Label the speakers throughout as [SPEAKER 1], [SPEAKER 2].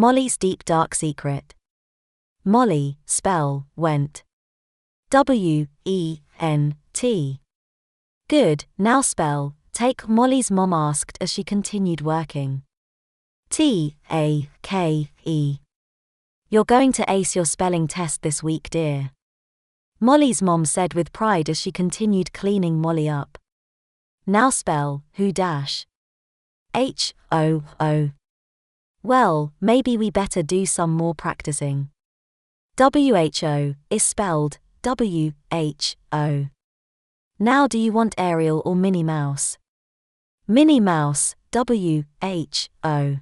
[SPEAKER 1] Molly's deep dark secret. Molly, spell, went. W-E-N-T. Good, now spell, take, Molly's mom asked as she continued working. T-A-K-E. You're going to ace your spelling test this week, dear. Molly's mom said with pride as she continued cleaning Molly up. Now spell, who dash. H-O-O. Well, maybe we better do some more practicing. W-H-O is spelled W-H-O. Now do you want Ariel or Minnie Mouse? Minnie Mouse, W-H-O.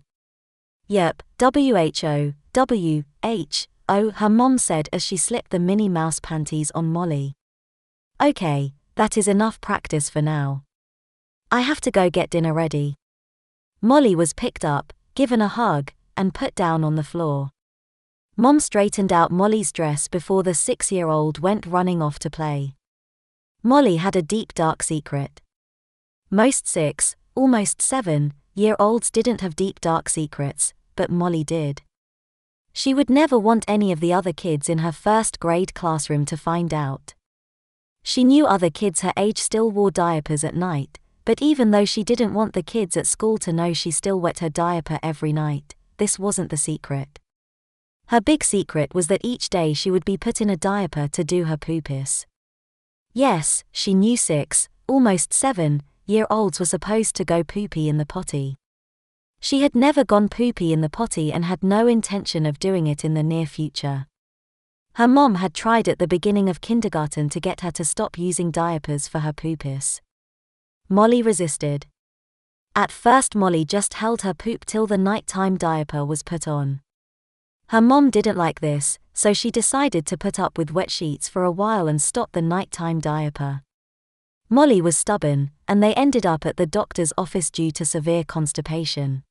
[SPEAKER 1] Yep, W-H-O, W-H-O, her mom said as she slipped the Minnie Mouse panties on Molly. Okay, that is enough practice for now. I have to go get dinner ready. Molly was picked up, given a hug, and put down on the floor. Mom straightened out Molly's dress before the 6-year-old went running off to play. Molly had a deep dark secret. Most 6, almost 7-year-olds didn't have deep dark secrets, but Molly did. She would never want any of the other kids in her first grade classroom to find out. She knew other kids her age still wore diapers at night, but even though she didn't want the kids at school to know she still wet her diaper every night, this wasn't the secret. Her big secret was that each day she would be put in a diaper to do her poo-piss. Yes, she knew 6, almost 7-year-olds were supposed to go poopy in the potty. She had never gone poopy in the potty and had no intention of doing it in the near future. Her mom had tried at the beginning of kindergarten to get her to stop using diapers for her poo-piss. Molly resisted. At first Molly just held her poop till the nighttime diaper was put on. Her mom didn't like this, so she decided to put up with wet sheets for a while and stop the nighttime diaper. Molly was stubborn, and they ended up at the doctor's office due to severe constipation.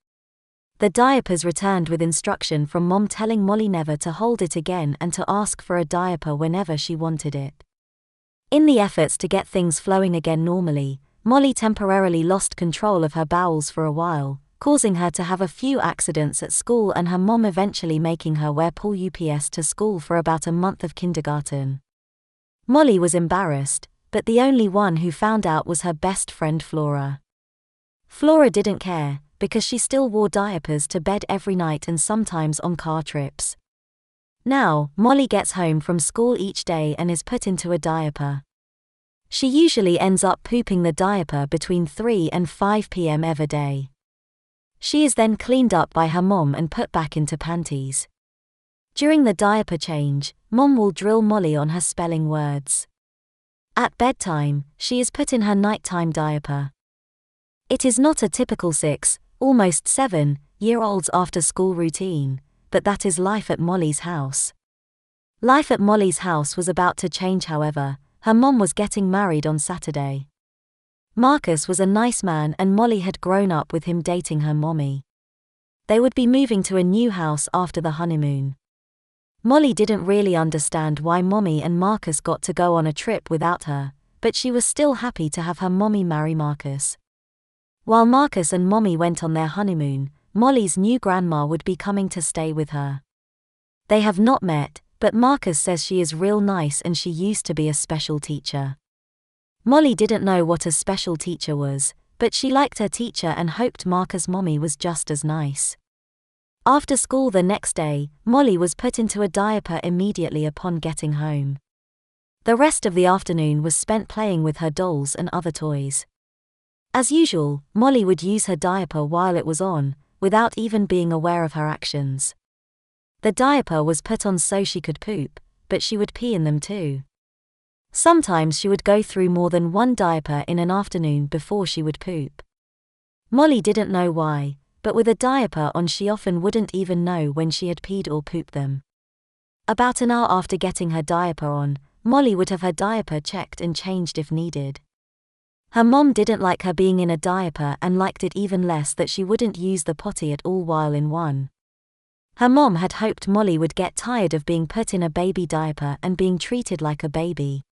[SPEAKER 1] The diapers returned with instruction from Mom telling Molly never to hold it again and to ask for a diaper whenever she wanted it. In the efforts to get things flowing again normally, Molly temporarily lost control of her bowels for a while, causing her to have a few accidents at school and her mom eventually making her wear pull UPS to school for about a month of kindergarten. Molly was embarrassed, but the only one who found out was her best friend Flora. Flora didn't care, because she still wore diapers to bed every night and sometimes on car trips. Now, Molly gets home from school each day and is put into a diaper. She usually ends up pooping the diaper between 3 and 5 p.m. every day. She is then cleaned up by her mom and put back into panties. During the diaper change, Mom will drill Molly on her spelling words. At bedtime, she is put in her nighttime diaper. It is not a typical 6, almost 7-year-olds after-school routine, but that is life at Molly's house. Life at Molly's house was about to change, however. Her mom was getting married on Saturday. Marcus was a nice man and Molly had grown up with him dating her mommy. They would be moving to a new house after the honeymoon. Molly didn't really understand why Mommy and Marcus got to go on a trip without her, but she was still happy to have her mommy marry Marcus. While Marcus and Mommy went on their honeymoon, Molly's new grandma would be coming to stay with her. They have not met, but Marcus says she is real nice and she used to be a special teacher. Molly didn't know what a special teacher was, but she liked her teacher and hoped Marcus' mommy was just as nice. After school the next day, Molly was put into a diaper immediately upon getting home. The rest of the afternoon was spent playing with her dolls and other toys. As usual, Molly would use her diaper while it was on, without even being aware of her actions. The diaper was put on so she could poop, but she would pee in them too. Sometimes she would go through more than one diaper in an afternoon before she would poop. Molly didn't know why, but with a diaper on she often wouldn't even know when she had peed or pooped them. About an hour after getting her diaper on, Molly would have her diaper checked and changed if needed. Her mom didn't like her being in a diaper and liked it even less that she wouldn't use the potty at all while in one. Her mom had hoped Molly would get tired of being put in a baby diaper and being treated like a baby.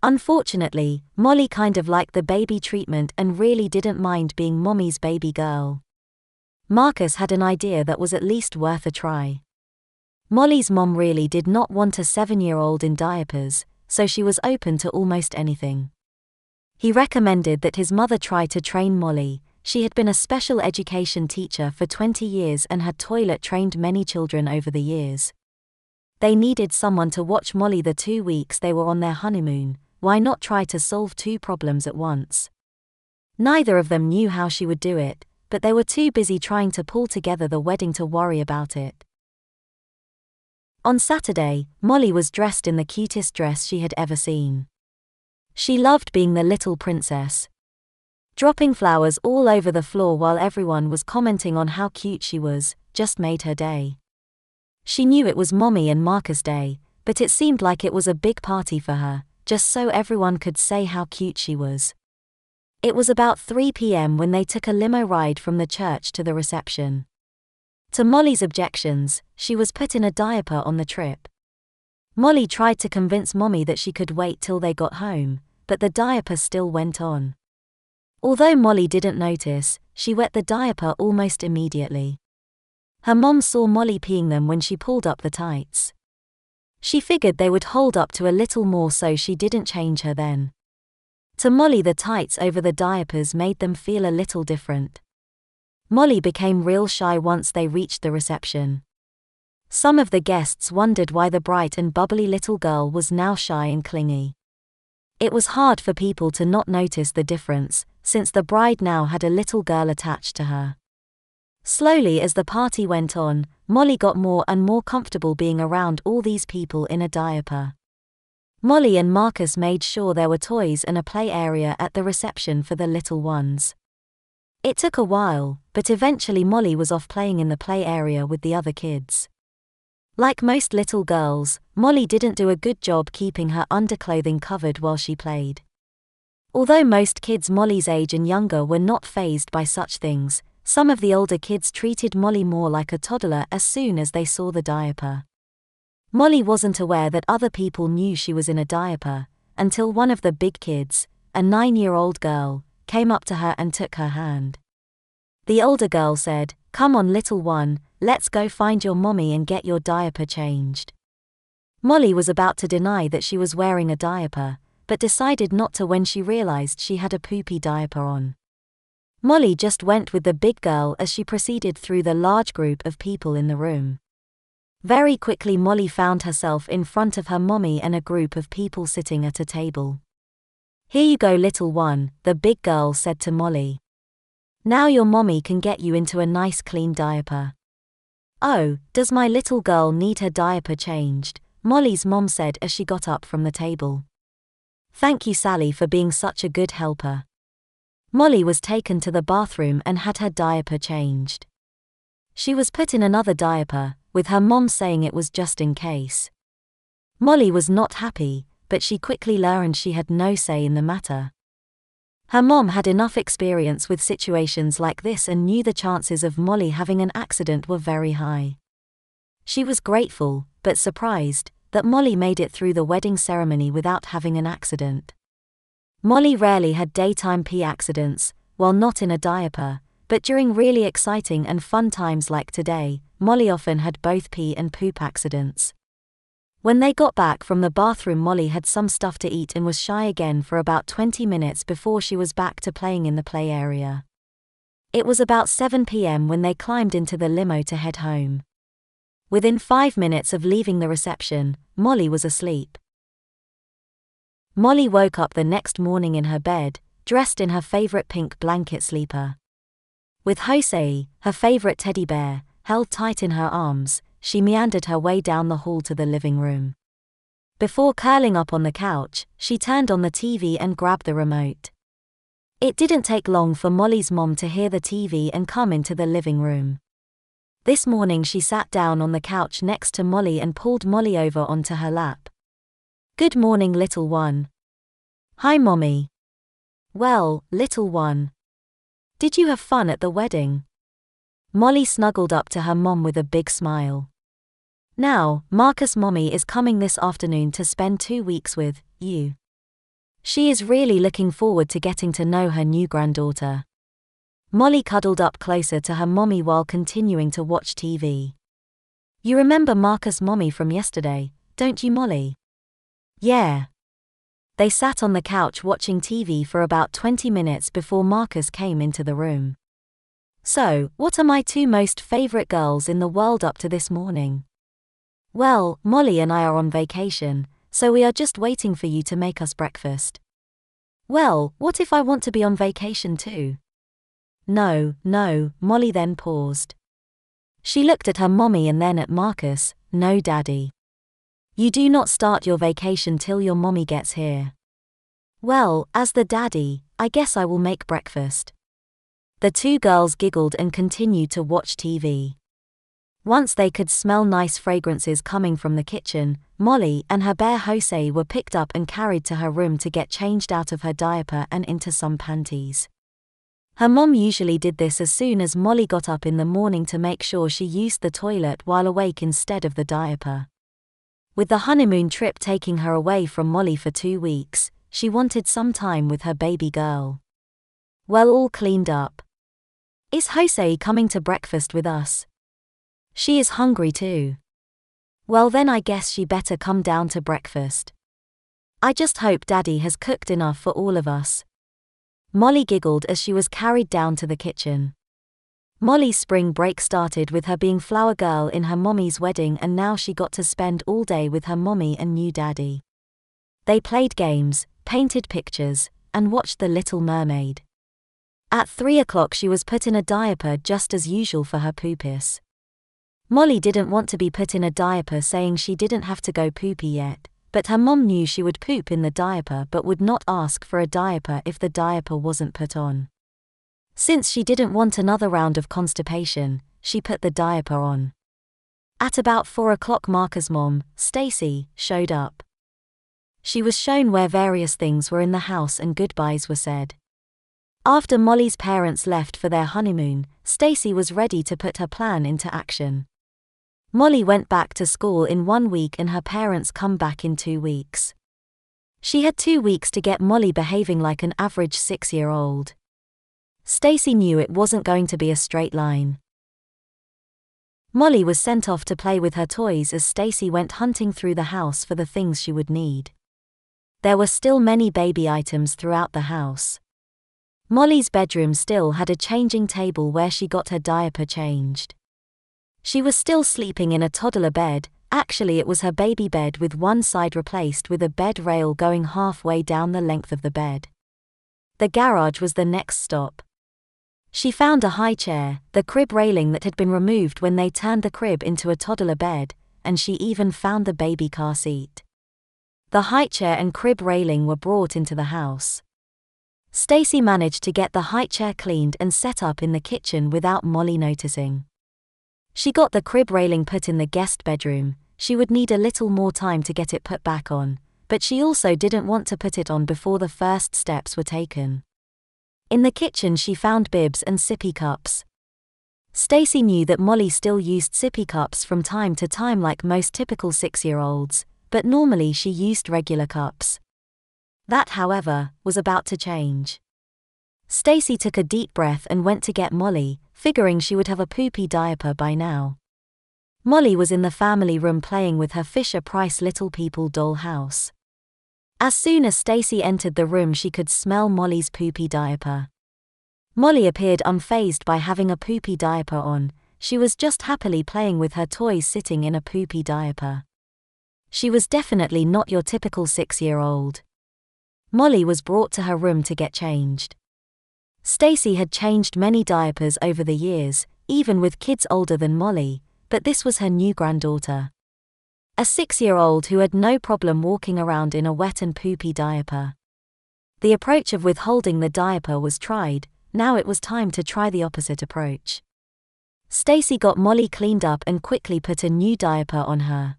[SPEAKER 1] Unfortunately, Molly kind of liked the baby treatment and really didn't mind being Mommy's baby girl. Marcus had an idea that was at least worth a try. Molly's mom really did not want a 7-year-old in diapers, so she was open to almost anything. He recommended that his mother try to train Molly. She had been a special education teacher for 20 years and had toilet-trained many children over the years. They needed someone to watch Molly the 2 weeks they were on their honeymoon. Why not try to solve 2 problems at once? Neither of them knew how she would do it, but they were too busy trying to pull together the wedding to worry about it. On Saturday, Molly was dressed in the cutest dress she had ever seen. She loved being the little princess. Dropping flowers all over the floor while everyone was commenting on how cute she was, just made her day. She knew it was Mommy and Marcus' day, but it seemed like it was a big party for her, just so everyone could say how cute she was. It was about 3 p.m. when they took a limo ride from the church to the reception. To Molly's objections, she was put in a diaper on the trip. Molly tried to convince Mommy that she could wait till they got home, but the diaper still went on. Although Molly didn't notice, she wet the diaper almost immediately. Her mom saw Molly peeing them when she pulled up the tights. She figured they would hold up to a little more, so she didn't change her then. To Molly, the tights over the diapers made them feel a little different. Molly became real shy once they reached the reception. Some of the guests wondered why the bright and bubbly little girl was now shy and clingy. It was hard for people to not notice the difference, since the bride now had a little girl attached to her. Slowly, as the party went on, Molly got more and more comfortable being around all these people in a diaper. Molly and Marcus made sure there were toys and a play area at the reception for the little ones. It took a while, but eventually Molly was off playing in the play area with the other kids. Like most little girls, Molly didn't do a good job keeping her underclothing covered while she played. Although most kids Molly's age and younger were not fazed by such things, some of the older kids treated Molly more like a toddler as soon as they saw the diaper. Molly wasn't aware that other people knew she was in a diaper, until one of the big kids, a 9-year-old girl, came up to her and took her hand. The older girl said, "Come on, little one, let's go find your mommy and get your diaper changed." Molly was about to deny that she was wearing a diaper, but decided not to when she realized she had a poopy diaper on. Molly just went with the big girl as she proceeded through the large group of people in the room. Very quickly Molly found herself in front of her mommy and a group of people sitting at a table. "Here you go, little one," the big girl said to Molly. "Now your mommy can get you into a nice clean diaper." "Oh, does my little girl need her diaper changed?" Molly's mom said as she got up from the table. "Thank you, Sally, for being such a good helper." Molly was taken to the bathroom and had her diaper changed. She was put in another diaper, with her mom saying it was just in case. Molly was not happy, but she quickly learned she had no say in the matter. Her mom had enough experience with situations like this and knew the chances of Molly having an accident were very high. She was grateful, but surprised, that Molly made it through the wedding ceremony without having an accident. Molly rarely had daytime pee accidents, while not in a diaper, but during really exciting and fun times like today, Molly often had both pee and poop accidents. When they got back from the bathroom, Molly had some stuff to eat and was shy again for about 20 minutes before she was back to playing in the play area. It was about 7 p.m. when they climbed into the limo to head home. Within 5 minutes of leaving the reception, Molly was asleep. Molly woke up the next morning in her bed, dressed in her favorite pink blanket sleeper. With Jose, her favorite teddy bear, held tight in her arms, she meandered her way down the hall to the living room. Before curling up on the couch, she turned on the TV and grabbed the remote. It didn't take long for Molly's mom to hear the TV and come into the living room. This morning she sat down on the couch next to Molly and pulled Molly over onto her lap. "Good morning, little one." "Hi, Mommy." "Well, little one. Did you have fun at the wedding?" Molly snuggled up to her mom with a big smile. "Now, Marcus' mommy is coming this afternoon to spend 2 weeks with you. She is really looking forward to getting to know her new granddaughter." Molly cuddled up closer to her mommy while continuing to watch TV. You remember Marcus' mommy from yesterday, don't you, Molly? Yeah. They sat on the couch watching TV for about 20 minutes before Marcus came into the room. So, what are my two most favorite girls in the world up to this morning? Well, Molly and I are on vacation, so we are just waiting for you to make us breakfast. Well, what if I want to be on vacation too? No, Molly then paused. She looked at her mommy and then at Marcus. No, Daddy. You do not start your vacation till your mommy gets here. Well, as the daddy, I guess I will make breakfast. The two girls giggled and continued to watch TV. Once they could smell nice fragrances coming from the kitchen, Molly and her bear Jose were picked up and carried to her room to get changed out of her diaper and into some panties. Her mom usually did this as soon as Molly got up in the morning to make sure she used the toilet while awake instead of the diaper. With the honeymoon trip taking her away from Molly for 2 weeks, she wanted some time with her baby girl. Well, all cleaned up. Is Jose coming to breakfast with us? She is hungry too. Well, then I guess she better come down to breakfast. I just hope Daddy has cooked enough for all of us. Molly giggled as she was carried down to the kitchen. Molly's spring break started with her being flower girl in her mommy's wedding, and now she got to spend all day with her mommy and new daddy. They played games, painted pictures, and watched The Little Mermaid. At 3 o'clock she was put in a diaper just as usual for her poopis. Molly didn't want to be put in a diaper, saying she didn't have to go poopy yet, but her mom knew she would poop in the diaper but would not ask for a diaper if the diaper wasn't put on. Since she didn't want another round of constipation, she put the diaper on. At about 4 o'clock Marcus' mom, Stacy, showed up. She was shown where various things were in the house and goodbyes were said. After Molly's parents left for their honeymoon, Stacy was ready to put her plan into action. Molly went back to school in 1 week and her parents come back in 2 weeks. She had 2 weeks to get Molly behaving like an average 6-year-old. Stacy knew it wasn't going to be a straight line. Molly was sent off to play with her toys as Stacy went hunting through the house for the things she would need. There were still many baby items throughout the house. Molly's bedroom still had a changing table where she got her diaper changed. She was still sleeping in a toddler bed. Actually it was her baby bed with one side replaced with a bed rail going halfway down the length of the bed. The garage was the next stop. She found a high chair, the crib railing that had been removed when they turned the crib into a toddler bed, and she even found the baby car seat. The high chair and crib railing were brought into the house. Stacy managed to get the high chair cleaned and set up in the kitchen without Molly noticing. She got the crib railing put in the guest bedroom. She would need a little more time to get it put back on, but she also didn't want to put it on before the first steps were taken. In the kitchen she found bibs and sippy cups. Stacy knew that Molly still used sippy cups from time to time like most typical 6-year-olds, but normally she used regular cups. That, however, was about to change. Stacy took a deep breath and went to get Molly, figuring she would have a poopy diaper by now. Molly was in the family room playing with her Fisher-Price Little People doll house. As soon as Stacy entered the room she could smell Molly's poopy diaper. Molly appeared unfazed by having a poopy diaper on. She was just happily playing with her toys sitting in a poopy diaper. She was definitely not your typical 6-year-old. Molly was brought to her room to get changed. Stacy had changed many diapers over the years, even with kids older than Molly, but this was her new granddaughter. A 6-year-old who had no problem walking around in a wet and poopy diaper. The approach of withholding the diaper was tried, now it was time to try the opposite approach. Stacy got Molly cleaned up and quickly put a new diaper on her.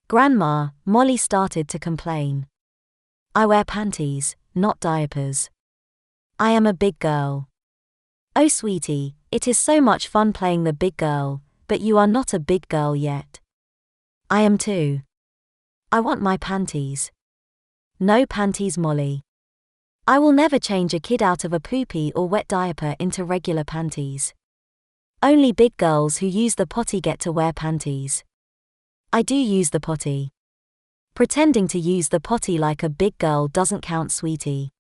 [SPEAKER 1] "Grandma," Molly started to complain. "I wear panties, not diapers. I am a big girl." "Oh sweetie, it is so much fun playing the big girl, but you are not a big girl yet." "I am too. I want my panties." "No panties, Molly." I will never change a kid out of a poopy or wet diaper into regular panties. Only big girls who use the potty get to wear panties. I do use the potty. Pretending to use the potty like a big girl doesn't count, sweetie.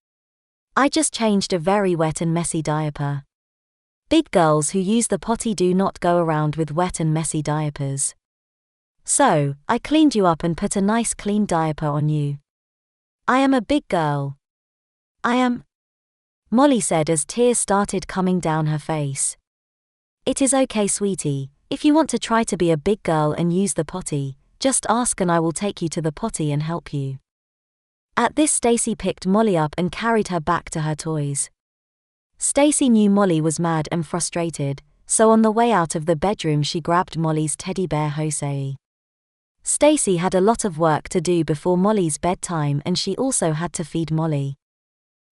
[SPEAKER 1] I just changed a very wet and messy diaper. Big girls who use the potty do not go around with wet and messy diapers. So, I cleaned you up and put a nice clean diaper on you. I am a big girl. I am, Molly said as tears started coming down her face. It is okay, sweetie, if you want to try to be a big girl and use the potty, just ask and I will take you to the potty and help you. At this, Stacy picked Molly up and carried her back to her toys. Stacy knew Molly was mad and frustrated, so on the way out of the bedroom she grabbed Molly's teddy bear Jose. Stacy had a lot of work to do before Molly's bedtime and she also had to feed Molly.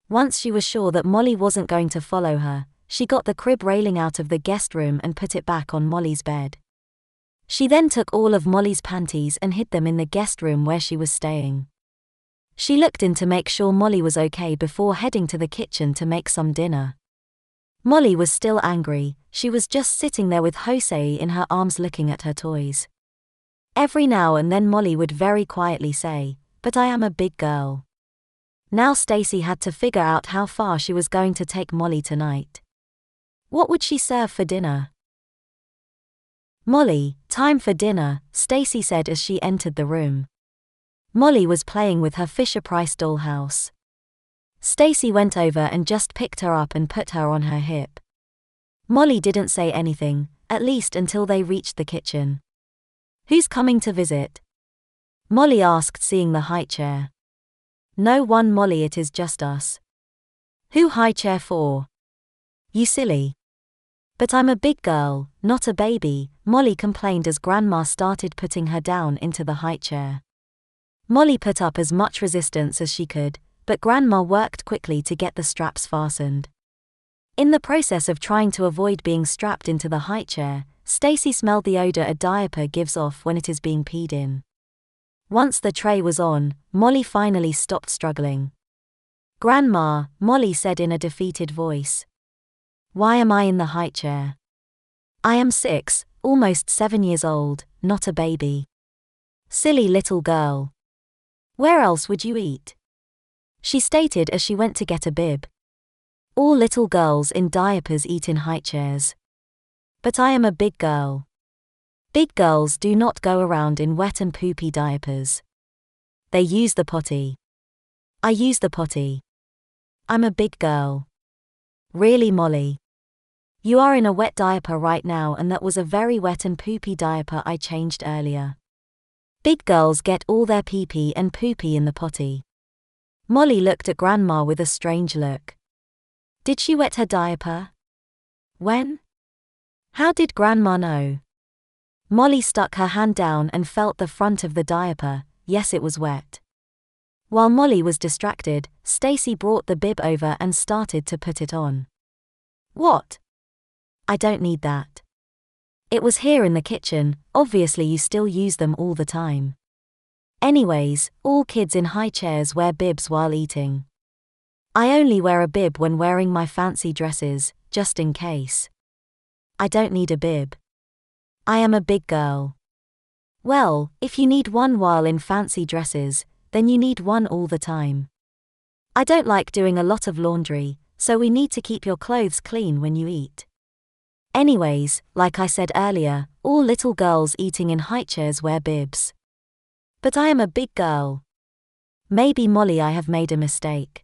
[SPEAKER 1] Once she was sure that Molly wasn't going to follow her, she got the crib railing out of the guest room and put it back on Molly's bed. She then took all of Molly's panties and hid them in the guest room where she was staying. She looked in to make sure Molly was okay before heading to the kitchen to make some dinner. Molly was still angry, she was just sitting there with Jose in her arms looking at her toys. Every now and then Molly would very quietly say, "But I am a big girl." Now Stacy had to figure out how far she was going to take Molly tonight. What would she serve for dinner? "Molly, time for dinner," Stacy said as she entered the room. Molly was playing with her Fisher-Price dollhouse. Stacy went over and just picked her up and put her on her hip. Molly didn't say anything, at least until they reached the kitchen. "Who's coming to visit?" Molly asked, seeing the high chair. "No one, Molly, it is just us." "Who high chair for?" "You silly." "But I'm a big girl, not a baby," Molly complained as Grandma started putting her down into the high chair. Molly put up as much resistance as she could, but Grandma worked quickly to get the straps fastened. In the process of trying to avoid being strapped into the high chair, Stacy smelled the odor a diaper gives off when it is being peed in. Once the tray was on, Molly finally stopped struggling. "Grandma," Molly said in a defeated voice. "Why am I in the high chair? I am 6, almost 7 years old, not a baby." "Silly little girl. Where else would you eat?" she stated as she went to get a bib. "All little girls in diapers eat in high chairs. But I am a big girl. Big girls do not go around in wet and poopy diapers. They use the potty. I use the potty. I'm a big girl." "Really, Molly? You are in a wet diaper right now and that was a very wet and poopy diaper I changed earlier. Big girls get all their pee-pee and poopy in the potty." Molly looked at Grandma with a strange look. Did she wet her diaper? When? How did Grandma know? Molly stuck her hand down and felt the front of the diaper. Yes, it was wet. While Molly was distracted, Stacy brought the bib over and started to put it on. "What? I don't need that. It was here in the kitchen, obviously you still use them all the time. Anyways, all kids in high chairs wear bibs while eating. I only wear a bib when wearing my fancy dresses, just in case. I don't need a bib. I am a big girl." "Well, if you need one while in fancy dresses, then you need one all the time. I don't like doing a lot of laundry, so we need to keep your clothes clean when you eat. Anyways, like I said earlier, all little girls eating in high chairs wear bibs. But I am a big girl. Maybe, Molly, I have made a mistake.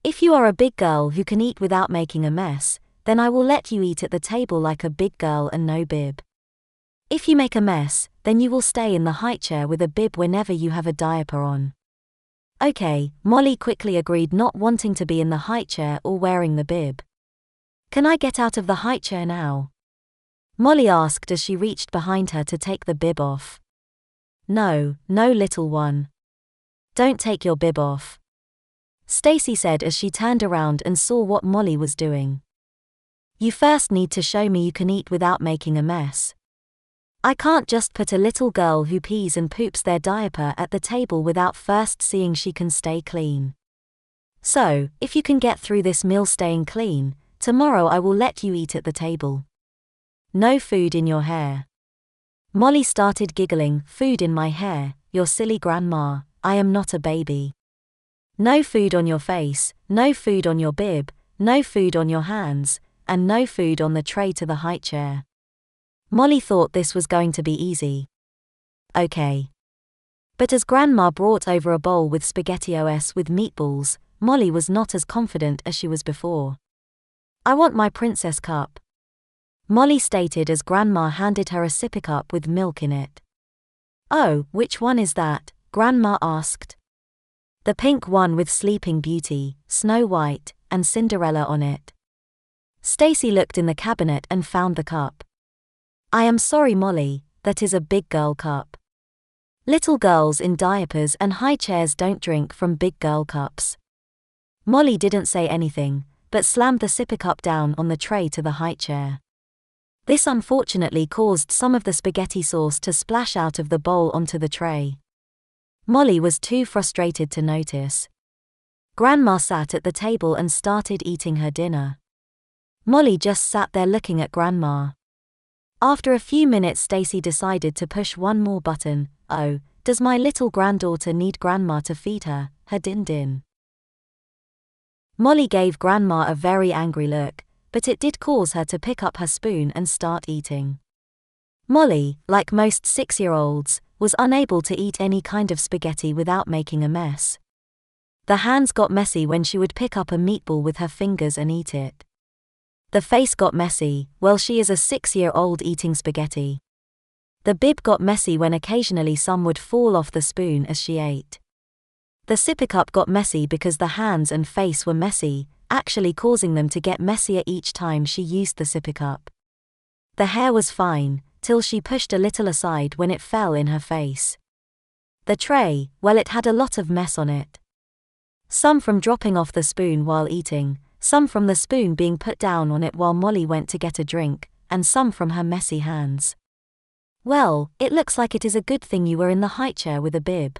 [SPEAKER 1] If you are a big girl who can eat without making a mess, then I will let you eat at the table like a big girl and no bib. If you make a mess, then you will stay in the high chair with a bib whenever you have a diaper on." "Okay," Molly quickly agreed, not wanting to be in the high chair or wearing the bib. "Can I get out of the high chair now?" Molly asked as she reached behind her to take the bib off. No, little one. Don't take your bib off," Stacy said as she turned around and saw what Molly was doing. "You first need to show me you can eat without making a mess. I can't just put a little girl who pees and poops their diaper at the table without first seeing she can stay clean." So, if you can get through this meal staying clean, tomorrow I will let you eat at the table. No food in your hair. Molly started giggling. Food in my hair, your silly grandma, I am not a baby. No food on your face, no food on your bib, no food on your hands, and no food on the tray to the high chair. Molly thought this was going to be easy. Okay. But as Grandma brought over a bowl with SpaghettiOs with meatballs, Molly was not as confident as she was before. I want my princess cup, Molly stated as Grandma handed her a sippy cup with milk in it. Oh, which one is that? Grandma asked. The pink one with Sleeping Beauty, Snow White, and Cinderella on it. Stacy looked in the cabinet and found the cup. I am sorry, Molly, that is a big girl cup. Little girls in diapers and high chairs don't drink from big girl cups. Molly didn't say anything, but slammed the sippy cup down on the tray to the high chair. This unfortunately caused some of the spaghetti sauce to splash out of the bowl onto the tray. Molly was too frustrated to notice. Grandma sat at the table and started eating her dinner. Molly just sat there looking at Grandma. After a few minutes, Stacy decided to push one more button. Oh, does my little granddaughter need Grandma to feed her din-din? Molly gave Grandma a very angry look, but it did cause her to pick up her spoon and start eating. Molly, like most 6-year-olds, was unable to eat any kind of spaghetti without making a mess. The hands got messy when she would pick up a meatball with her fingers and eat it. The face got messy, well, she is a 6-year-old eating spaghetti. The bib got messy when occasionally some would fall off the spoon as she ate. The sippy cup got messy because the hands and face were messy, actually causing them to get messier each time she used the sippy cup. The hair was fine, till she pushed a little aside when it fell in her face. The tray, well, it had a lot of mess on it. Some from dropping off the spoon while eating, some from the spoon being put down on it while Molly went to get a drink, and some from her messy hands. Well, it looks like it is a good thing you were in the high chair with a bib.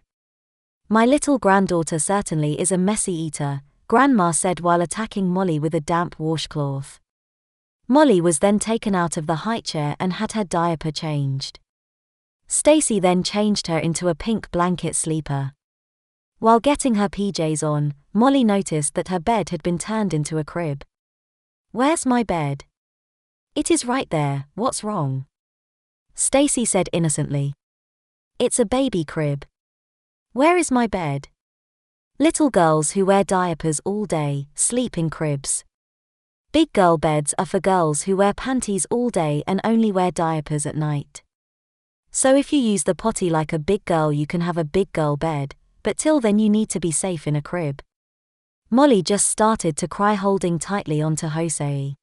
[SPEAKER 1] My little granddaughter certainly is a messy eater, Grandma said while attacking Molly with a damp washcloth. Molly was then taken out of the high chair and had her diaper changed. Stacy then changed her into a pink blanket sleeper. While getting her PJs on, Molly noticed that her bed had been turned into a crib. Where's my bed? It is right there, what's wrong? Stacy said innocently. It's a baby crib. Where is my bed? Little girls who wear diapers all day sleep in cribs. Big girl beds are for girls who wear panties all day and only wear diapers at night. So if you use the potty like a big girl, you can have a big girl bed, but till then you need to be safe in a crib. Molly just started to cry, holding tightly onto Jose.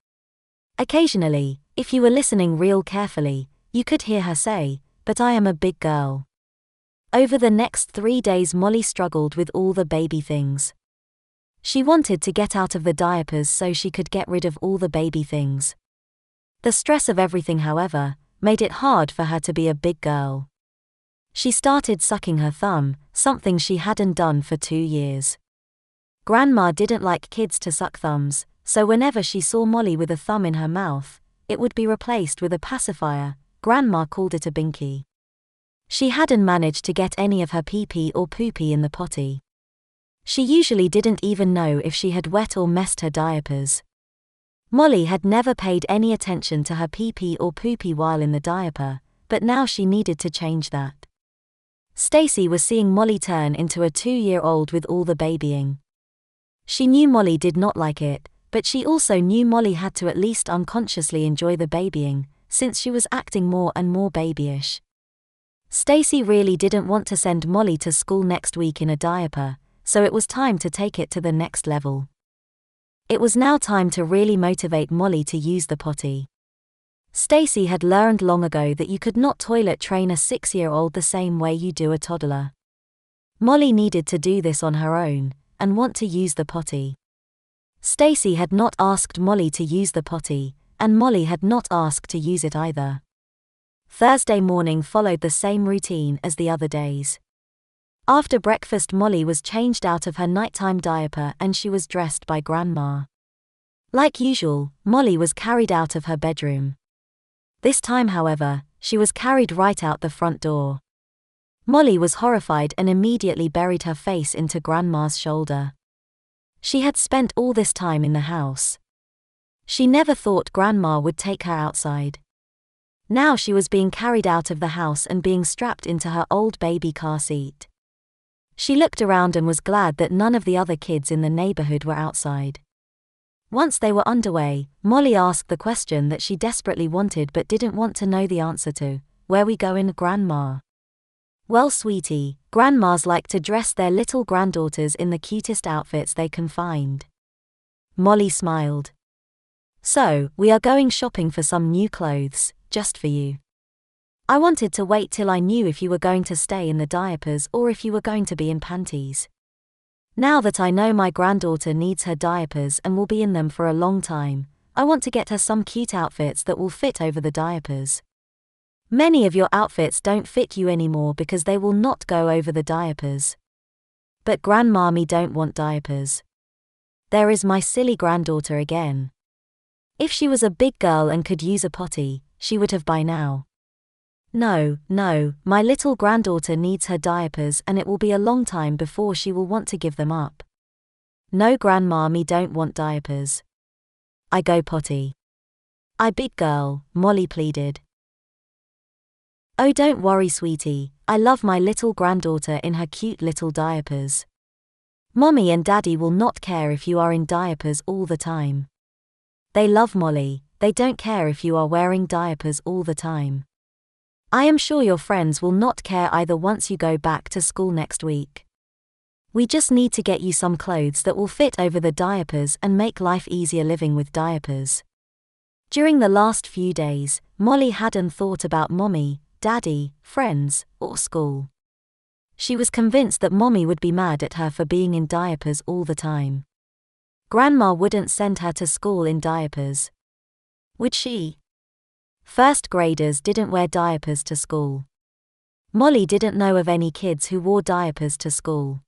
[SPEAKER 1] Occasionally, if you were listening real carefully, you could hear her say, "But I am a big girl." Over the next 3 days, Molly struggled with all the baby things. She wanted to get out of the diapers so she could get rid of all the baby things. The stress of everything, however, made it hard for her to be a big girl. She started sucking her thumb, something she hadn't done for 2 years. Grandma didn't like kids to suck thumbs, so whenever she saw Molly with a thumb in her mouth, it would be replaced with a pacifier. Grandma called it a binky. She hadn't managed to get any of her pee-pee or poopy in the potty. She usually didn't even know if she had wet or messed her diapers. Molly had never paid any attention to her pee-pee or poopy while in the diaper, but now she needed to change that. Stacy was seeing Molly turn into a 2-year-old with all the babying. She knew Molly did not like it, but she also knew Molly had to at least unconsciously enjoy the babying, since she was acting more and more babyish. Stacy really didn't want to send Molly to school next week in a diaper, so it was time to take it to the next level. It was now time to really motivate Molly to use the potty. Stacy had learned long ago that you could not toilet train a 6-year-old the same way you do a toddler. Molly needed to do this on her own, and want to use the potty. Stacy had not asked Molly to use the potty, and Molly had not asked to use it either. Thursday morning followed the same routine as the other days. After breakfast, Molly was changed out of her nighttime diaper and she was dressed by Grandma. Like usual, Molly was carried out of her bedroom. This time, however, she was carried right out the front door. Molly was horrified and immediately buried her face into Grandma's shoulder. She had spent all this time in the house. She never thought Grandma would take her outside. Now she was being carried out of the house and being strapped into her old baby car seat. She looked around and was glad that none of the other kids in the neighborhood were outside. Once they were underway, Molly asked the question that she desperately wanted but didn't want to know the answer to. Where we going, Grandma? Well, sweetie, grandmas like to dress their little granddaughters in the cutest outfits they can find. Molly smiled. So, we are going shopping for some new clothes, just for you. I wanted to wait till I knew if you were going to stay in the diapers or if you were going to be in panties. Now that I know my granddaughter needs her diapers and will be in them for a long time, I want to get her some cute outfits that will fit over the diapers. Many of your outfits don't fit you anymore because they will not go over the diapers. But Grandmommy don't want diapers. There is my silly granddaughter again. If she was a big girl and could use a potty, she would have by now. No, my little granddaughter needs her diapers and it will be a long time before she will want to give them up. No, Grandmommy don't want diapers. I go potty. I big girl, Molly pleaded. Oh, don't worry, sweetie, I love my little granddaughter in her cute little diapers. Mommy and Daddy will not care if you are in diapers all the time. They love Molly, they don't care if you are wearing diapers all the time. I am sure your friends will not care either once you go back to school next week. We just need to get you some clothes that will fit over the diapers and make life easier living with diapers. During the last few days, Molly hadn't thought about Mommy, Daddy, friends, or school. She was convinced that Mommy would be mad at her for being in diapers all the time. Grandma wouldn't send her to school in diapers. Would she? First graders didn't wear diapers to school. Molly didn't know of any kids who wore diapers to school.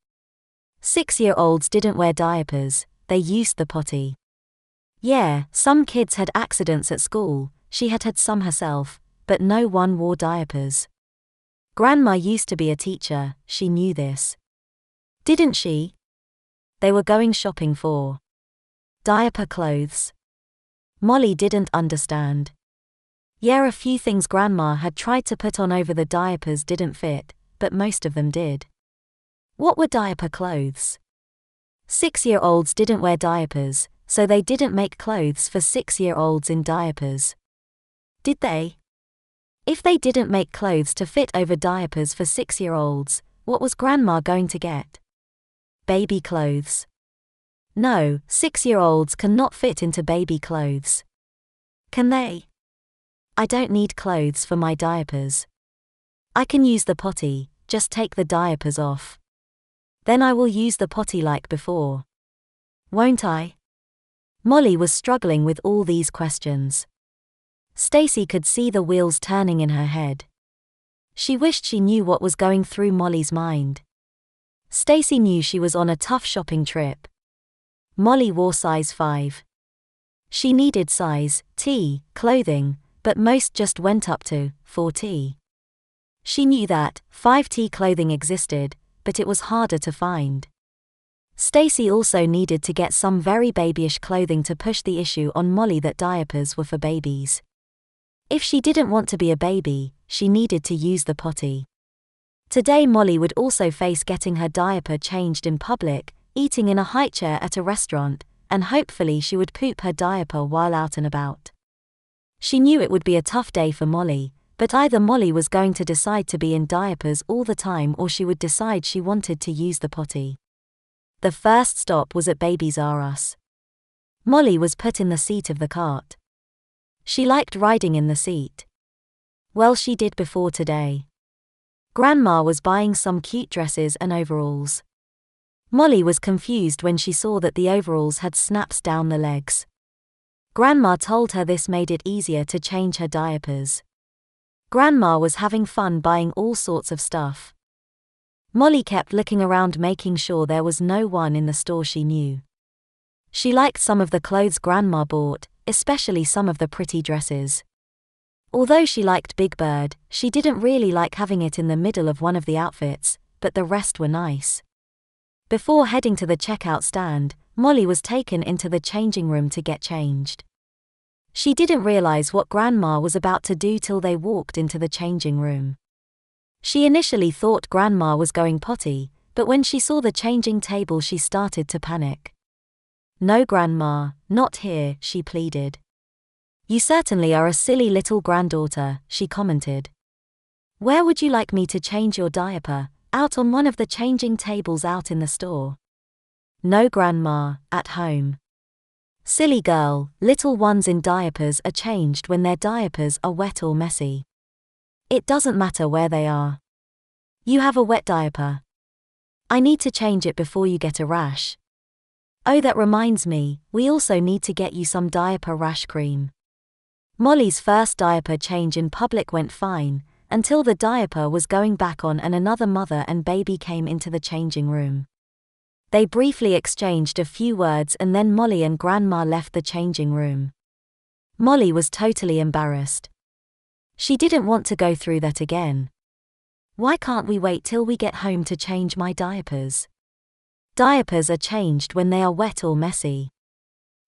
[SPEAKER 1] 6-year-olds didn't wear diapers, they used the potty. Yeah, some kids had accidents at school, she had had some herself, but no one wore diapers. Grandma used to be a teacher, she knew this. Didn't she? They were going shopping for diaper clothes. Molly didn't understand. Yeah, a few things Grandma had tried to put on over the diapers didn't fit, but most of them did. What were diaper clothes? 6-year-olds didn't wear diapers, so they didn't make clothes for 6-year-olds in diapers. Did they? If they didn't make clothes to fit over diapers for 6-year-olds, what was Grandma going to get? Baby clothes. No, 6-year-olds cannot fit into baby clothes. Can they? I don't need clothes for my diapers. I can use the potty, just take the diapers off. Then I will use the potty like before. Won't I? Molly was struggling with all these questions. Stacy could see the wheels turning in her head. She wished she knew what was going through Molly's mind. Stacy knew she was on a tough shopping trip. Molly wore size 5. She needed size T clothing, but most just went up to 4T. She knew that 5T clothing existed, but it was harder to find. Stacy also needed to get some very babyish clothing to push the issue on Molly that diapers were for babies. If she didn't want to be a baby, she needed to use the potty. Today Molly would also face getting her diaper changed in public, eating in a high chair at a restaurant, and hopefully she would poop her diaper while out and about. She knew it would be a tough day for Molly, but either Molly was going to decide to be in diapers all the time or she would decide she wanted to use the potty. The first stop was at Babies R Us. Molly was put in the seat of the cart. She liked riding in the seat. Well, she did before today. Grandma was buying some cute dresses and overalls. Molly was confused when she saw that the overalls had snaps down the legs. Grandma told her this made it easier to change her diapers. Grandma was having fun buying all sorts of stuff. Molly kept looking around, making sure there was no one in the store she knew. She liked some of the clothes Grandma bought, especially some of the pretty dresses. Although she liked Big Bird, she didn't really like having it in the middle of one of the outfits, but the rest were nice. Before heading to the checkout stand, Molly was taken into the changing room to get changed. She didn't realize what Grandma was about to do till they walked into the changing room. She initially thought Grandma was going potty, but when she saw the changing table she started to panic. "No, Grandma, not here," she pleaded. "You certainly are a silly little granddaughter," she commented. "Where would you like me to change your diaper? Out on one of the changing tables out in the store?" "No, Grandma, at home." "Silly girl, little ones in diapers are changed when their diapers are wet or messy. It doesn't matter where they are. You have a wet diaper. I need to change it before you get a rash. Oh, that reminds me, we also need to get you some diaper rash cream." Molly's first diaper change in public went fine, until the diaper was going back on and another mother and baby came into the changing room. They briefly exchanged a few words and then Molly and Grandma left the changing room. Molly was totally embarrassed. She didn't want to go through that again. "Why can't we wait till we get home to change my diapers? Diapers are changed when they are wet or messy.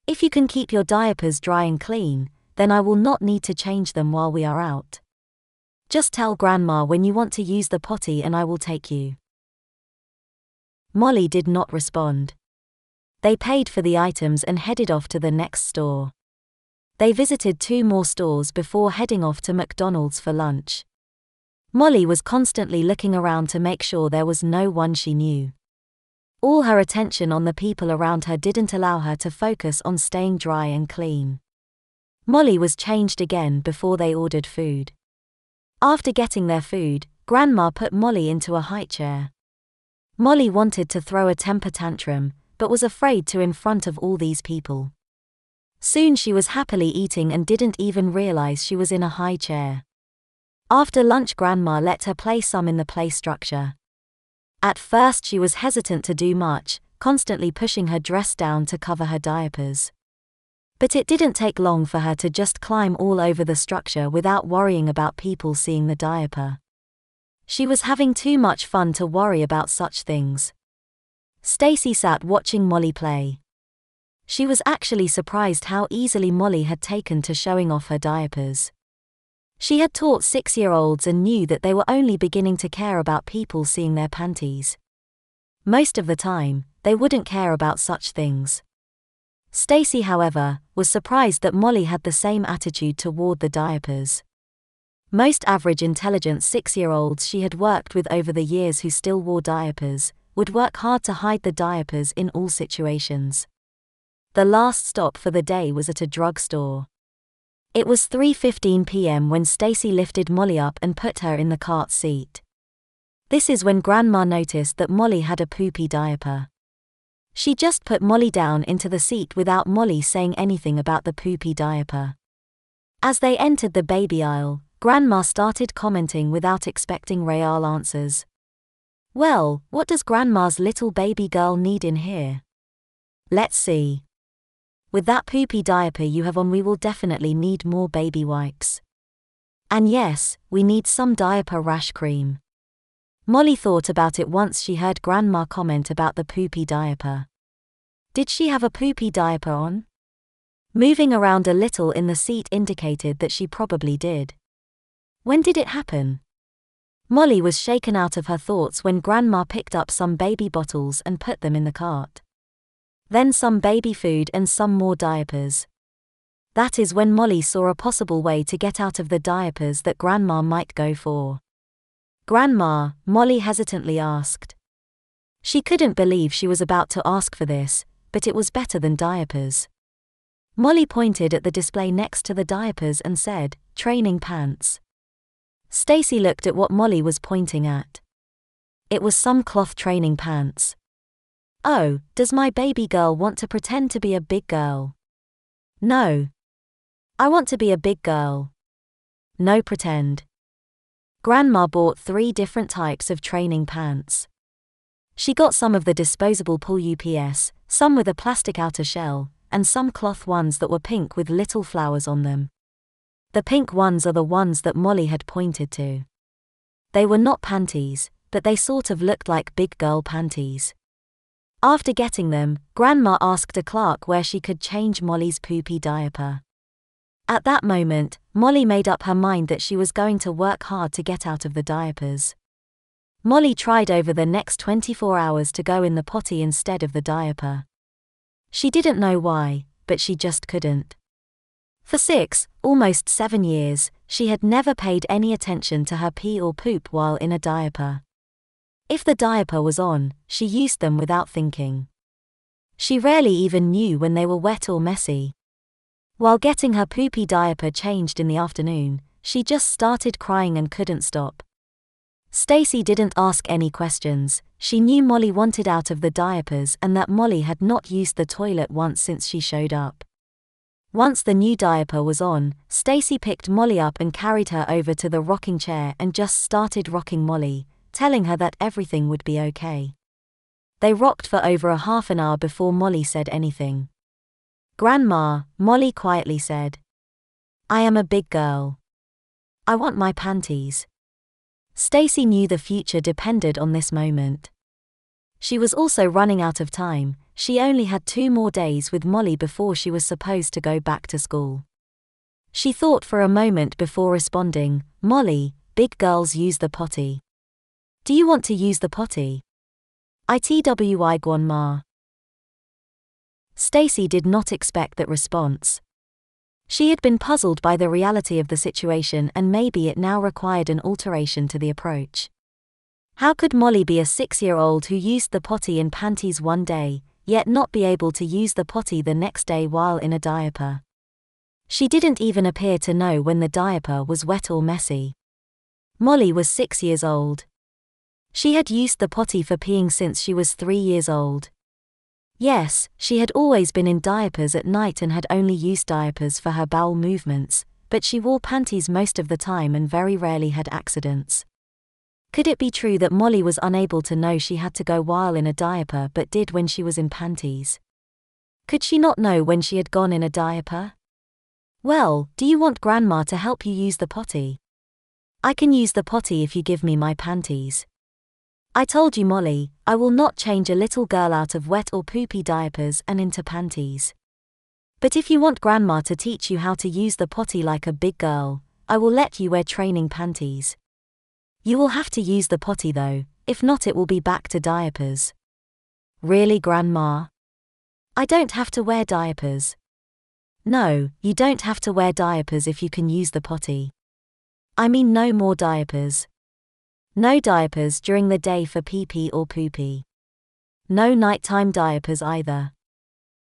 [SPEAKER 1] If you can keep your diapers dry and clean, then I will not need to change them while we are out. Just tell Grandma when you want to use the potty and I will take you." Molly did not respond. They paid for the items and headed off to the next store. They visited 2 more stores before heading off to McDonald's for lunch. Molly was constantly looking around to make sure there was no one she knew. All her attention on the people around her didn't allow her to focus on staying dry and clean. Molly was changed again before they ordered food. After getting their food, Grandma put Molly into a high chair. Molly wanted to throw a temper tantrum, but was afraid to in front of all these people. Soon she was happily eating and didn't even realize she was in a high chair. After lunch, Grandma let her play some in the play structure. At first she was hesitant to do much, constantly pushing her dress down to cover her diapers. But it didn't take long for her to just climb all over the structure without worrying about people seeing the diaper. She was having too much fun to worry about such things. Stacy sat watching Molly play. She was actually surprised how easily Molly had taken to showing off her diapers. She had taught 6-year-olds and knew that they were only beginning to care about people seeing their panties. Most of the time, they wouldn't care about such things. Stacy, however, was surprised that Molly had the same attitude toward the diapers. Most average intelligent 6-year-olds she had worked with over the years who still wore diapers would work hard to hide the diapers in all situations. The last stop for the day was at a drugstore. It was 3:15 p.m. when Stacy lifted Molly up and put her in the cart seat. This is when Grandma noticed that Molly had a poopy diaper. She just put Molly down into the seat without Molly saying anything about the poopy diaper. As they entered the baby aisle, Grandma started commenting without expecting real answers. "Well, what does Grandma's little baby girl need in here? Let's see. With that poopy diaper you have on, we will definitely need more baby wipes. And yes, we need some diaper rash cream." Molly thought about it once she heard Grandma comment about the poopy diaper. Did she have a poopy diaper on? Moving around a little in the seat indicated that she probably did. When did it happen? Molly was shaken out of her thoughts when Grandma picked up some baby bottles and put them in the cart. Then some baby food and some more diapers. That is when Molly saw a possible way to get out of the diapers that Grandma might go for. "Grandma," Molly hesitantly asked. She couldn't believe she was about to ask for this, but it was better than diapers. Molly pointed at the display next to the diapers and said, "Training pants." Stacy looked at what Molly was pointing at. It was some cloth training pants. "Oh, does my baby girl want to pretend to be a big girl?" "No. I want to be a big girl." "No pretend." Grandma bought 3 different types of training pants. She got some of the disposable pull UPS, some with a plastic outer shell, and some cloth ones that were pink with little flowers on them. The pink ones are the ones that Molly had pointed to. They were not panties, but they sort of looked like big girl panties. After getting them, Grandma asked a clerk where she could change Molly's poopy diaper. At that moment, Molly made up her mind that she was going to work hard to get out of the diapers. Molly tried over the next 24 hours to go in the potty instead of the diaper. She didn't know why, but she just couldn't. For 6, almost 7 years, she had never paid any attention to her pee or poop while in a diaper. If the diaper was on, she used them without thinking. She rarely even knew when they were wet or messy. While getting her poopy diaper changed in the afternoon, she just started crying and couldn't stop. Stacy didn't ask any questions. She knew Molly wanted out of the diapers and that Molly had not used the toilet once since she showed up. Once the new diaper was on, Stacy picked Molly up and carried her over to the rocking chair and just started rocking Molly, telling her that everything would be okay. They rocked for over a half an hour before Molly said anything. "Grandma," Molly quietly said. "I am a big girl. I want my panties." Stacy knew the future depended on this moment. She was also running out of time. She only had 2 more days with Molly before she was supposed to go back to school. She thought for a moment before responding, "Molly, big girls use the potty. Do you want to use the potty?" "Itwy Grandma." Stacy did not expect that response. She had been puzzled by the reality of the situation and maybe it now required an alteration to the approach. How could Molly be a 6-year-old who used the potty in panties one day, yet not be able to use the potty the next day while in a diaper? She didn't even appear to know when the diaper was wet or messy. Molly was 6 years old. She had used the potty for peeing since she was 3 years old. Yes, she had always been in diapers at night and had only used diapers for her bowel movements, but she wore panties most of the time and very rarely had accidents. Could it be true that Molly was unable to know she had to go while in a diaper but did when she was in panties? Could she not know when she had gone in a diaper? "Well, do you want Grandma to help you use the potty?" "I can use the potty if you give me my panties." "I told you, Molly, I will not change a little girl out of wet or poopy diapers and into panties. But if you want Grandma to teach you how to use the potty like a big girl, I will let you wear training panties. You will have to use the potty though, if not it will be back to diapers." "Really, Grandma? I don't have to wear diapers." "No, you don't have to wear diapers if you can use the potty. I mean no more diapers. No diapers during the day for pee-pee or poopy. No nighttime diapers either.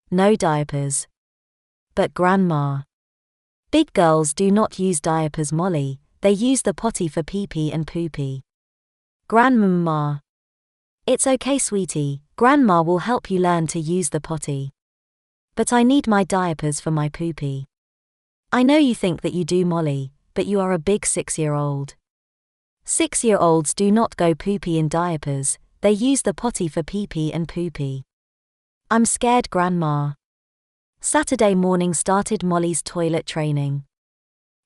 [SPEAKER 1] No diapers." "But Grandma." "Big girls do not use diapers, Molly, they use the potty for pee-pee and poopy." "Grandma." "It's okay, sweetie, Grandma will help you learn to use the potty. But I need my diapers for my poopy." "I know you think that you do, Molly, but you are a big 6-year-old. 6-year-olds do not go poopy in diapers, they use the potty for pee-pee and poopy." "I'm scared, Grandma." Saturday morning started Molly's toilet training.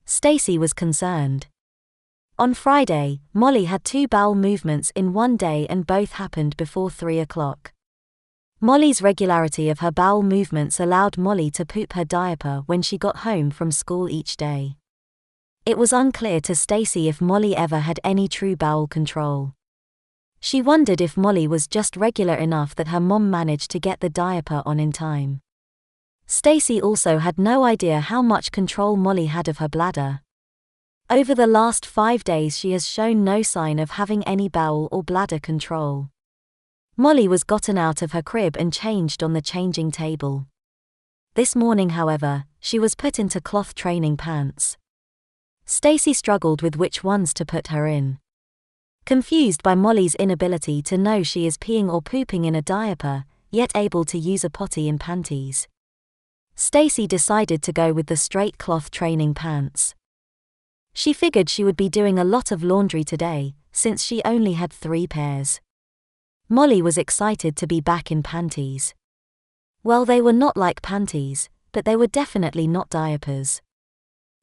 [SPEAKER 1] Stacy was concerned. On Friday, Molly had 2 bowel movements in one day and both happened before 3 o'clock. Molly's regularity of her bowel movements allowed Molly to poop her diaper when she got home from school each day. It was unclear to Stacy if Molly ever had any true bowel control. She wondered if Molly was just regular enough that her mom managed to get the diaper on in time. Stacy also had no idea how much control Molly had of her bladder. Over the last 5 days she has shown no sign of having any bowel or bladder control. Molly was gotten out of her crib and changed on the changing table. This morning, however, she was put into cloth training pants. Stacy struggled with which ones to put her in. Confused by Molly's inability to know she is peeing or pooping in a diaper, yet able to use a potty in panties, Stacy decided to go with the straight cloth training pants. She figured she would be doing a lot of laundry today, since she only had 3 pairs. Molly was excited to be back in panties. Well, they were not like panties, but they were definitely not diapers.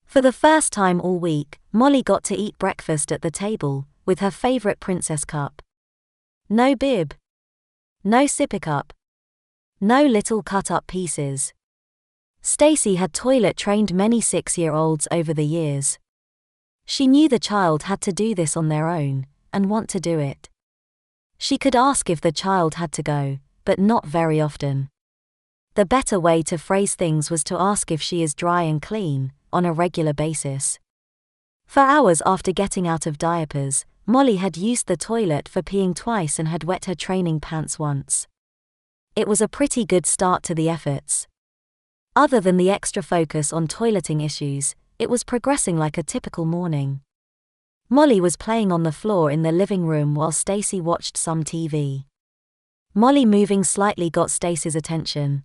[SPEAKER 1] For the first time all week, Molly got to eat breakfast at the table, with her favorite princess cup. No bib. No sippy cup. No little cut-up pieces. Stacy had toilet-trained many 6-year-olds over the years. She knew the child had to do this on their own, and want to do it. She could ask if the child had to go, but not very often. The better way to phrase things was to ask if she is dry and clean, on a regular basis. For hours after getting out of diapers, Molly had used the toilet for peeing twice and had wet her training pants once. It was a pretty good start to the efforts. Other than the extra focus on toileting issues, it was progressing like a typical morning. Molly was playing on the floor in the living room while Stacy watched some TV. Molly moving slightly got Stacy's attention.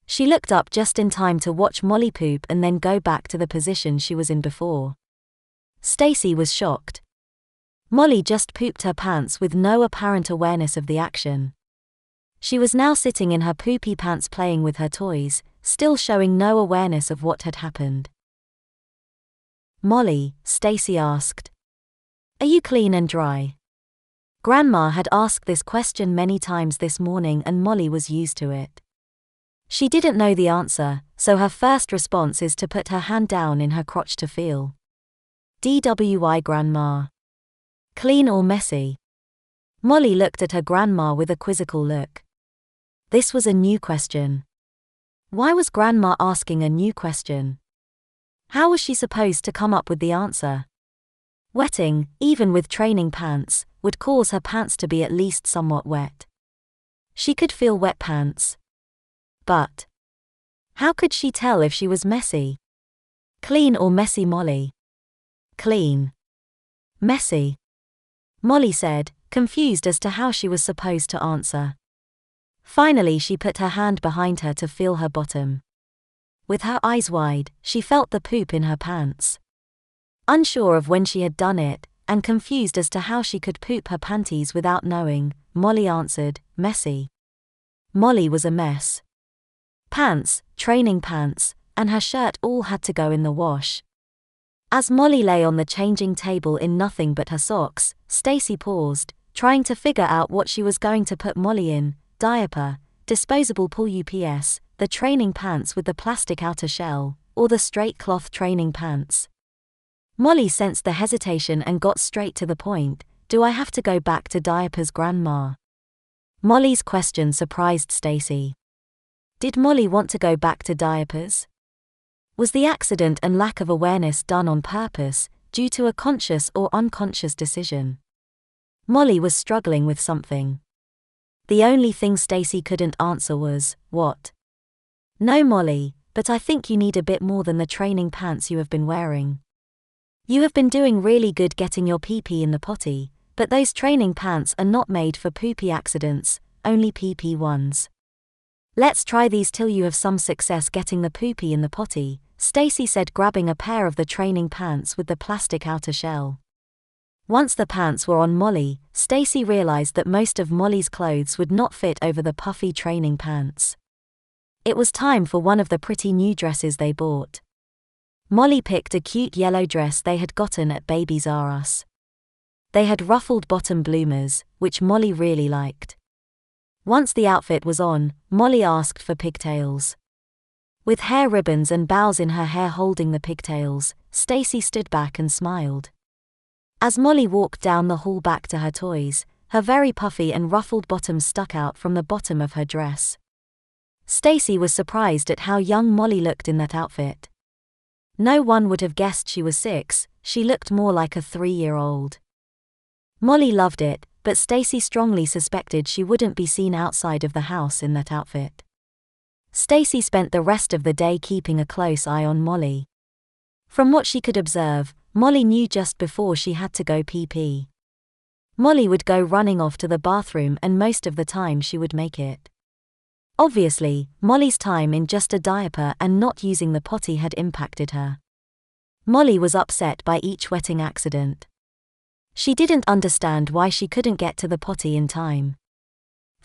[SPEAKER 1] She looked up just in time to watch Molly poop and then go back to the position she was in before. Stacy was shocked. Molly just pooped her pants with no apparent awareness of the action. She was now sitting in her poopy pants playing with her toys, still showing no awareness of what had happened. Molly, Stacy asked. Are you clean and dry? Grandma had asked this question many times this morning and Molly was used to it. She didn't know the answer, so her first response is to put her hand down in her crotch to feel. DWI Grandma. Clean or messy? Molly looked at her grandma with a quizzical look. This was a new question. Why was Grandma asking a new question? How was she supposed to come up with the answer? Wetting, even with training pants, would cause her pants to be at least somewhat wet. She could feel wet pants. But how could she tell if she was messy? Clean or messy, Molly? Clean. Messy. Molly said, confused as to how she was supposed to answer. Finally, she put her hand behind her to feel her bottom. With her eyes wide, she felt the poop in her pants. Unsure of when she had done it, and confused as to how she could poop her panties without knowing, Molly answered, messy. Molly was a mess. Pants, training pants, and her shirt all had to go in the wash. As Molly lay on the changing table in nothing but her socks, Stacy paused, trying to figure out what she was going to put Molly in: diaper, disposable pool UPS, the training pants with the plastic outer shell, or the straight cloth training pants. Molly sensed the hesitation and got straight to the point. Do I have to go back to diapers, Grandma? Molly's question surprised Stacy. Did Molly want to go back to diapers? Was the accident and lack of awareness done on purpose, due to a conscious or unconscious decision? Molly was struggling with something. The only thing Stacy couldn't answer was, what? No, Molly, but I think you need a bit more than the training pants you have been wearing. You have been doing really good getting your pee-pee in the potty, but those training pants are not made for poopy accidents, only pee-pee ones. Let's try these till you have some success getting the poopy in the potty, Stacy said, grabbing a pair of the training pants with the plastic outer shell. Once the pants were on Molly, Stacy realized that most of Molly's clothes would not fit over the puffy training pants. It was time for one of the pretty new dresses they bought. Molly picked a cute yellow dress they had gotten at Babies R Us. They had ruffled bottom bloomers, which Molly really liked. Once the outfit was on, Molly asked for pigtails. With hair ribbons and bows in her hair holding the pigtails, Stacy stood back and smiled. As Molly walked down the hall back to her toys, her very puffy and ruffled bottoms stuck out from the bottom of her dress. Stacy was surprised at how young Molly looked in that outfit. No one would have guessed she was 6, she looked more like a 3-year-old. Molly loved it, but Stacy strongly suspected she wouldn't be seen outside of the house in that outfit. Stacy spent the rest of the day keeping a close eye on Molly. From what she could observe, Molly knew just before she had to go pee-pee. Molly would go running off to the bathroom and most of the time she would make it. Obviously, Molly's time in just a diaper and not using the potty had impacted her. Molly was upset by each wetting accident. She didn't understand why she couldn't get to the potty in time.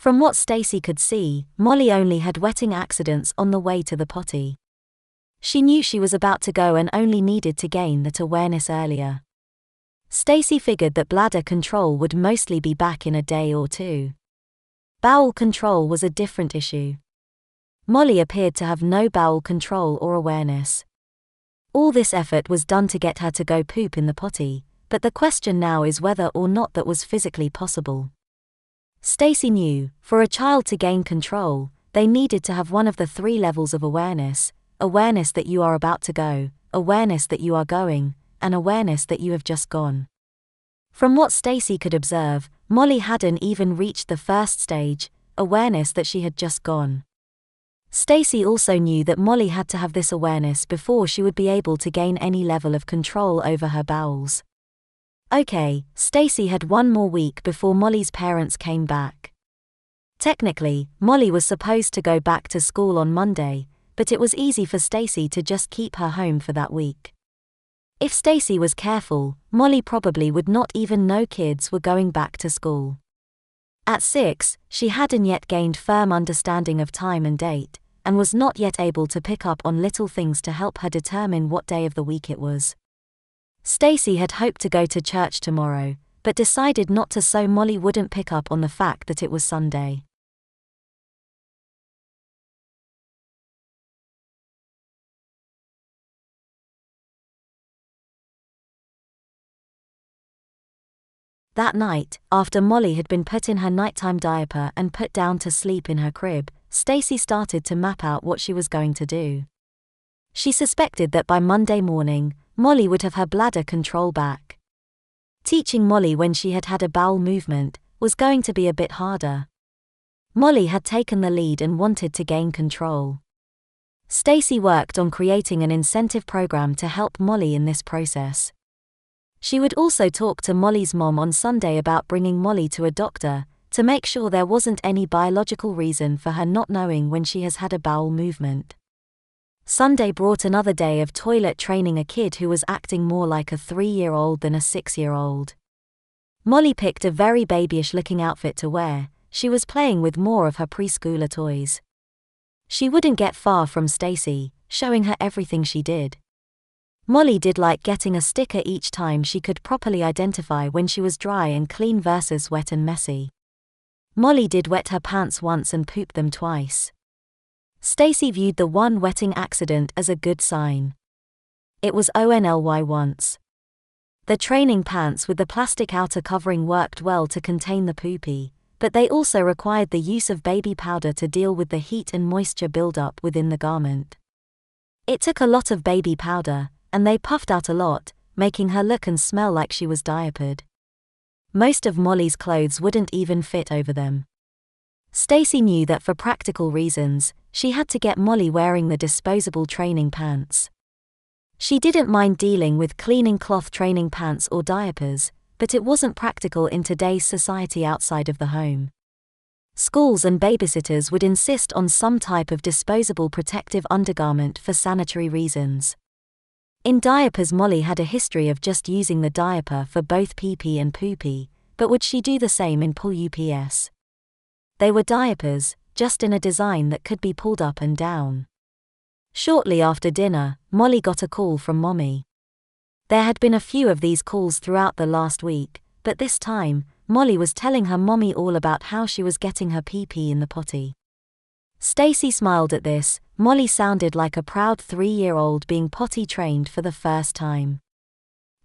[SPEAKER 1] From what Stacy could see, Molly only had wetting accidents on the way to the potty. She knew she was about to go and only needed to gain that awareness earlier. Stacy figured that bladder control would mostly be back in a day or two. Bowel control was a different issue. Molly appeared to have no bowel control or awareness. All this effort was done to get her to go poop in the potty, but the question now is whether or not that was physically possible. Stacy knew, for a child to gain control, they needed to have one of the 3 levels of awareness: awareness that you are about to go, awareness that you are going, and awareness that you have just gone. From what Stacy could observe, Molly hadn't even reached the first stage, awareness that she had just gone. Stacy also knew that Molly had to have this awareness before she would be able to gain any level of control over her bowels. Okay, Stacy had 1 more week before Molly's parents came back. Technically, Molly was supposed to go back to school on Monday, but it was easy for Stacy to just keep her home for that week. If Stacy was careful, Molly probably would not even know kids were going back to school. At 6, she hadn't yet gained firm understanding of time and date, and was not yet able to pick up on little things to help her determine what day of the week it was. Stacy had hoped to go to church tomorrow, but decided not to so Molly wouldn't pick up on the fact that it was Sunday. That night, after Molly had been put in her nighttime diaper and put down to sleep in her crib, Stacy started to map out what she was going to do. She suspected that by Monday morning, Molly would have her bladder control back. Teaching Molly when she had had a bowel movement was going to be a bit harder. Molly had taken the lead and wanted to gain control. Stacy worked on creating an incentive program to help Molly in this process. She would also talk to Molly's mom on Sunday about bringing Molly to a doctor, to make sure there wasn't any biological reason for her not knowing when she has had a bowel movement. Sunday brought another day of toilet training a kid who was acting more like a 3-year-old than a 6-year-old. Molly picked a very babyish-looking outfit to wear. She was playing with more of her preschooler toys. She wouldn't get far from Stacy, showing her everything she did. Molly did like getting a sticker each time she could properly identify when she was dry and clean versus wet and messy. Molly did wet her pants once and poop them twice. Stacy viewed the one wetting accident as a good sign. It was only once. The training pants with the plastic outer covering worked well to contain the poopy, but they also required the use of baby powder to deal with the heat and moisture buildup within the garment. It took a lot of baby powder, and they puffed out a lot, making her look and smell like she was diapered. Most of Molly's clothes wouldn't even fit over them. Stacy knew that for practical reasons, she had to get Molly wearing the disposable training pants. She didn't mind dealing with cleaning cloth training pants or diapers, but it wasn't practical in today's society outside of the home. Schools and babysitters would insist on some type of disposable protective undergarment for sanitary reasons. In diapers, Molly had a history of just using the diaper for both pee-pee and poopy, but would she do the same in pull ups? They were diapers, just in a design that could be pulled up and down. Shortly after dinner, Molly got a call from Mommy. There had been a few of these calls throughout the last week, but this time, Molly was telling her mommy all about how she was getting her pee-pee in the potty. Stacy smiled at this. Molly sounded like a proud 3-year-old being potty trained for the first time.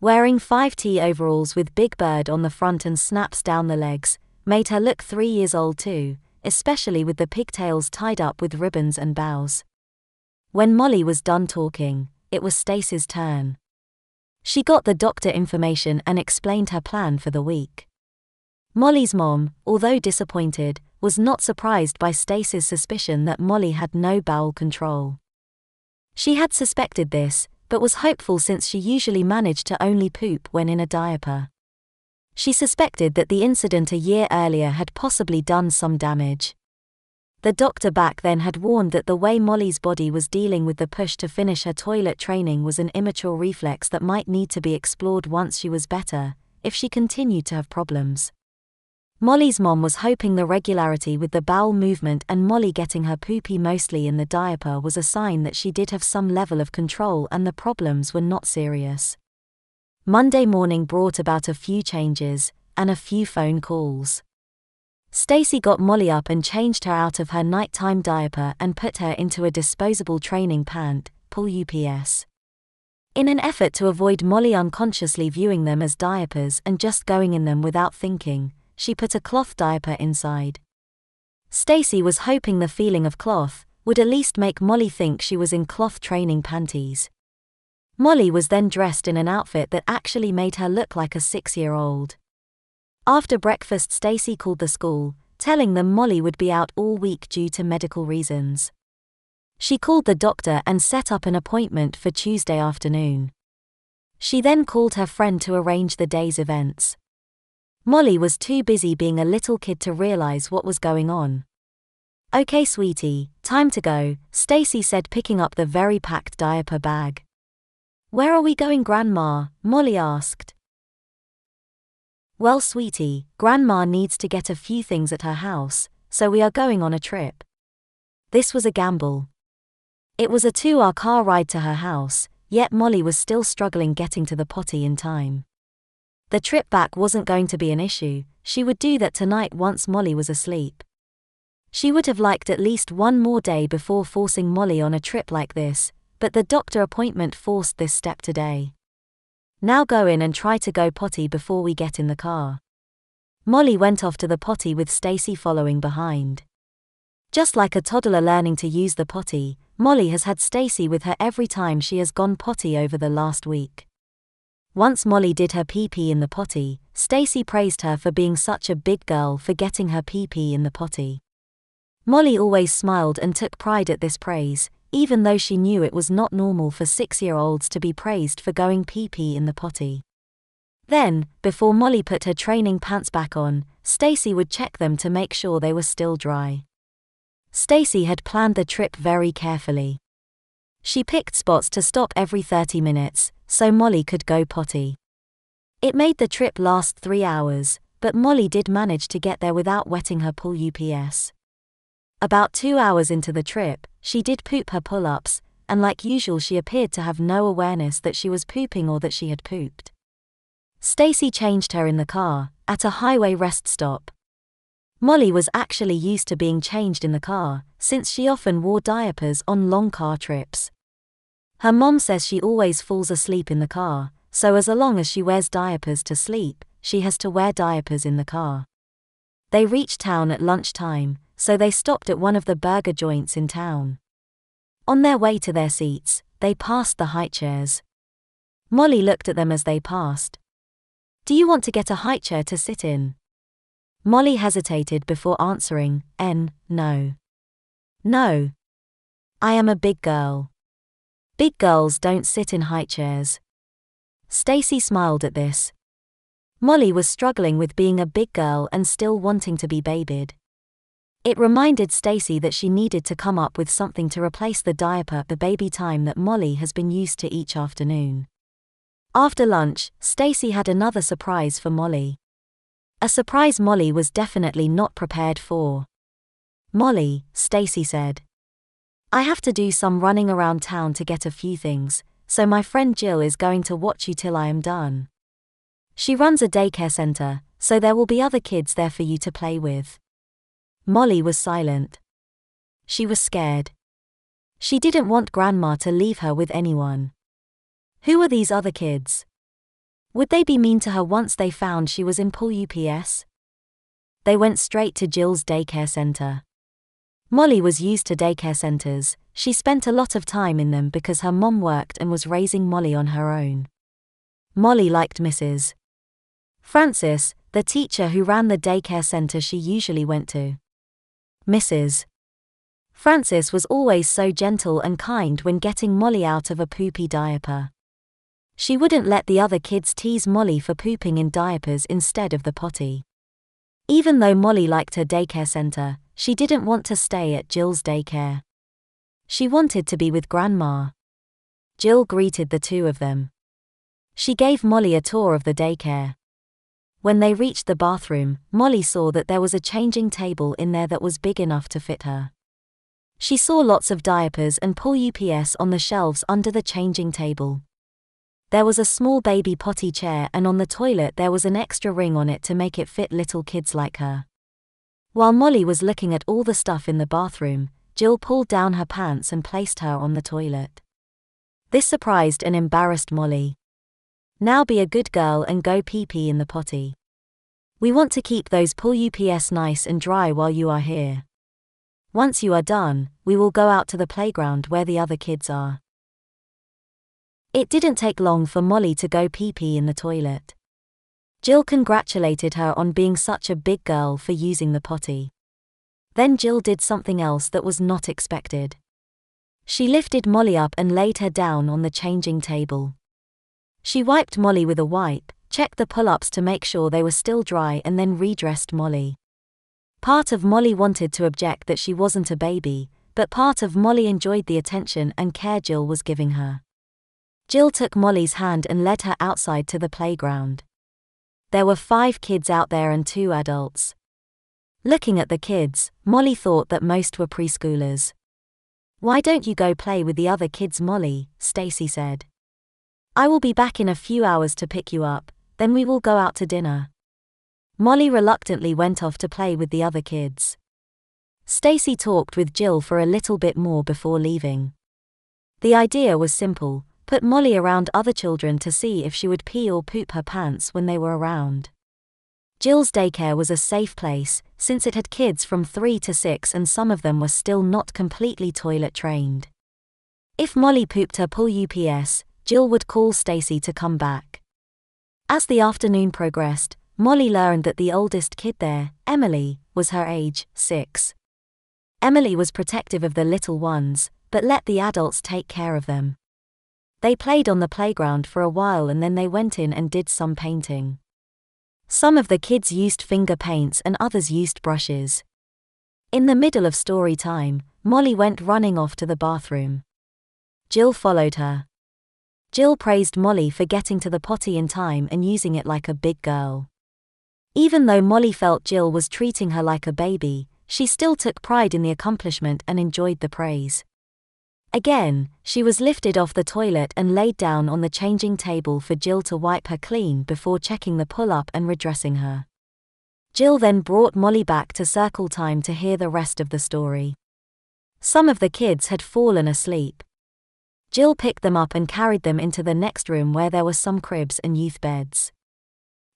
[SPEAKER 1] Wearing 5T overalls with Big Bird on the front and snaps down the legs made her look 3 years old too, especially with the pigtails tied up with ribbons and bows. When Molly was done talking, it was Stacy's turn. She got the doctor information and explained her plan for the week. Molly's mom, although disappointed, was not surprised by Stacy's suspicion that Molly had no bowel control. She had suspected this, but was hopeful since she usually managed to only poop when in a diaper. She suspected that the incident a year earlier had possibly done some damage. The doctor back then had warned that the way Molly's body was dealing with the push to finish her toilet training was an immature reflex that might need to be explored once she was better, if she continued to have problems. Molly's mom was hoping the regularity with the bowel movement and Molly getting her poopy mostly in the diaper was a sign that she did have some level of control and the problems were not serious. Monday morning brought about a few changes and a few phone calls. Stacy got Molly up and changed her out of her nighttime diaper and put her into a disposable training pant, pull UPS. In an effort to avoid Molly unconsciously viewing them as diapers and just going in them without thinking, she put a cloth diaper inside. Stacy was hoping the feeling of cloth would at least make Molly think she was in cloth training panties. Molly was then dressed in an outfit that actually made her look like a 6-year-old. After breakfast, Stacy called the school, telling them Molly would be out all week due to medical reasons. She called the doctor and set up an appointment for Tuesday afternoon. She then called her friend to arrange the day's events. Molly was too busy being a little kid to realize what was going on. "Okay, sweetie, time to go," Stacy said, picking up the very packed diaper bag. "Where are we going, Grandma?" Molly asked. "Well, sweetie, Grandma needs to get a few things at her house, so we are going on a trip." This was a gamble. It was a 2-hour car ride to her house, yet Molly was still struggling getting to the potty in time. The trip back wasn't going to be an issue, she would do that tonight once Molly was asleep. She would have liked at least one more day before forcing Molly on a trip like this, but the doctor appointment forced this step today. "Now go in and try to go potty before we get in the car." Molly went off to the potty with Stacy following behind. Just like a toddler learning to use the potty, Molly has had Stacy with her every time she has gone potty over the last week. Once Molly did her pee-pee in the potty, Stacy praised her for being such a big girl for getting her pee-pee in the potty. Molly always smiled and took pride at this praise, even though she knew it was not normal for 6-year-olds to be praised for going pee-pee in the potty. Then, before Molly put her training pants back on, Stacy would check them to make sure they were still dry. Stacy had planned the trip very carefully. She picked spots to stop every 30 minutes, so Molly could go potty. It made the trip last 3 hours, but Molly did manage to get there without wetting her pull UPS. About 2 hours into the trip, she did poop her pull-ups, and like usual she appeared to have no awareness that she was pooping or that she had pooped. Stacy changed her in the car, at a highway rest stop. Molly was actually used to being changed in the car, since she often wore diapers on long car trips. Her mom says she always falls asleep in the car, so as long as she wears diapers to sleep, she has to wear diapers in the car. They reached town at lunchtime, so they stopped at one of the burger joints in town. On their way to their seats, they passed the high chairs. Molly looked at them as they passed. "Do you want to get a high chair to sit in?" Molly hesitated before answering, No. "No. I am a big girl. Big girls don't sit in high chairs." Stacy smiled at this. Molly was struggling with being a big girl and still wanting to be babied. It reminded Stacy that she needed to come up with something to replace the diaper the baby time that Molly has been used to each afternoon. After lunch, Stacy had another surprise for Molly. A surprise Molly was definitely not prepared for. "Molly," Stacy said, "I have to do some running around town to get a few things, so my friend Jill is going to watch you till I am done. She runs a daycare center, so there will be other kids there for you to play with." Molly was silent. She was scared. She didn't want Grandma to leave her with anyone. Who were these other kids? Would they be mean to her once they found she was in pull UPS? They went straight to Jill's daycare center. Molly was used to daycare centers. She spent a lot of time in them because her mom worked and was raising Molly on her own. Molly liked Mrs. Francis, the teacher who ran the daycare center she usually went to. Mrs. Francis was always so gentle and kind when getting Molly out of a poopy diaper. She wouldn't let the other kids tease Molly for pooping in diapers instead of the potty. Even though Molly liked her daycare center, she didn't want to stay at Jill's daycare. She wanted to be with Grandma. Jill greeted the two of them. She gave Molly a tour of the daycare. When they reached the bathroom, Molly saw that there was a changing table in there that was big enough to fit her. She saw lots of diapers and pull-ups on the shelves under the changing table. There was a small baby potty chair, and on the toilet there was an extra ring on it to make it fit little kids like her. While Molly was looking at all the stuff in the bathroom, Jill pulled down her pants and placed her on the toilet. This surprised and embarrassed Molly. "Now be a good girl and go pee-pee in the potty. We want to keep those pull-ups nice and dry while you are here. Once you are done, we will go out to the playground where the other kids are." It didn't take long for Molly to go pee-pee in the toilet. Jill congratulated her on being such a big girl for using the potty. Then Jill did something else that was not expected. She lifted Molly up and laid her down on the changing table. She wiped Molly with a wipe, checked the pull-ups to make sure they were still dry, and then redressed Molly. Part of Molly wanted to object that she wasn't a baby, but part of Molly enjoyed the attention and care Jill was giving her. Jill took Molly's hand and led her outside to the playground. There were 5 kids out there and 2 adults. Looking at the kids, Molly thought that most were preschoolers. "Why don't you go play with the other kids, Molly?" Stacy said. "I will be back in a few hours to pick you up, then we will go out to dinner." Molly reluctantly went off to play with the other kids. Stacy talked with Jill for a little bit more before leaving. The idea was simple: put Molly around other children to see if she would pee or poop her pants when they were around. Jill's daycare was a safe place, since it had kids from 3 to 6 and some of them were still not completely toilet trained. If Molly pooped her pull-ups, Jill would call Stacy to come back. As the afternoon progressed, Molly learned that the oldest kid there, Emily, was her age, 6. Emily was protective of the little ones, but let the adults take care of them. They played on the playground for a while and then they went in and did some painting. Some of the kids used finger paints and others used brushes. In the middle of story time, Molly went running off to the bathroom. Jill followed her. Jill praised Molly for getting to the potty in time and using it like a big girl. Even though Molly felt Jill was treating her like a baby, she still took pride in the accomplishment and enjoyed the praise. Again, she was lifted off the toilet and laid down on the changing table for Jill to wipe her clean before checking the pull-up and redressing her. Jill then brought Molly back to circle time to hear the rest of the story. Some of the kids had fallen asleep. Jill picked them up and carried them into the next room where there were some cribs and youth beds.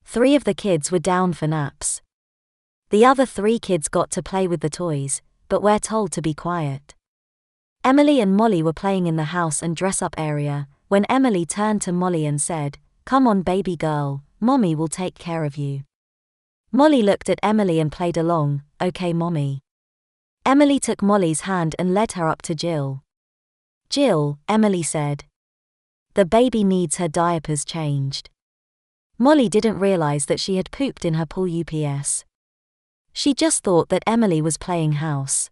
[SPEAKER 1] 3 of the kids were down for naps. The other 3 kids got to play with the toys, but were told to be quiet. Emily and Molly were playing in the house and dress-up area, when Emily turned to Molly and said, "Come on baby girl, Mommy will take care of you." Molly looked at Emily and played along, "Okay Mommy." Emily took Molly's hand and led her up to Jill. "Jill," Emily said. "The baby needs her diapers changed." Molly didn't realize that she had pooped in her pull-ups. She just thought that Emily was playing house.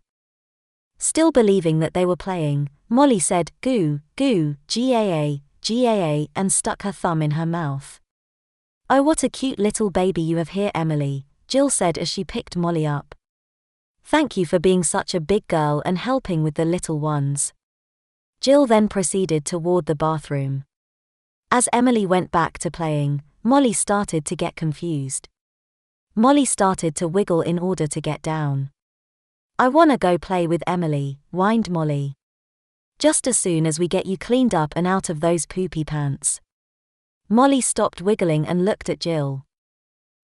[SPEAKER 1] Still believing that they were playing, Molly said, "Goo, goo, GAA, GAA," and stuck her thumb in her mouth. "Oh, what a cute little baby you have here, Emily," Jill said as she picked Molly up. "Thank you for being such a big girl and helping with the little ones." Jill then proceeded toward the bathroom. As Emily went back to playing, Molly started to get confused. Molly started to wiggle in order to get down. "I wanna go play with Emily," whined Molly. "Just as soon as we get you cleaned up and out of those poopy pants." Molly stopped wiggling and looked at Jill.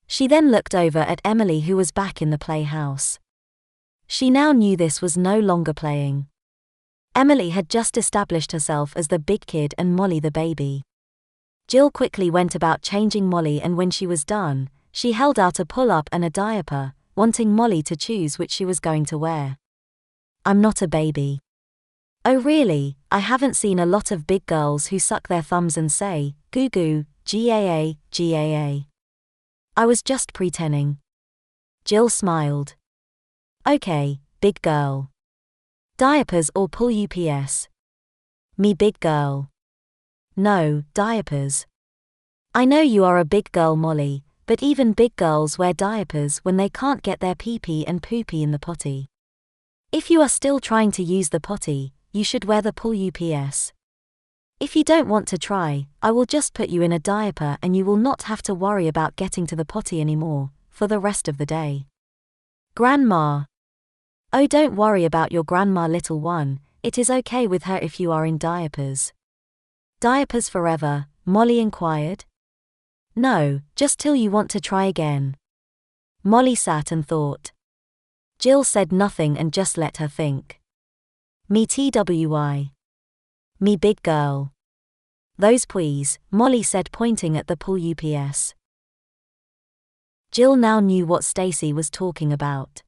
[SPEAKER 1] She then looked over at Emily, who was back in the playhouse. She now knew this was no longer playing. Emily had just established herself as the big kid and Molly the baby. Jill quickly went about changing Molly, and when she was done, she held out a pull-up and a diaper, wanting Molly to choose which she was going to wear. "I'm not a baby." "Oh really? I haven't seen a lot of big girls who suck their thumbs and say, goo goo, GAA, GAA. I was just pretending." Jill smiled. "Okay, big girl. Diapers or pull-ups?" "Me big girl." "No, diapers." "I know you are a big girl, Molly, but even big girls wear diapers when they can't get their pee-pee and poo-pee in the potty. If you are still trying to use the potty, you should wear the pull UPS. If you don't want to try, I will just put you in a diaper and you will not have to worry about getting to the potty anymore, for the rest of the day. Grandma. Oh, don't worry about your grandma, little one, it is okay with her if you are in diapers. Diapers forever? Molly inquired. No, just till you want to try again. Molly sat and thought. Jill said nothing and just let her think. Me TWI. Me big girl. Those please, Molly said, pointing at the pull UPS. Jill now knew what Stacy was talking about.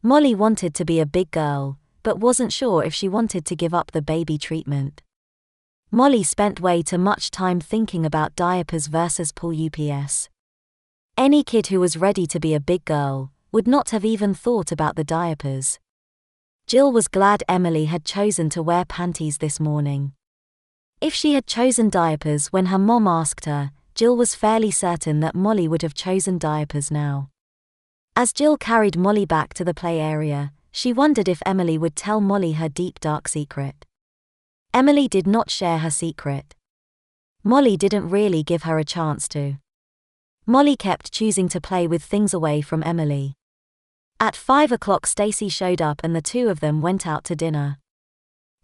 [SPEAKER 1] Molly wanted to be a big girl, but wasn't sure if she wanted to give up the baby treatment. Molly spent way too much time thinking about diapers versus pull UPS. Any kid who was ready to be a big girl would not have even thought about the diapers. Jill was glad Emily had chosen to wear panties this morning. If she had chosen diapers when her mom asked her, Jill was fairly certain that Molly would have chosen diapers now. As Jill carried Molly back to the play area, she wondered if Emily would tell Molly her deep dark secret. Emily did not share her secret. Molly didn't really give her a chance to. Molly kept choosing to play with things away from Emily. At 5 o'clock Stacy showed up and the two of them went out to dinner.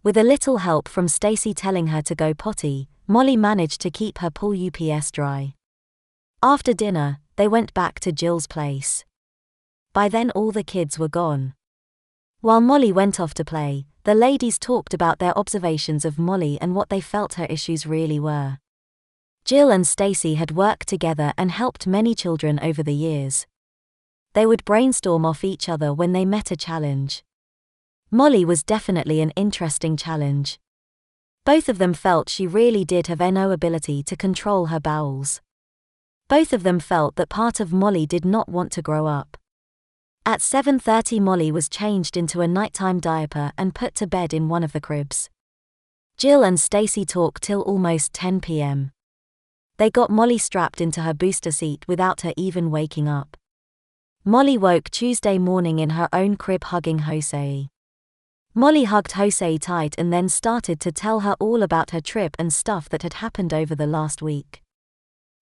[SPEAKER 1] With a little help from Stacy telling her to go potty, Molly managed to keep her pull UPS dry. After dinner, they went back to Jill's place. By then all the kids were gone. While Molly went off to play, the ladies talked about their observations of Molly and what they felt her issues really were. Jill and Stacy had worked together and helped many children over the years. They would brainstorm off each other when they met a challenge. Molly was definitely an interesting challenge. Both of them felt she really did have no ability to control her bowels. Both of them felt that part of Molly did not want to grow up. At 7:30 Molly was changed into a nighttime diaper and put to bed in one of the cribs. Jill and Stacy talked till almost 10 p.m. They got Molly strapped into her booster seat without her even waking up. Molly woke Tuesday morning in her own crib hugging Jose. Molly hugged Jose tight and then started to tell her all about her trip and stuff that had happened over the last week.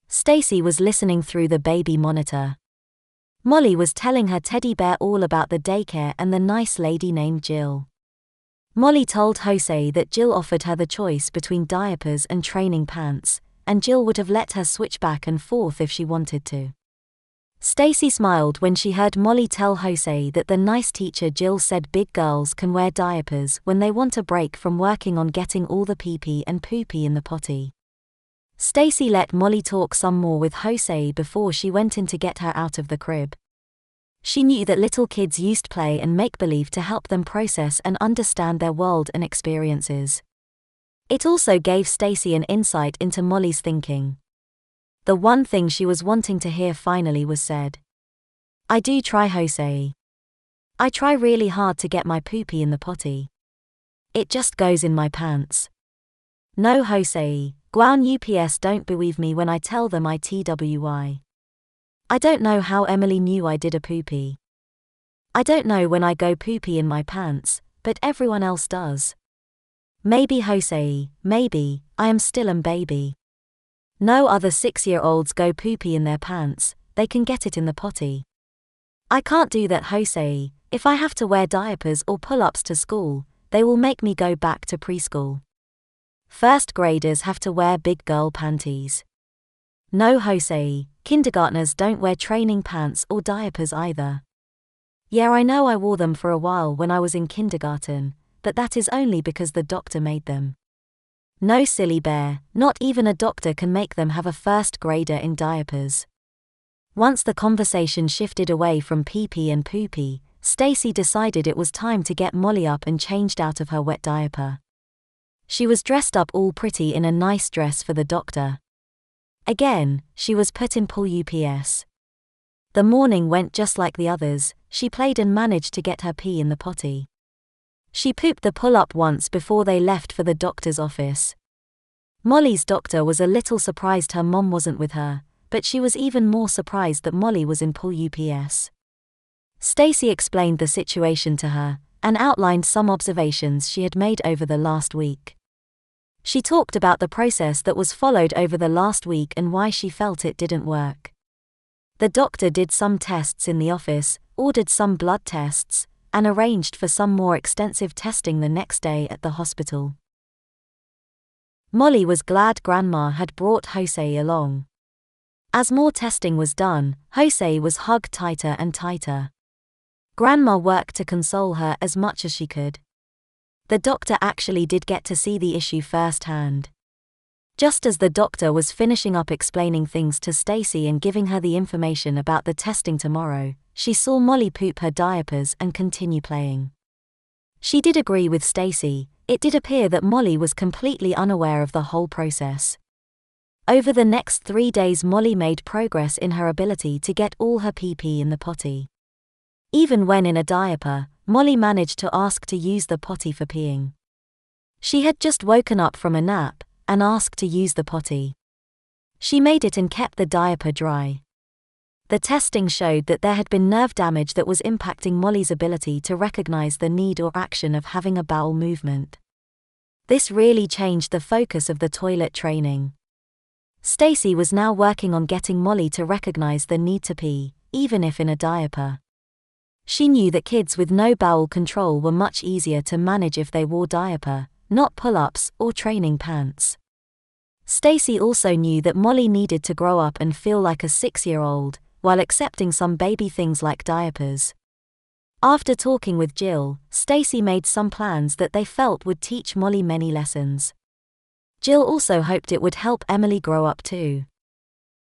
[SPEAKER 1] Stacy was listening through the baby monitor. Molly was telling her teddy bear all about the daycare and the nice lady named Jill. Molly told Jose that Jill offered her the choice between diapers and training pants, and Jill would have let her switch back and forth if she wanted to. Stacy smiled when she heard Molly tell Jose that the nice teacher Jill said big girls can wear diapers when they want a break from working on getting all the pee-pee and poo-pee in the potty. Stacy let Molly talk some more with Jose before she went in to get her out of the crib. She knew that little kids used play and make-believe to help them process and understand their world and experiences. It also gave Stacy an insight into Molly's thinking. The one thing she was wanting to hear finally was said. I do try, Jose. I try really hard to get my poo-pee in the potty. It just goes in my pants. No, Jose, Guan UPS don't believe me when I tell them I TWI. I don't know how Emily knew I did a poo-pee. I don't know when I go poo-pee in my pants, but everyone else does. Maybe, Jose, maybe, I am still a baby. No other 6-year-olds go poo-pee in their pants, they can get it in the potty. I can't do that, Jose. If I have to wear diapers or pull-ups to school, they will make me go back to preschool. First graders have to wear big girl panties. No, Jose, kindergartners don't wear training pants or diapers either. Yeah, I know I wore them for a while when I was in kindergarten, but that is only because the doctor made them. No, silly bear, not even a doctor can make them have a first grader in diapers. Once the conversation shifted away from pee-pee and poo-pee, Stacy decided it was time to get Molly up and changed out of her wet diaper. She was dressed up all pretty in a nice dress for the doctor. Again, she was put in pull UPS. The morning went just like the others. She played and managed to get her pee in the potty. She pooped the pull-up once before they left for the doctor's office. Molly's doctor was a little surprised her mom wasn't with her, but she was even more surprised that Molly was in pool UPS. Stacy explained the situation to her, and outlined some observations she had made over the last week. She talked about the process that was followed over the last week and why she felt it didn't work. The doctor did some tests in the office, ordered some blood tests, and arranged for some more extensive testing the next day at the hospital. Molly was glad Grandma had brought Jose along. As more testing was done, Jose was hugged tighter and tighter. Grandma worked to console her as much as she could. The doctor actually did get to see the issue firsthand. Just as the doctor was finishing up explaining things to Stacy and giving her the information about the testing tomorrow, she saw Molly poop her diapers and continue playing. She did agree with Stacy. It did appear that Molly was completely unaware of the whole process. Over the next 3 days, Molly made progress in her ability to get all her pee-pee in the potty. Even when in a diaper, Molly managed to ask to use the potty for peeing. She had just woken up from a nap and asked to use the potty. She made it and kept the diaper dry. The testing showed that there had been nerve damage that was impacting Molly's ability to recognize the need or action of having a bowel movement. This really changed the focus of the toilet training. Stacy was now working on getting Molly to recognize the need to pee, even if in a diaper. She knew that kids with no bowel control were much easier to manage if they wore diaper, not pull-ups or training pants. Stacy also knew that Molly needed to grow up and feel like a 6-year-old, while accepting some baby things like diapers. After talking with Jill, Stacy made some plans that they felt would teach Molly many lessons. Jill also hoped it would help Emily grow up too.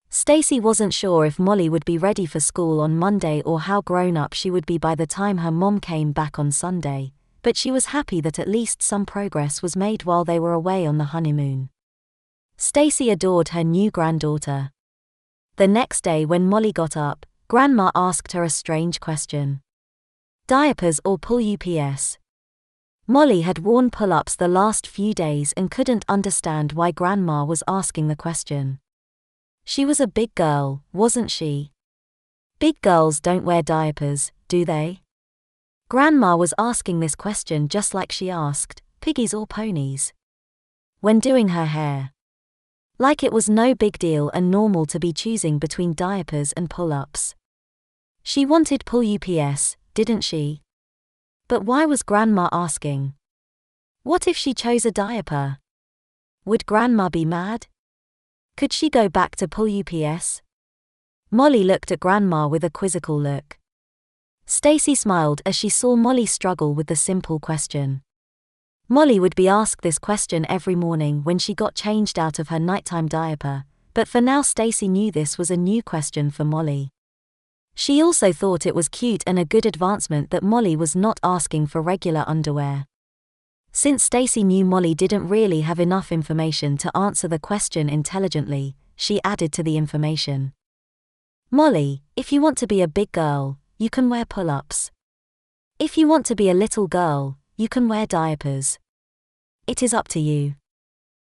[SPEAKER 1] Stacy wasn't sure if Molly would be ready for school on Monday or how grown-up she would be by the time her mom came back on Sunday, but she was happy that at least some progress was made while they were away on the honeymoon. Stacy adored her new granddaughter. The next day when Molly got up, Grandma asked her a strange question. Diapers or pool UPS? Molly had worn pull-ups the last few days and couldn't understand why Grandma was asking the question. She was a big girl, wasn't she? Big girls don't wear diapers, do they? Grandma was asking this question just like she asked, piggies or ponies? When doing her hair. Like it was no big deal and normal to be choosing between diapers and pull-ups. She wanted pool UPS, didn't she? But why was Grandma asking? What if she chose a diaper? Would Grandma be mad? Could she go back to pool UPS? Molly looked at Grandma with a quizzical look. Stacy smiled as she saw Molly struggle with the simple question. Molly would be asked this question every morning when she got changed out of her nighttime diaper, but for now Stacy knew this was a new question for Molly. She also thought it was cute and a good advancement that Molly was not asking for regular underwear. Since Stacy knew Molly didn't really have enough information to answer the question intelligently, she added to the information. Molly, if you want to be a big girl, you can wear pull-ups. If you want to be a little girl, you can wear diapers. It is up to you.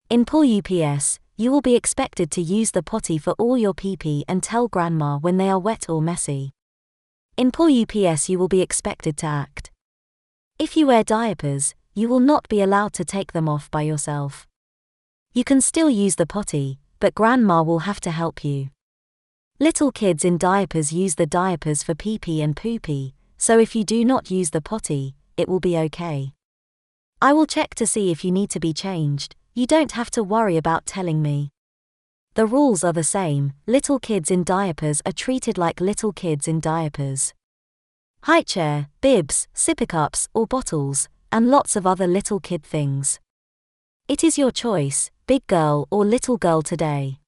[SPEAKER 1] In pool UPS, you will be expected to use the potty for all your pee-pee and tell Grandma when they are wet or messy. In pool UPS you will be expected to act. If you wear diapers, you will not be allowed to take them off by yourself. You can still use the potty, but Grandma will have to help you. Little kids in diapers use the diapers for pee-pee and poo-pee, so if you do not use the potty, it will be okay. I will check to see if you need to be changed. You don't have to worry about telling me. The rules are the same. Little kids in diapers are treated like little kids in diapers. High chair, bibs, sippy cups or bottles, and lots of other little kid things. It is your choice, big girl or little girl today.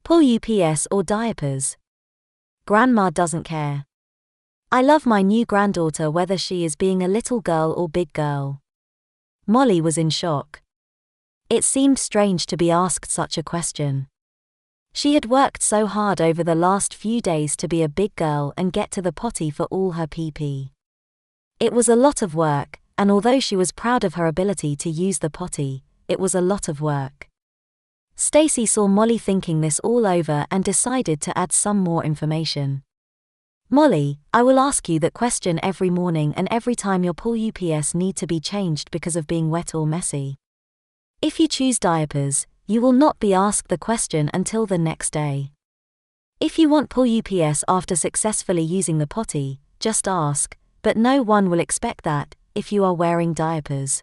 [SPEAKER 1] Pool UPS or diapers. Grandma doesn't care. I love my new granddaughter whether she is being a little girl or big girl. Molly was in shock. It seemed strange to be asked such a question. She had worked so hard over the last few days to be a big girl and get to the potty for all her pee-pee. It was a lot of work, and although she was proud of her ability to use the potty, it was a lot of work. Stacy saw Molly thinking this all over and decided to add some more information. Molly, I will ask you that question every morning and every time your pool UPS need to be changed because of being wet or messy. If you choose diapers, you will not be asked the question until the next day. If you want pool UPS after successfully using the potty, just ask, but no one will expect that if you are wearing diapers.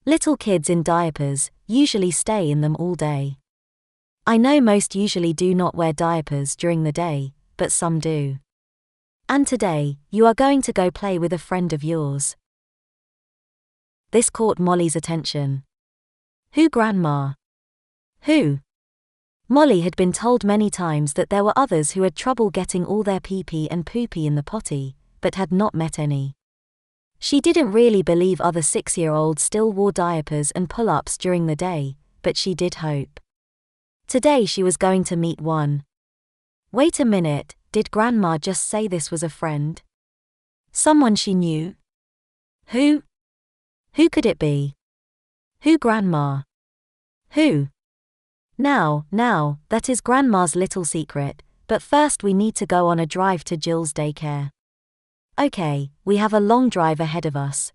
[SPEAKER 1] Little kids in diapers usually stay in them all day. I know most usually do not wear diapers during the day, but some do. And today, you are going to go play with a friend of yours. This caught Molly's attention. Who, Grandma? Who? Molly had been told many times that there were others who had trouble getting all their pee-pee and poo-pee in the potty, but had not met any. She didn't really believe other 6-year-olds still wore diapers and pull-ups during the day, but she did hope. Today she was going to meet one. Wait a minute, did Grandma just say this was a friend? Someone she knew? Who? Who could it be? Who, Grandma? Who? Now, that is Grandma's little secret, but first we need to go on a drive to Jill's daycare. Okay, we have a long drive ahead of us.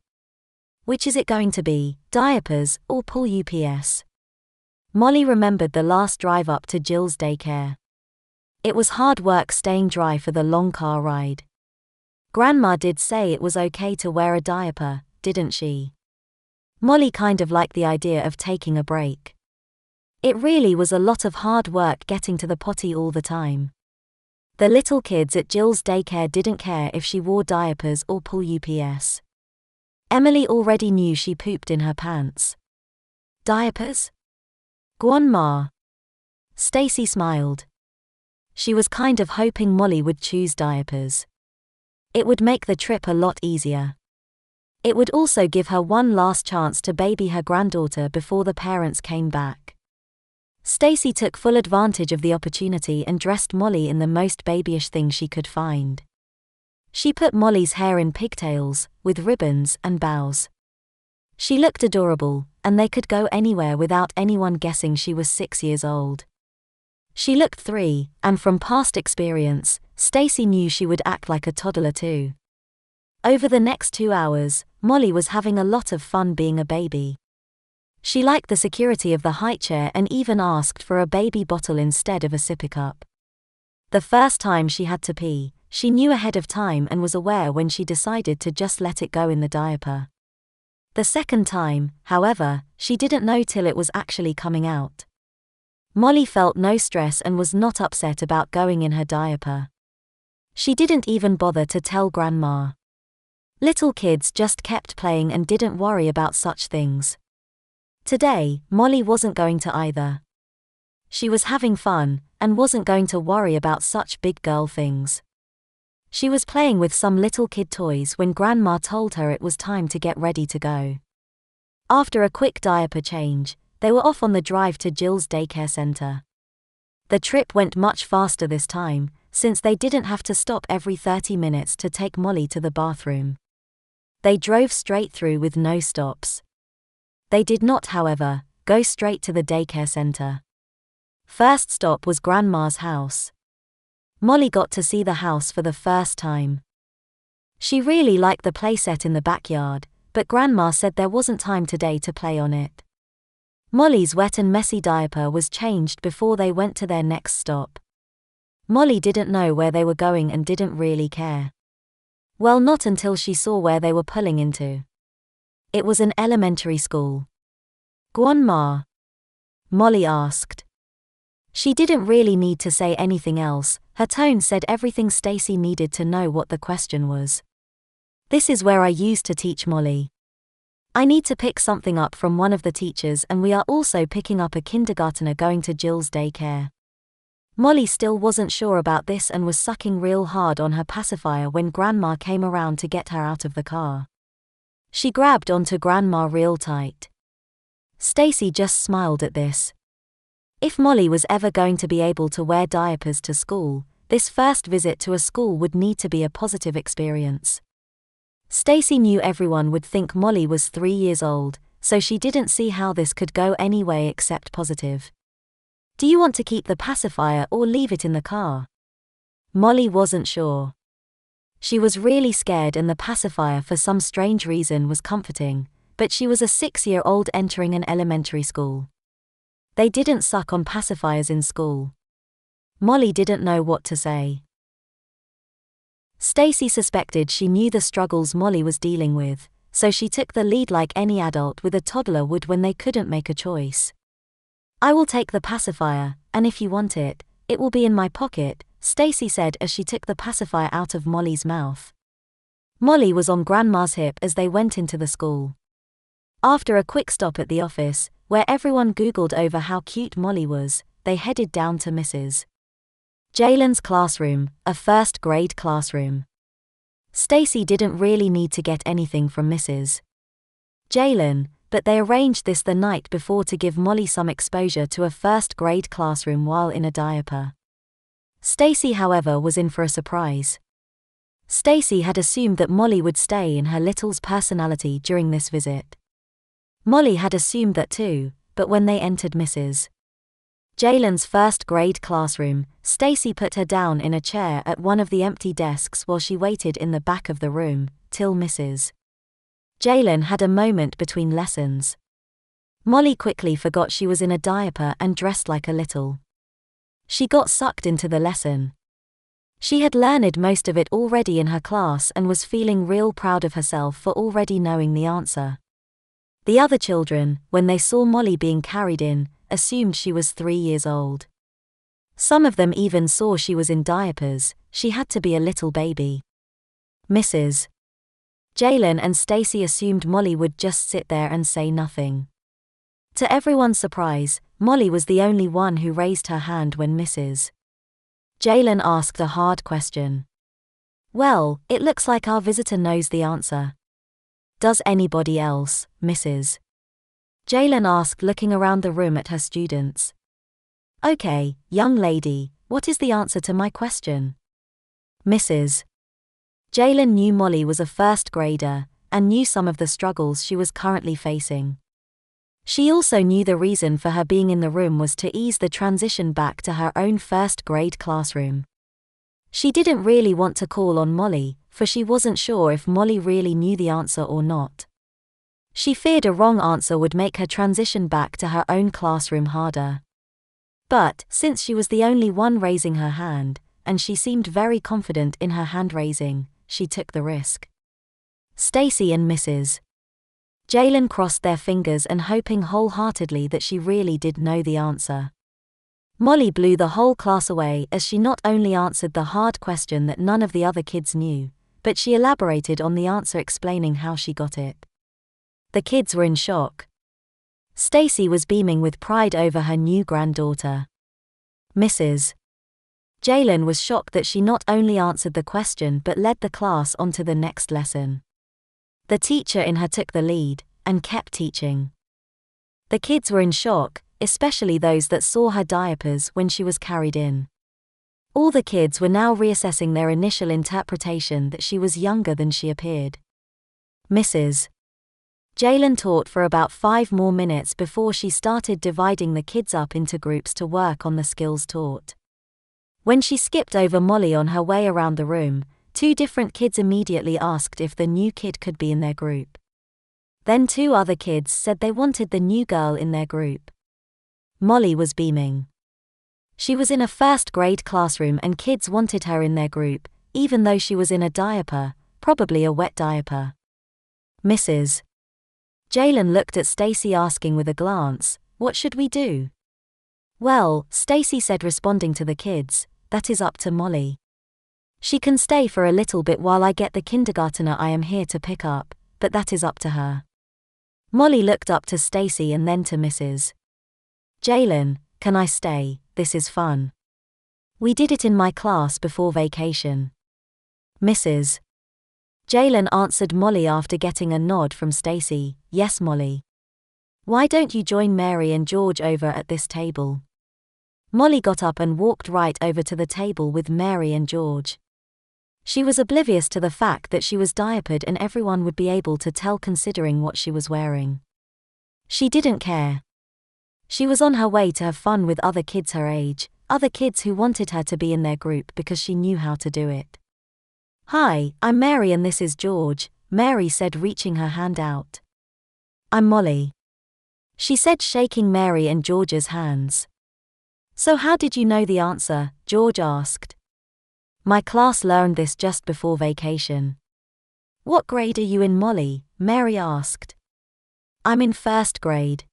[SPEAKER 1] Which is it going to be, diapers or pool UPS? Molly remembered the last drive up to Jill's daycare. It was hard work staying dry for the long car ride. Grandma did say it was okay to wear a diaper, didn't she? Molly kind of liked the idea of taking a break. It really was a lot of hard work getting to the potty all the time. The little kids at Jill's daycare didn't care if she wore diapers or pool UPS. Emily already knew she pooped in her pants. Diapers? Grandma. Stacy smiled. She was kind of hoping Molly would choose diapers. It would make the trip a lot easier. It would also give her one last chance to baby her granddaughter before the parents came back. Stacy took full advantage of the opportunity and dressed Molly in the most babyish thing she could find. She put Molly's hair in pigtails, with ribbons and bows. She looked adorable, and they could go anywhere without anyone guessing she was 6 years old. She looked 3, and from past experience, Stacy knew she would act like a toddler too. Over the next 2 hours, Molly was having a lot of fun being a baby. She liked the security of the high chair and even asked for a baby bottle instead of a sippy cup. The first time she had to pee, she knew ahead of time and was aware when she decided to just let it go in the diaper. The second time, however, she didn't know till it was actually coming out. Molly felt no stress and was not upset about going in her diaper. She didn't even bother to tell Grandma. Little kids just kept playing and didn't worry about such things. Today, Molly wasn't going to either. She was having fun, and wasn't going to worry about such big girl things. She was playing with some little kid toys when Grandma told her it was time to get ready to go. After a quick diaper change, they were off on the drive to Jill's daycare center. The trip went much faster this time, since they didn't have to stop every 30 minutes to take Molly to the bathroom. They drove straight through with no stops. They did not, however, go straight to the daycare center. First stop was Grandma's house. Molly got to see the house for the first time. She really liked the playset in the backyard, but Grandma said there wasn't time today to play on it. Molly's wet and messy diaper was changed before they went to their next stop. Molly didn't know where they were going and didn't really care. Well, not until she saw where they were pulling into. It was an elementary school. Grandma? Molly asked. She didn't really need to say anything else, her tone said everything Stacy needed to know what the question was. This is where I used to teach, Molly. I need to pick something up from one of the teachers and we are also picking up a kindergartner going to Jill's daycare. Molly still wasn't sure about this and was sucking real hard on her pacifier when Grandma came around to get her out of the car. She grabbed onto Grandma real tight. Stacy just smiled at this. If Molly was ever going to be able to wear diapers to school, this first visit to a school would need to be a positive experience. Stacy knew everyone would think Molly was 3 years old, so she didn't see how this could go any way except positive. Do you want to keep the pacifier or leave it in the car? Molly wasn't sure. She was really scared, and the pacifier for some strange reason was comforting, but she was a 6-year-old entering an elementary school. They didn't suck on pacifiers in school. Molly didn't know what to say. Stacy suspected she knew the struggles Molly was dealing with, so she took the lead like any adult with a toddler would when they couldn't make a choice. I will take the pacifier, and if you want it, it will be in my pocket, Stacy said as she took the pacifier out of Molly's mouth. Molly was on Grandma's hip as they went into the school. After a quick stop at the office, where everyone Googled over how cute Molly was, they headed down to Mrs. Jalen's classroom, a first-grade classroom. Stacy didn't really need to get anything from Mrs. Jalen, but they arranged this the night before to give Molly some exposure to a first-grade classroom while in a diaper. Stacy, however, was in for a surprise. Stacy had assumed that Molly would stay in her little's personality during this visit. Molly had assumed that too, but when they entered Mrs. Jalen's first-grade classroom, Stacy put her down in a chair at one of the empty desks while she waited in the back of the room, till Mrs. Jalen had a moment between lessons. Molly quickly forgot she was in a diaper and dressed like a little. She got sucked into the lesson. She had learned most of it already in her class and was feeling real proud of herself for already knowing the answer. The other children, when they saw Molly being carried in, assumed she was 3 years old. Some of them even saw she was in diapers. She had to be a little baby. Mrs. Jalen and Stacy assumed Molly would just sit there and say nothing. To everyone's surprise, Molly was the only one who raised her hand when Mrs. Jalen asked a hard question. Well, it looks like our visitor knows the answer. Does anybody else, Mrs. Jalen asked, looking around the room at her students. Okay, young lady, what is the answer to my question? Mrs. Jalen knew Molly was a first grader, and knew some of the struggles she was currently facing. She also knew the reason for her being in the room was to ease the transition back to her own first-grade classroom. She didn't really want to call on Molly, for she wasn't sure if Molly really knew the answer or not. She feared a wrong answer would make her transition back to her own classroom harder. But, since she was the only one raising her hand, and she seemed very confident in her hand raising, she took the risk. Stacy and Mrs. Jalen crossed their fingers and hoping wholeheartedly that she really did know the answer. Molly blew the whole class away as she not only answered the hard question that none of the other kids knew, but she elaborated on the answer, explaining how she got it. The kids were in shock. Stacy was beaming with pride over her new granddaughter. Mrs. Jalen was shocked that she not only answered the question but led the class on to the next lesson. The teacher in her took the lead, and kept teaching. The kids were in shock, especially those that saw her diapers when she was carried in. All the kids were now reassessing their initial interpretation that she was younger than she appeared. Mrs. Jalen taught for about 5 more minutes before she started dividing the kids up into groups to work on the skills taught. When she skipped over Molly on her way around the room, 2 different kids immediately asked if the new kid could be in their group. Then 2 other kids said they wanted the new girl in their group. Molly was beaming. She was in a first-grade classroom and kids wanted her in their group, even though she was in a diaper, probably a wet diaper. Mrs. Jalen looked at Stacy, asking with a glance, "What should we do?" "Well," Stacy said, responding to the kids, "that is up to Molly. She can stay for a little bit while I get the kindergartner I am here to pick up, but that is up to her." Molly looked up to Stacy and then to Mrs. Jalen, "Can I stay? This is fun. We did it in my class before vacation." Mrs. Jalen answered Molly after getting a nod from Stacy, "Yes, Molly. Why don't you join Mary and George over at this table?" Molly got up and walked right over to the table with Mary and George. She was oblivious to the fact that she was diapered and everyone would be able to tell considering what she was wearing. She didn't care. She was on her way to have fun with other kids her age, other kids who wanted her to be in their group because she knew how to do it. "Hi, I'm Mary and this is George," Mary said, reaching her hand out. "I'm Molly," she said, shaking Mary and George's hands. "So how did you know the answer?" George asked. "My class learned this just before vacation." "What grade are you in, Molly?" Mary asked. "I'm in first grade."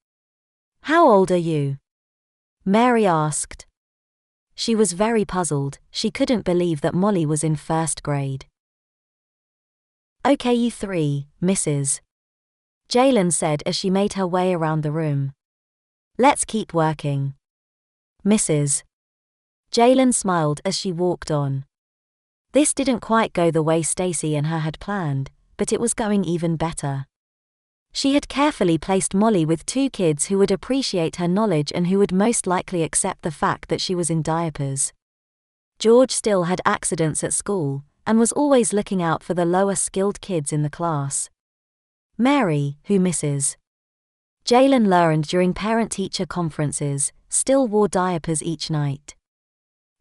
[SPEAKER 1] "How old are you?" Mary asked. She was very puzzled. She couldn't believe that Molly was in first grade. "Okay, you three, Mrs. Jalen said as she made her way around the room. "Let's keep working." Mrs. Jalen smiled as she walked on. This didn't quite go the way Stacy and her had planned, but it was going even better. She had carefully placed Molly with two kids who would appreciate her knowledge and who would most likely accept the fact that she was in diapers. George still had accidents at school, and was always looking out for the lower-skilled kids in the class. Mary, who Mrs. Jalen learned during parent-teacher conferences, still wore diapers each night.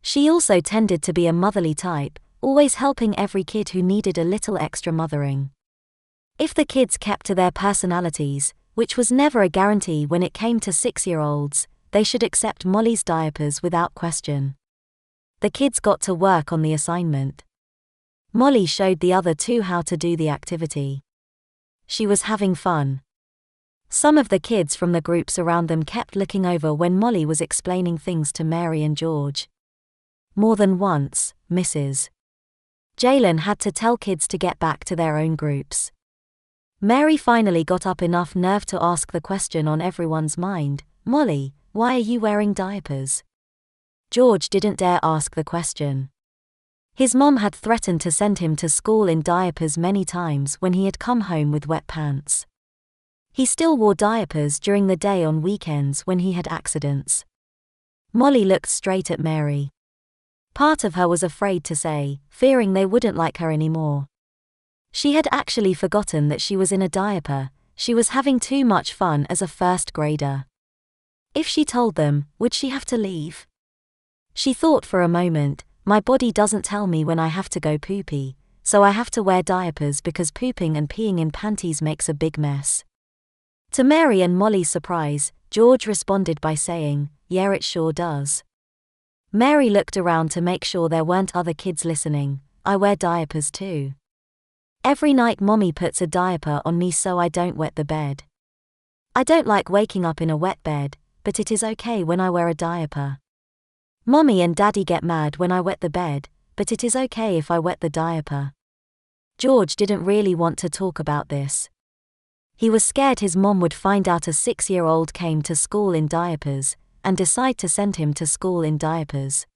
[SPEAKER 1] She also tended to be a motherly type, always helping every kid who needed a little extra mothering. If the kids kept to their personalities, which was never a guarantee when it came to 6-year-olds, they should accept Molly's diapers without question. The kids got to work on the assignment. Molly showed the other two how to do the activity. She was having fun. Some of the kids from the groups around them kept looking over when Molly was explaining things to Mary and George. More than once, Mrs. Jalen had to tell kids to get back to their own groups. Mary finally got up enough nerve to ask the question on everyone's mind, "Molly, why are you wearing diapers?" George didn't dare ask the question. His mom had threatened to send him to school in diapers many times when he had come home with wet pants. He still wore diapers during the day on weekends when he had accidents. Molly looked straight at Mary. Part of her was afraid to say, fearing they wouldn't like her anymore. She had actually forgotten that she was in a diaper. She was having too much fun as a first grader. If she told them, would she have to leave? She thought for a moment, my body doesn't tell me when I have to go poopy, so I have to wear diapers because pooping and peeing in panties makes a big mess. To Mary and Molly's surprise, George responded by saying, "Yeah, it sure does." Mary looked around to make sure there weren't other kids listening. "I wear diapers too. Every night Mommy puts a diaper on me so I don't wet the bed. I don't like waking up in a wet bed, but it is okay when I wear a diaper. Mommy and Daddy get mad when I wet the bed, but it is okay if I wet the diaper." George didn't really want to talk about this. He was scared his mom would find out a 6-year-old came to school in diapers, and decide to send him to school in diapers.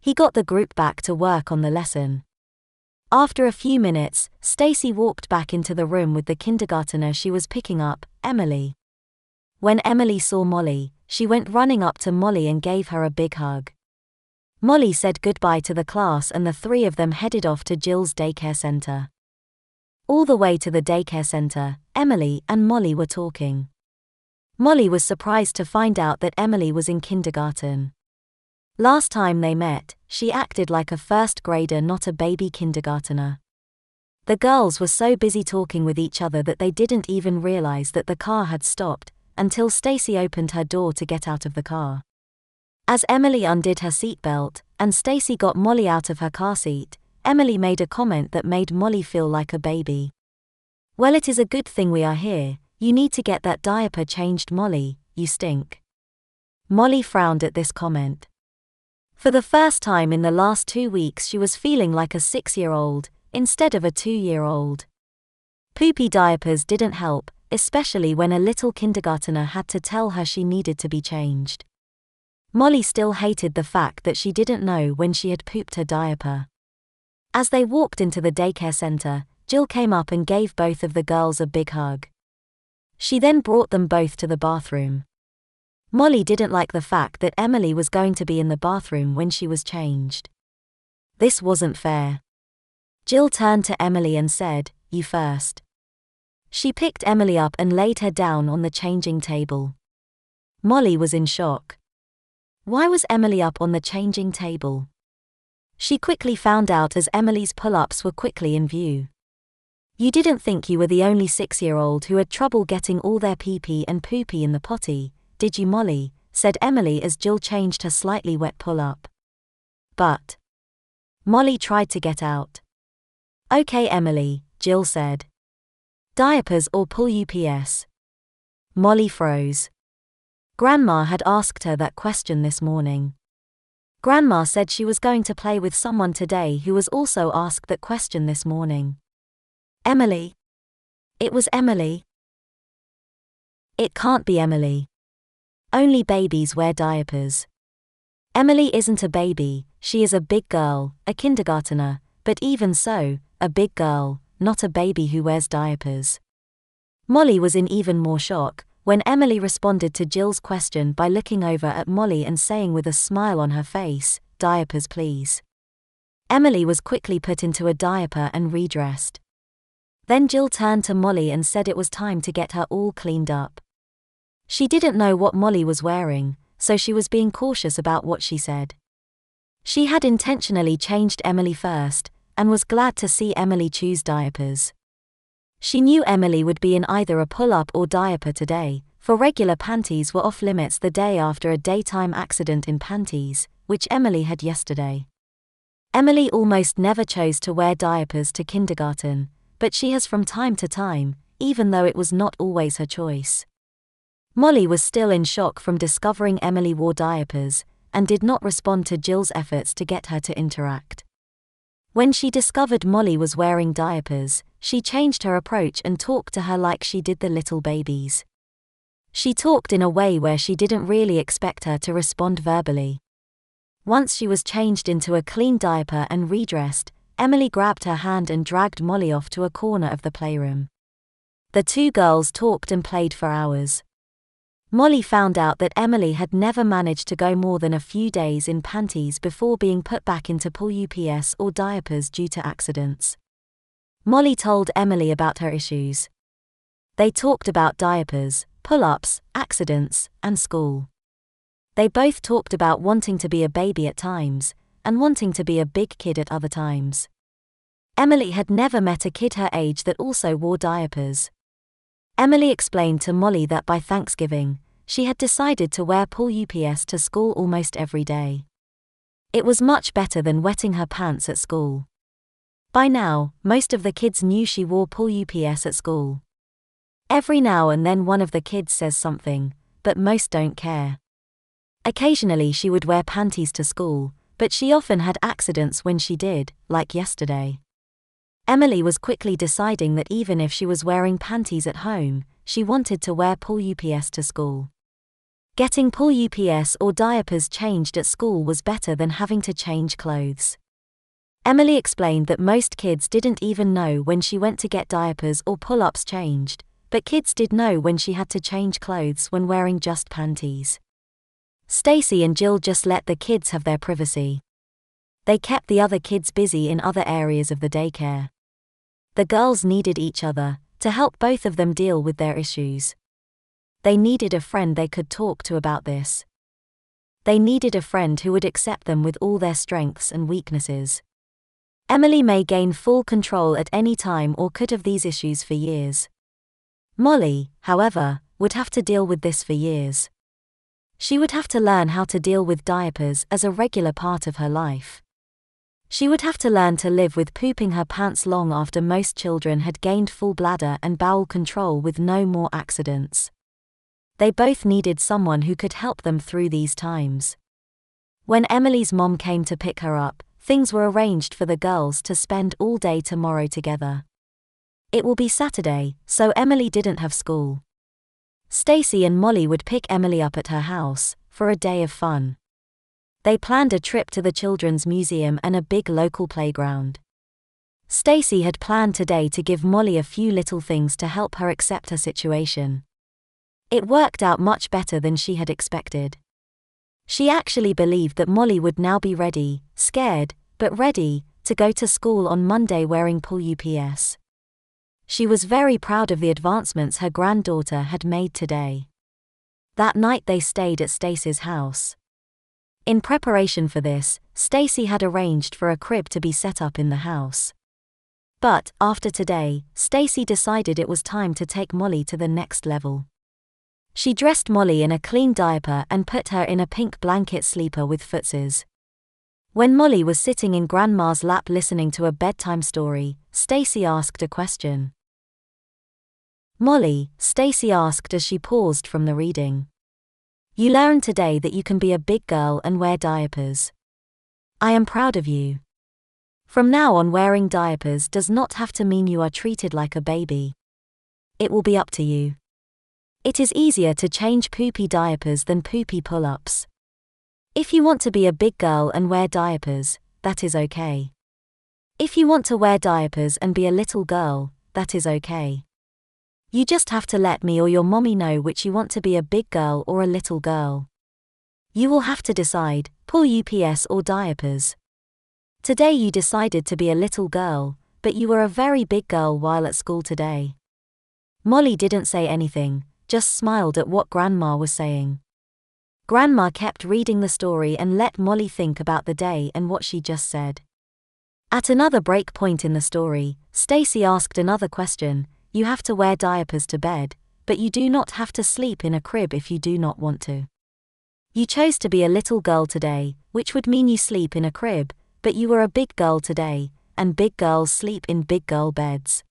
[SPEAKER 1] He got the group back to work on the lesson. After a few minutes, Stacy walked back into the room with the kindergartner she was picking up, Emily. When Emily saw Molly, she went running up to Molly and gave her a big hug. Molly said goodbye to the class and the three of them headed off to Jill's daycare center. All the way to the daycare center, Emily and Molly were talking. Molly was surprised to find out that Emily was in kindergarten. Last time they met, she acted like a first grader, not a baby kindergartner. The girls were so busy talking with each other that they didn't even realize that the car had stopped, until Stacy opened her door to get out of the car. As Emily undid her seatbelt, and Stacy got Molly out of her car seat, Emily made a comment that made Molly feel like a baby. "Well, it is a good thing we are here. You need to get that diaper changed, Molly, you stink." Molly frowned at this comment. For the first time in the last 2 weeks she was feeling like a 6-year-old, instead of a 2-year-old. Poopy diapers didn't help, especially when a little kindergartner had to tell her she needed to be changed. Molly still hated the fact that she didn't know when she had pooped her diaper. As they walked into the daycare center, Jill came up and gave both of the girls a big hug. She then brought them both to the bathroom. Molly didn't like the fact that Emily was going to be in the bathroom when she was changed. This wasn't fair. Jill turned to Emily and said, "You first." She picked Emily up and laid her down on the changing table. Molly was in shock. Why was Emily up on the changing table? She quickly found out as Emily's pull-ups were quickly in view. You didn't think you were the only 6-year-old who had trouble getting all their pee-pee and poo-pee in the potty, did you, Molly? Said Emily as Jill changed her slightly wet pull-up. But Molly tried to get out. Okay, Emily, Jill said. Diapers or pull UPS? Molly froze. Grandma had asked her that question this morning. Grandma said she was going to play with someone today who was also asked that question this morning. Emily? It was Emily. It can't be Emily. Only babies wear diapers. Emily isn't a baby, she is a big girl, a kindergartner, but even so, a big girl, not a baby who wears diapers. Molly was in even more shock when Emily responded to Jill's question by looking over at Molly and saying with a smile on her face, "Diapers please." Emily was quickly put into a diaper and redressed. Then Jill turned to Molly and said it was time to get her all cleaned up. She didn't know what Molly was wearing, so she was being cautious about what she said. She had intentionally changed Emily first, and was glad to see Emily choose diapers. She knew Emily would be in either a pull-up or diaper today, for regular panties were off limits the day after a daytime accident in panties, which Emily had yesterday. Emily almost never chose to wear diapers to kindergarten, but she has from time to time, even though it was not always her choice. Molly was still in shock from discovering Emily wore diapers, and did not respond to Jill's efforts to get her to interact. When she discovered Molly was wearing diapers, she changed her approach and talked to her like she did the little babies. She talked in a way where she didn't really expect her to respond verbally. Once she was changed into a clean diaper and redressed, Emily grabbed her hand and dragged Molly off to a corner of the playroom. The two girls talked and played for hours. Molly found out that Emily had never managed to go more than a few days in panties before being put back into pull UPS or diapers due to accidents. Molly told Emily about her issues. They talked about diapers, pull-ups, accidents, and school. They both talked about wanting to be a baby at times, and wanting to be a big kid at other times. Emily had never met a kid her age that also wore diapers. Emily explained to Molly that by Thanksgiving, she had decided to wear pull UPS to school almost every day. It was much better than wetting her pants at school. By now, most of the kids knew she wore pull UPS at school. Every now and then one of the kids says something, but most don't care. Occasionally she would wear panties to school, but she often had accidents when she did, like yesterday. Emily was quickly deciding that even if she was wearing panties at home, she wanted to wear pull UPS to school. Getting pull UPS or diapers changed at school was better than having to change clothes. Emily explained that most kids didn't even know when she went to get diapers or pull-ups changed, but kids did know when she had to change clothes when wearing just panties. Stacy and Jill just let the kids have their privacy. They kept the other kids busy in other areas of the daycare. The girls needed each other to help both of them deal with their issues. They needed a friend they could talk to about this. They needed a friend who would accept them with all their strengths and weaknesses. Emily may gain full control at any time or could have these issues for years. Molly, however, would have to deal with this for years. She would have to learn how to deal with diapers as a regular part of her life. She would have to learn to live with pooping her pants long after most children had gained full bladder and bowel control with no more accidents. They both needed someone who could help them through these times. When Emily's mom came to pick her up, things were arranged for the girls to spend all day tomorrow together. It will be Saturday, so Emily didn't have school. Stacy and Molly would pick Emily up at her house for a day of fun. They planned a trip to the Children's Museum and a big local playground. Stacy had planned today to give Molly a few little things to help her accept her situation. It worked out much better than she had expected. She actually believed that Molly would now be ready, scared, but ready, to go to school on Monday wearing pull UPS. She was very proud of the advancements her granddaughter had made today. That night they stayed at Stacy's house. In preparation for this, Stacy had arranged for a crib to be set up in the house. But, after today, Stacy decided it was time to take Molly to the next level. She dressed Molly in a clean diaper and put her in a pink blanket sleeper with footsies. When Molly was sitting in Grandma's lap listening to a bedtime story, Stacy asked a question. "Molly," Stacy asked as she paused from the reading. "You learned today that you can be a big girl and wear diapers. I am proud of you. From now on, wearing diapers does not have to mean you are treated like a baby. It will be up to you. It is easier to change poopy diapers than poopy pull-ups. If you want to be a big girl and wear diapers, that is okay. If you want to wear diapers and be a little girl, that is okay. You just have to let me or your mommy know which you want to be, a big girl or a little girl. You will have to decide, pull-ups or diapers. Today you decided to be a little girl, but you were a very big girl while at school today." Molly didn't say anything, just smiled at what Grandma was saying. Grandma kept reading the story and let Molly think about the day and what she just said. At another break point in the story, Stacy asked another question. "You have to wear diapers to bed, but you do not have to sleep in a crib if you do not want to. You chose to be a little girl today, which would mean you sleep in a crib, but you were a big girl today, and big girls sleep in big girl beds.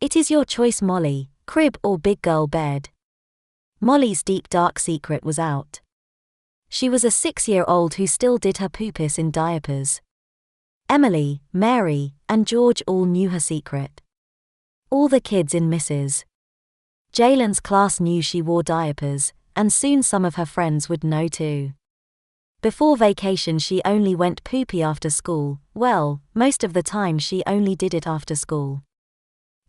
[SPEAKER 1] It is your choice, Molly, crib or big girl bed." Molly's deep dark secret was out. She was a 6-year-old who still did her poopies in diapers. Emily, Mary, and George all knew her secret. All the kids in Mrs. Jalen's class knew she wore diapers, and soon some of her friends would know too. Before vacation she only went poopy after school. Well, most of the time she only did it after school.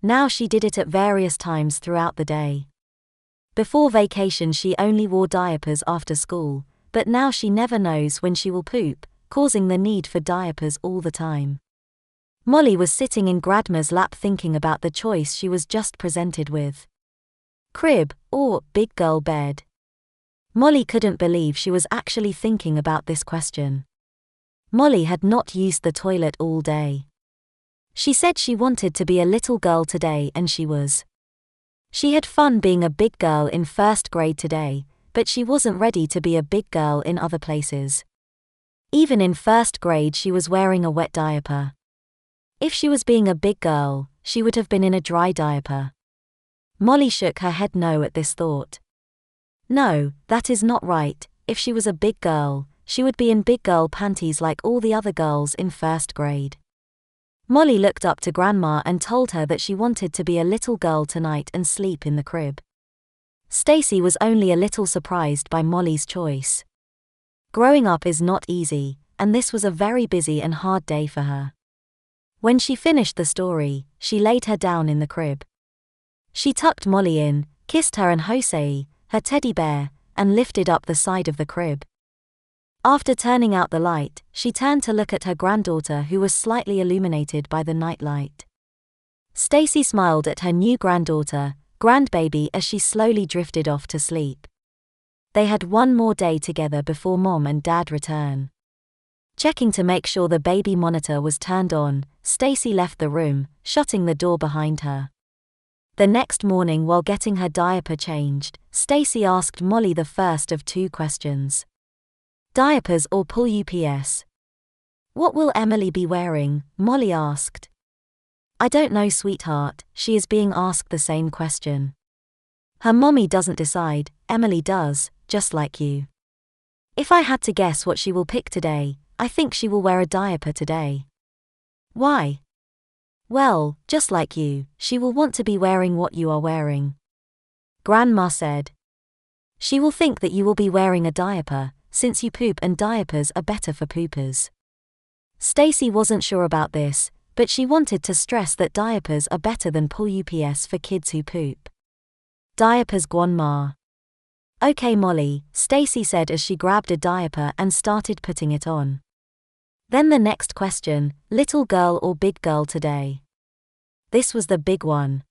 [SPEAKER 1] Now she did it at various times throughout the day. Before vacation she only wore diapers after school, but now she never knows when she will poop, causing the need for diapers all the time. Molly was sitting in Grandma's lap thinking about the choice she was just presented with. Crib or big girl bed? Molly couldn't believe she was actually thinking about this question. Molly had not used the toilet all day. She said she wanted to be a little girl today and she was. She had fun being a big girl in first grade today, but she wasn't ready to be a big girl in other places. Even in first grade she was wearing a wet diaper. If she was being a big girl, she would have been in a dry diaper. Molly shook her head no at this thought. No, that is not right. If she was a big girl, she would be in big girl panties like all the other girls in first grade. Molly looked up to Grandma and told her that she wanted to be a little girl tonight and sleep in the crib. Stacy was only a little surprised by Molly's choice. Growing up is not easy, and this was a very busy and hard day for her. When she finished the story, she laid her down in the crib. She tucked Molly in, kissed her and Jose, her teddy bear, and lifted up the side of the crib. After turning out the light, she turned to look at her granddaughter who was slightly illuminated by the night light. Stacy smiled at her new granddaughter, grandbaby, as she slowly drifted off to sleep. They had one more day together before Mom and Dad return. Checking to make sure the baby monitor was turned on, Stacy left the room, shutting the door behind her. The next morning, while getting her diaper changed, Stacy asked Molly the first of two questions. Diapers or pull-ups? What will Emily be wearing? Molly asked. I don't know, sweetheart, she is being asked the same question. Her mommy doesn't decide, Emily does, just like you. If I had to guess what she will pick today, I think she will wear a diaper today. Why? Well, just like you, she will want to be wearing what you are wearing. Grandma said. She will think that you will be wearing a diaper, since you poop and diapers are better for poopers. Stacy wasn't sure about this, but she wanted to stress that diapers are better than pull-ups for kids who poop. Diapers, Grandma. Okay, Molly, Stacy said as she grabbed a diaper and started putting it on. Then the next question, little girl or big girl today? This was the big one.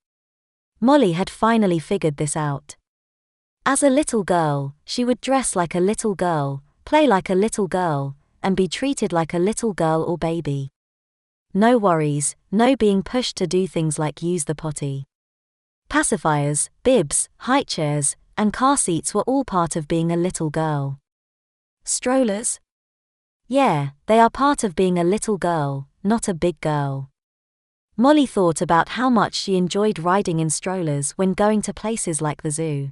[SPEAKER 1] Molly had finally figured this out. As a little girl, she would dress like a little girl, play like a little girl, and be treated like a little girl or baby. No worries, no being pushed to do things like use the potty. Pacifiers, bibs, high chairs, and car seats were all part of being a little girl. Strollers? Yeah, they are part of being a little girl, not a big girl. Molly thought about how much she enjoyed riding in strollers when going to places like the zoo.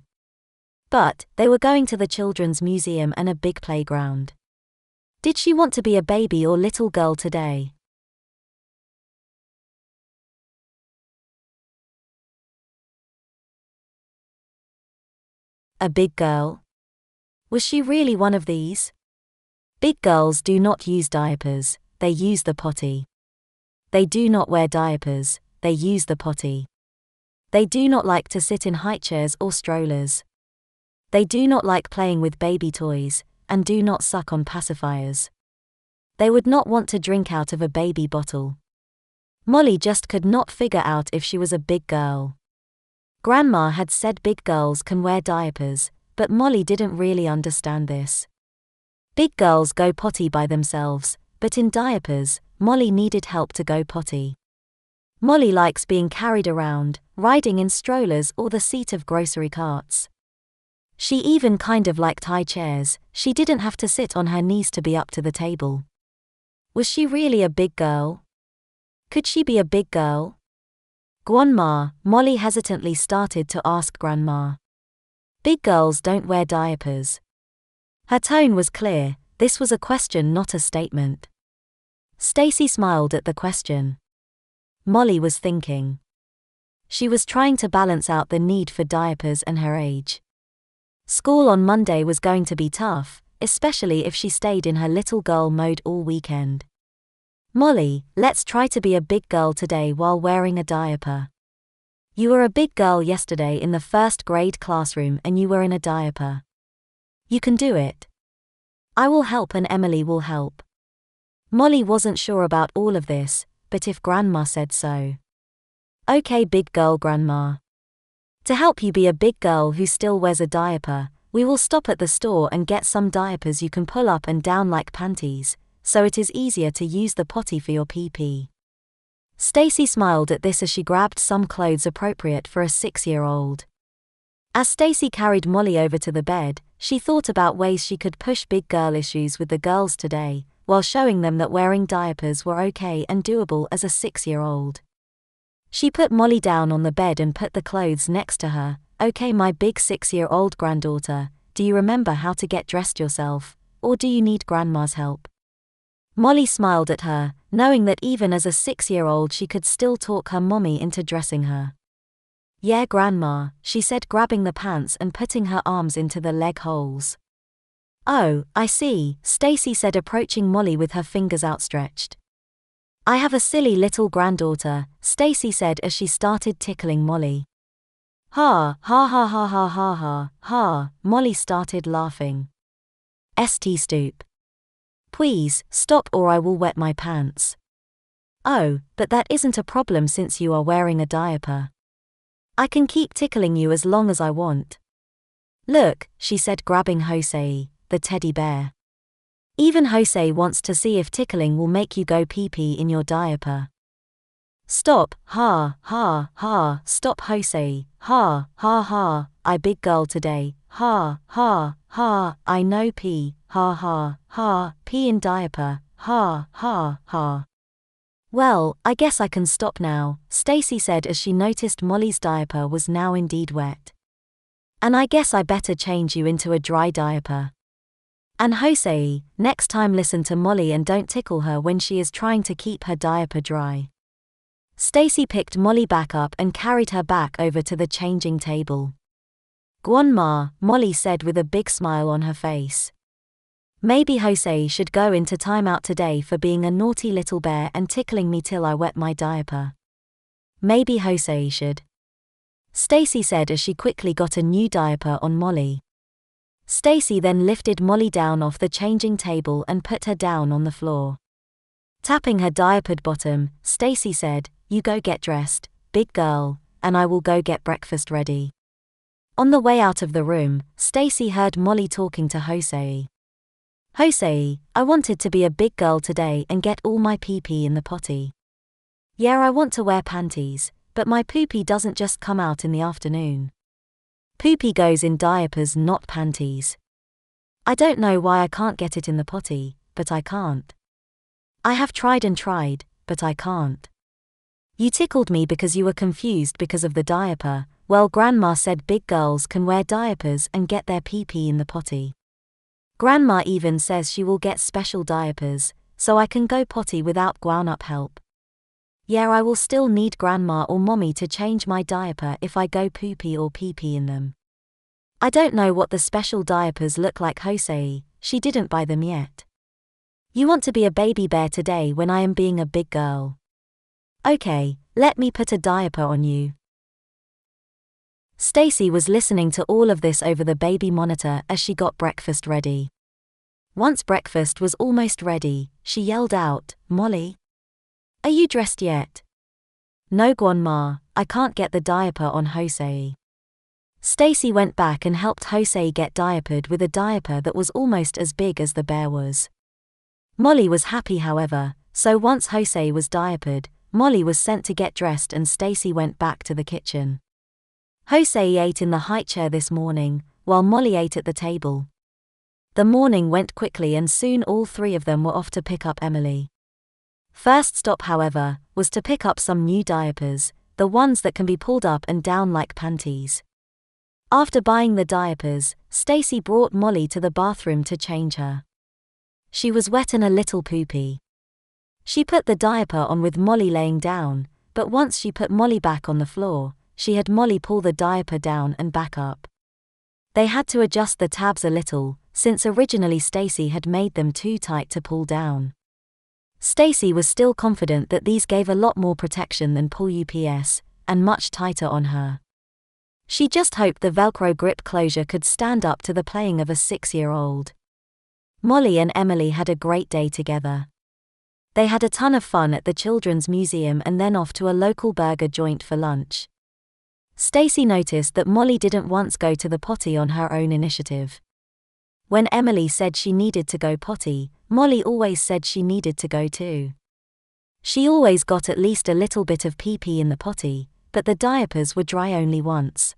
[SPEAKER 1] But they were going to the children's museum and a big playground. Did she want to be a baby or little girl today? A big girl? Was she really one of these? Big girls do not use diapers, they use the potty. They do not wear diapers, they use the potty. They do not like to sit in high chairs or strollers. They do not like playing with baby toys, and do not suck on pacifiers. They would not want to drink out of a baby bottle. Molly just could not figure out if she was a big girl. Grandma had said big girls can wear diapers, but Molly didn't really understand this. Big girls go potty by themselves, but in diapers, Molly needed help to go potty. Molly likes being carried around, riding in strollers or the seat of grocery carts. She even kind of liked high chairs, she didn't have to sit on her knees to be up to the table. Was she really a big girl? Could she be a big girl? Grandma, Molly hesitantly started to ask Grandma. Big girls don't wear diapers. Her tone was clear, this was a question, not a statement. Stacy smiled at the question. Molly was thinking. She was trying to balance out the need for diapers and her age. School on Monday was going to be tough, especially if she stayed in her little girl mode all weekend. Molly, let's try to be a big girl today while wearing a diaper. You were a big girl yesterday in the first grade classroom and you were in a diaper. You can do it. I will help and Emily will help. Molly wasn't sure about all of this, but if Grandma said so. Okay, big girl Grandma. To help you be a big girl who still wears a diaper, we will stop at the store and get some diapers you can pull up and down like panties, so it is easier to use the potty for your pee-pee. Stacy smiled at this as she grabbed some clothes appropriate for a 6-year-old. As Stacy carried Molly over to the bed, she thought about ways she could push big girl issues with the girls today, while showing them that wearing diapers were okay and doable as a 6-year-old. She put Molly down on the bed and put the clothes next to her. Okay, my big 6-year-old granddaughter, do you remember how to get dressed yourself, or do you need Grandma's help? Molly smiled at her, knowing that even as a 6-year-old she could still talk her mommy into dressing her. Yeah, Grandma, she said, grabbing the pants and putting her arms into the leg holes. Oh, I see, Stacy said, approaching Molly with her fingers outstretched. I have a silly little granddaughter, Stacy said as she started tickling Molly. Ha, ha ha ha ha ha ha, ha, Molly started laughing. St. Stoop. Please, stop or I will wet my pants. Oh, but that isn't a problem since you are wearing a diaper. I can keep tickling you as long as I want. Look, she said, grabbing Jose, the teddy bear. Even Jose wants to see if tickling will make you go pee-pee in your diaper. Stop, ha, ha, ha, stop Jose, ha, ha, ha, I big girl today, ha, ha, ha, I know pee, ha, ha, ha, pee in diaper, ha, ha, ha. Well, I guess I can stop now, Stacy said as she noticed Molly's diaper was now indeed wet. And I guess I better change you into a dry diaper. And Jose, next time listen to Molly and don't tickle her when she is trying to keep her diaper dry. Stacy picked Molly back up and carried her back over to the changing table. Grandma, Molly said with a big smile on her face. Maybe Jose should go into timeout today for being a naughty little bear and tickling me till I wet my diaper. Maybe Jose should. Stacy said as she quickly got a new diaper on Molly. Stacy then lifted Molly down off the changing table and put her down on the floor. Tapping her diapered bottom, Stacy said, "You go get dressed, big girl, and I will go get breakfast ready." On the way out of the room, Stacy heard Molly talking to Hosei. Hosei, I wanted to be a big girl today and get all my pee-pee in the potty. Yeah, I want to wear panties, but my poo-pee doesn't just come out in the afternoon. Poo-pee goes in diapers, not panties. I don't know why I can't get it in the potty, but I can't. I have tried and tried, but I can't. You tickled me because you were confused because of the diaper. Well, Grandma said big girls can wear diapers and get their pee-pee in the potty. Grandma even says she will get special diapers, so I can go potty without grown-up help. Yeah, I will still need Grandma or Mommy to change my diaper if I go poo-pee or pee-pee in them. I don't know what the special diapers look like, Hosei, she didn't buy them yet. You want to be a baby bear today when I am being a big girl. Okay, let me put a diaper on you. Stacy was listening to all of this over the baby monitor as she got breakfast ready. Once breakfast was almost ready, she yelled out, Molly? Are you dressed yet? No, Grandma, I can't get the diaper on Hosei. Stacy went back and helped Hosei get diapered with a diaper that was almost as big as the bear was. Molly was happy, however, so once Hosei was diapered, Molly was sent to get dressed and Stacy went back to the kitchen. Hosei ate in the high chair this morning, while Molly ate at the table. The morning went quickly and soon all three of them were off to pick up Emily. First stop, however, was to pick up some new diapers, the ones that can be pulled up and down like panties. After buying the diapers, Stacy brought Molly to the bathroom to change her. She was wet and a little poopy. She put the diaper on with Molly laying down, but once she put Molly back on the floor, she had Molly pull the diaper down and back up. They had to adjust the tabs a little, since originally Stacy had made them too tight to pull down. Stacy was still confident that these gave a lot more protection than pull ups, and much tighter on her. She just hoped the Velcro grip closure could stand up to the playing of a 6-year-old. Molly and Emily had a great day together. They had a ton of fun at the Children's Museum and then off to a local burger joint for lunch. Stacy noticed that Molly didn't once go to the potty on her own initiative. When Emily said she needed to go potty, Molly always said she needed to go too. She always got at least a little bit of pee-pee in the potty, but the diapers were dry only once.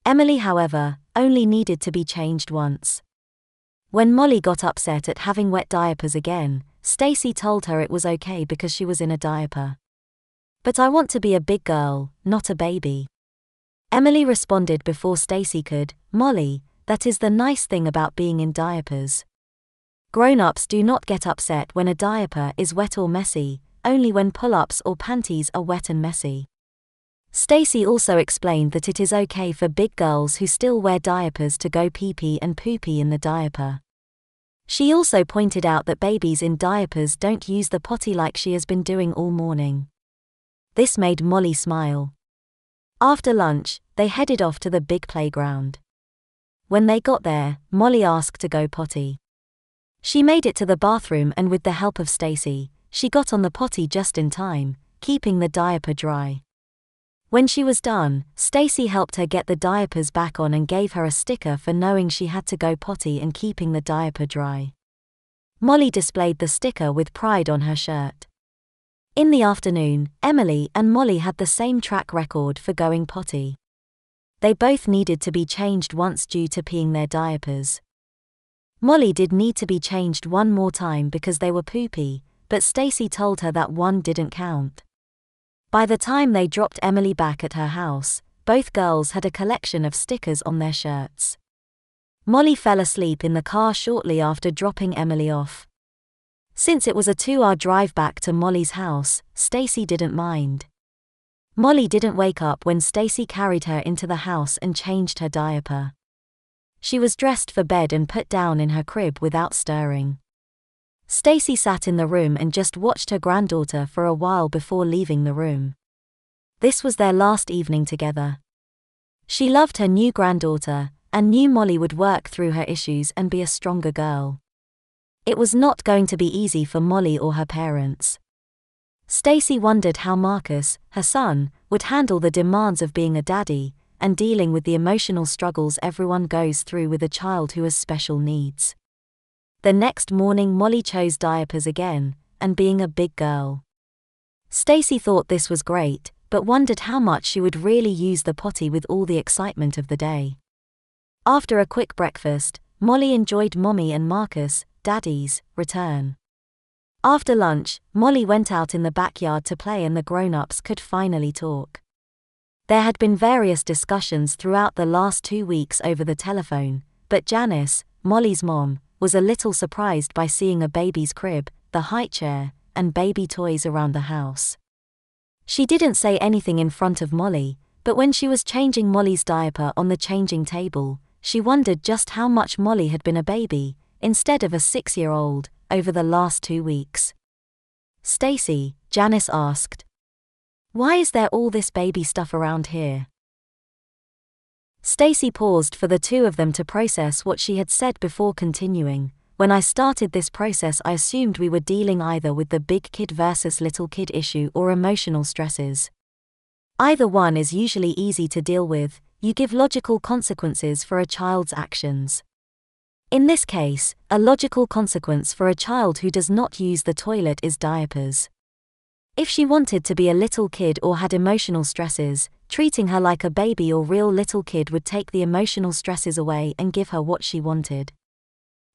[SPEAKER 1] Emily, however, only needed to be changed once. When Molly got upset at having wet diapers again, Stacy told her it was okay because she was in a diaper. But I want to be a big girl, not a baby. Emily responded before Stacy could, Molly, that is the nice thing about being in diapers. Grown-ups do not get upset when a diaper is wet or messy, only when pull-ups or panties are wet and messy. Stacy also explained that it is okay for big girls who still wear diapers to go pee-pee and poo-pee in the diaper. She also pointed out that babies in diapers don't use the potty like she has been doing all morning. This made Molly smile. After lunch, they headed off to the big playground. When they got there, Molly asked to go potty. She made it to the bathroom and with the help of Stacy, she got on the potty just in time, keeping the diaper dry. When she was done, Stacy helped her get the diapers back on and gave her a sticker for knowing she had to go potty and keeping the diaper dry. Molly displayed the sticker with pride on her shirt. In the afternoon, Emily and Molly had the same track record for going potty. They both needed to be changed once due to peeing their diapers. Molly did need to be changed one more time because they were poopy, but Stacy told her that one didn't count. By the time they dropped Emily back at her house, both girls had a collection of stickers on their shirts. Molly fell asleep in the car shortly after dropping Emily off. Since it was a 2-hour drive back to Molly's house, Stacy didn't mind. Molly didn't wake up when Stacy carried her into the house and changed her diaper. She was dressed for bed and put down in her crib without stirring. Stacy sat in the room and just watched her granddaughter for a while before leaving the room. This was their last evening together. She loved her new granddaughter, and knew Molly would work through her issues and be a stronger girl. It was not going to be easy for Molly or her parents. Stacy wondered how Marcus, her son, would handle the demands of being a daddy, and dealing with the emotional struggles everyone goes through with a child who has special needs. The next morning Molly chose diapers again, and being a big girl. Stacy thought this was great, but wondered how much she would really use the potty with all the excitement of the day. After a quick breakfast, Molly enjoyed Mommy and Marcus, Daddy's, return. After lunch, Molly went out in the backyard to play and the grown-ups could finally talk. There had been various discussions throughout the last 2 weeks over the telephone, but Janice, Molly's mom, was a little surprised by seeing a baby's crib, the high chair, and baby toys around the house. She didn't say anything in front of Molly, but when she was changing Molly's diaper on the changing table, she wondered just how much Molly had been a baby, instead of a 6-year-old, over the last 2 weeks. "Stacy," Janice asked, "why is there all this baby stuff around here?" Stacy paused for the two of them to process what she had said before continuing. "When I started this process, I assumed we were dealing either with the big kid versus little kid issue or emotional stresses. Either one is usually easy to deal with. You give logical consequences for a child's actions. In this case, a logical consequence for a child who does not use the toilet is diapers. If she wanted to be a little kid or had emotional stresses, treating her like a baby or real little kid would take the emotional stresses away and give her what she wanted.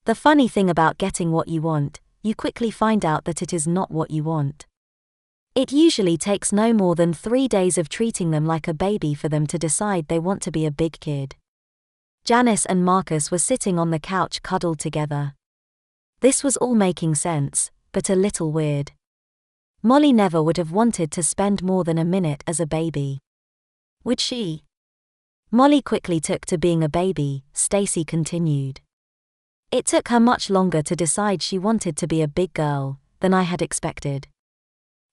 [SPEAKER 1] The funny thing about getting what you want, you quickly find out that it is not what you want. It usually takes no more than 3 days of treating them like a baby for them to decide they want to be a big kid." Janice and Marcus were sitting on the couch cuddled together. This was all making sense, but a little weird. Molly never would have wanted to spend more than a minute as a baby. Would she? Molly quickly took to being a baby, Stacy continued. "It took her much longer to decide she wanted to be a big girl than I had expected."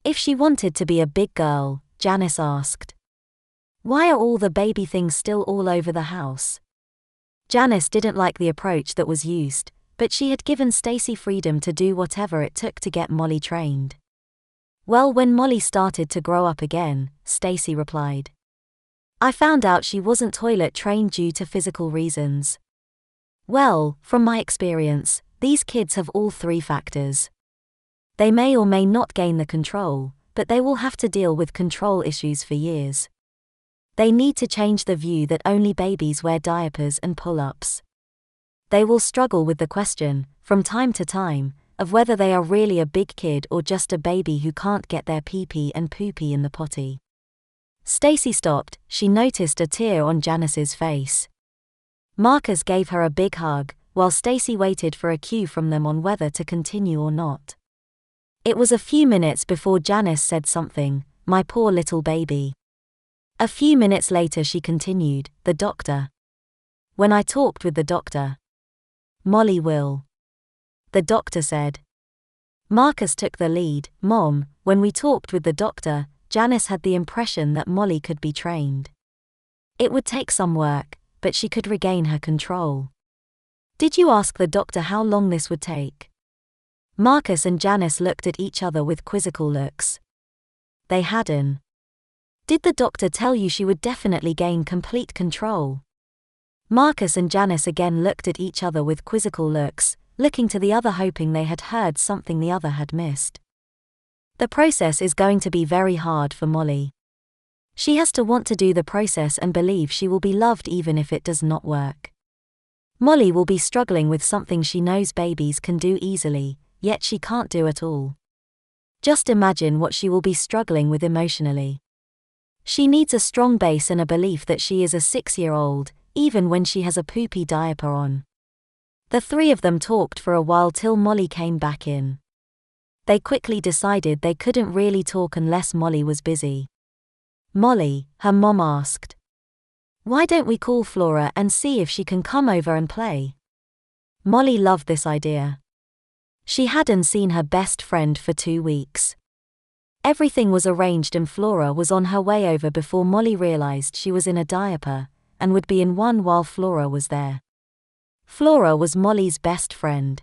[SPEAKER 1] "If she wanted to be a big girl," Janice asked, "why are all the baby things still all over the house?" Janice didn't like the approach that was used, but she had given Stacy freedom to do whatever it took to get Molly trained. "Well, when Molly started to grow up again," Stacy replied, "I found out she wasn't toilet trained due to physical reasons." Well, from my experience, these kids have all 3 factors. They may or may not gain the control, but they will have to deal with control issues for years. They need to change the view that only babies wear diapers and pull-ups. They will struggle with the question, from time to time, of whether they are really a big kid or just a baby who can't get their pee-pee and poopy in the potty. Stacy stopped. She noticed a tear on Janice's face. Marcus gave her a big hug, while Stacy waited for a cue from them on whether to continue or not. It was a few minutes before Janice said something, "My poor little baby." A few minutes later she continued, "The doctor. When I talked with the doctor, Molly will." The doctor said. Marcus took the lead, "Mom, when we talked with the doctor, Janice had the impression that Molly could be trained. It would take some work, but she could regain her control." "Did you ask the doctor how long this would take?" Marcus and Janice looked at each other with quizzical looks. They hadn't. "Did the doctor tell you she would definitely gain complete control?" Marcus and Janice again looked at each other with quizzical looks, looking to the other hoping they had heard something the other had missed. "The process is going to be very hard for Molly. She has to want to do the process and believe she will be loved even if it does not work. Molly will be struggling with something she knows babies can do easily, yet she can't do at all. Just imagine what she will be struggling with emotionally. She needs a strong base and a belief that she is a 6-year-old, even when she has a poopy diaper on." The 3 of them talked for a while till Molly came back in. They quickly decided they couldn't really talk unless Molly was busy. "Molly," her mom asked, "why don't we call Flora and see if she can come over and play?" Molly loved this idea. She hadn't seen her best friend for 2 weeks. Everything was arranged and Flora was on her way over before Molly realized she was in a diaper, and would be in one while Flora was there. Flora was Molly's best friend.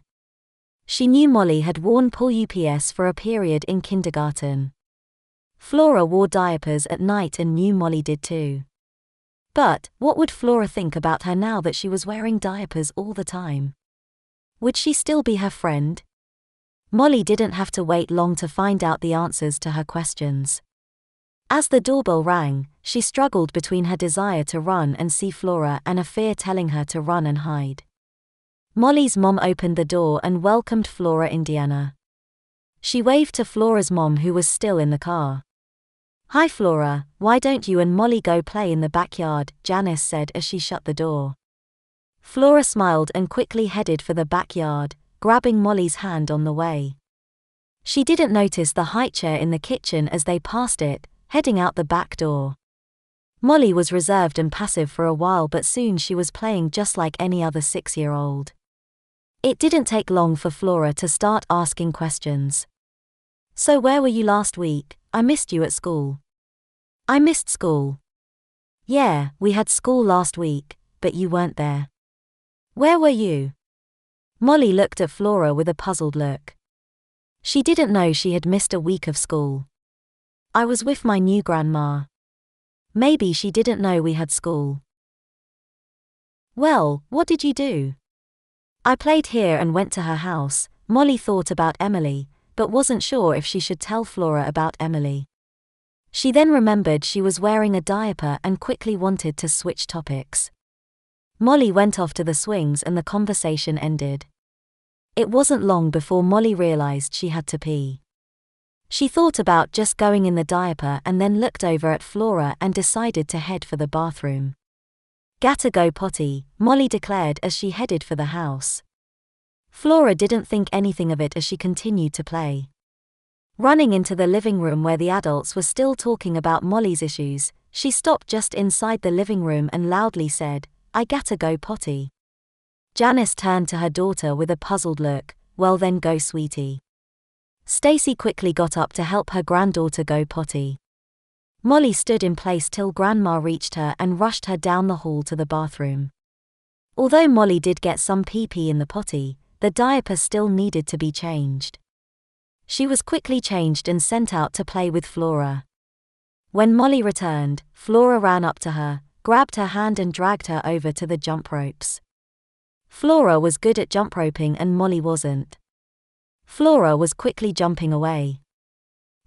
[SPEAKER 1] She knew Molly had worn pull-ups for a period in kindergarten. Flora wore diapers at night and knew Molly did too. But what would Flora think about her now that she was wearing diapers all the time? Would she still be her friend? Molly didn't have to wait long to find out the answers to her questions. As the doorbell rang, she struggled between her desire to run and see Flora and a fear telling her to run and hide. Molly's mom opened the door and welcomed Flora Indiana. She waved to Flora's mom, who was still in the car. "Hi Flora, why don't you and Molly go play in the backyard?" Janice said as she shut the door. Flora smiled and quickly headed for the backyard, grabbing Molly's hand on the way. She didn't notice the high chair in the kitchen as they passed it, heading out the back door. Molly was reserved and passive for a while, but soon she was playing just like any other 6-year-old. It didn't take long for Flora to start asking questions. "So where were you last week? I missed you at school." "I missed school." "Yeah, we had school last week, but you weren't there." "Where were you?" Molly looked at Flora with a puzzled look. She didn't know she had missed a week of school. "I was with my new grandma." Maybe she didn't know we had school. "Well, what did you do?" "I played here and went to her house." Molly thought about Emily, but wasn't sure if she should tell Flora about Emily. She then remembered she was wearing a diaper and quickly wanted to switch topics. Molly went off to the swings and the conversation ended. It wasn't long before Molly realized she had to pee. She thought about just going in the diaper and then looked over at Flora and decided to head for the bathroom. "Gotta go potty," Molly declared as she headed for the house. Flora didn't think anything of it as she continued to play. Running into the living room where the adults were still talking about Molly's issues, she stopped just inside the living room and loudly said, "I gotta go potty." Janice turned to her daughter with a puzzled look. "Well then go, sweetie." Stacy quickly got up to help her granddaughter go potty. Molly stood in place till Grandma reached her and rushed her down the hall to the bathroom. Although Molly did get some pee-pee in the potty, the diaper still needed to be changed. She was quickly changed and sent out to play with Flora. When Molly returned, Flora ran up to her, grabbed her hand and dragged her over to the jump ropes. Flora was good at jump roping and Molly wasn't. Flora was quickly jumping away.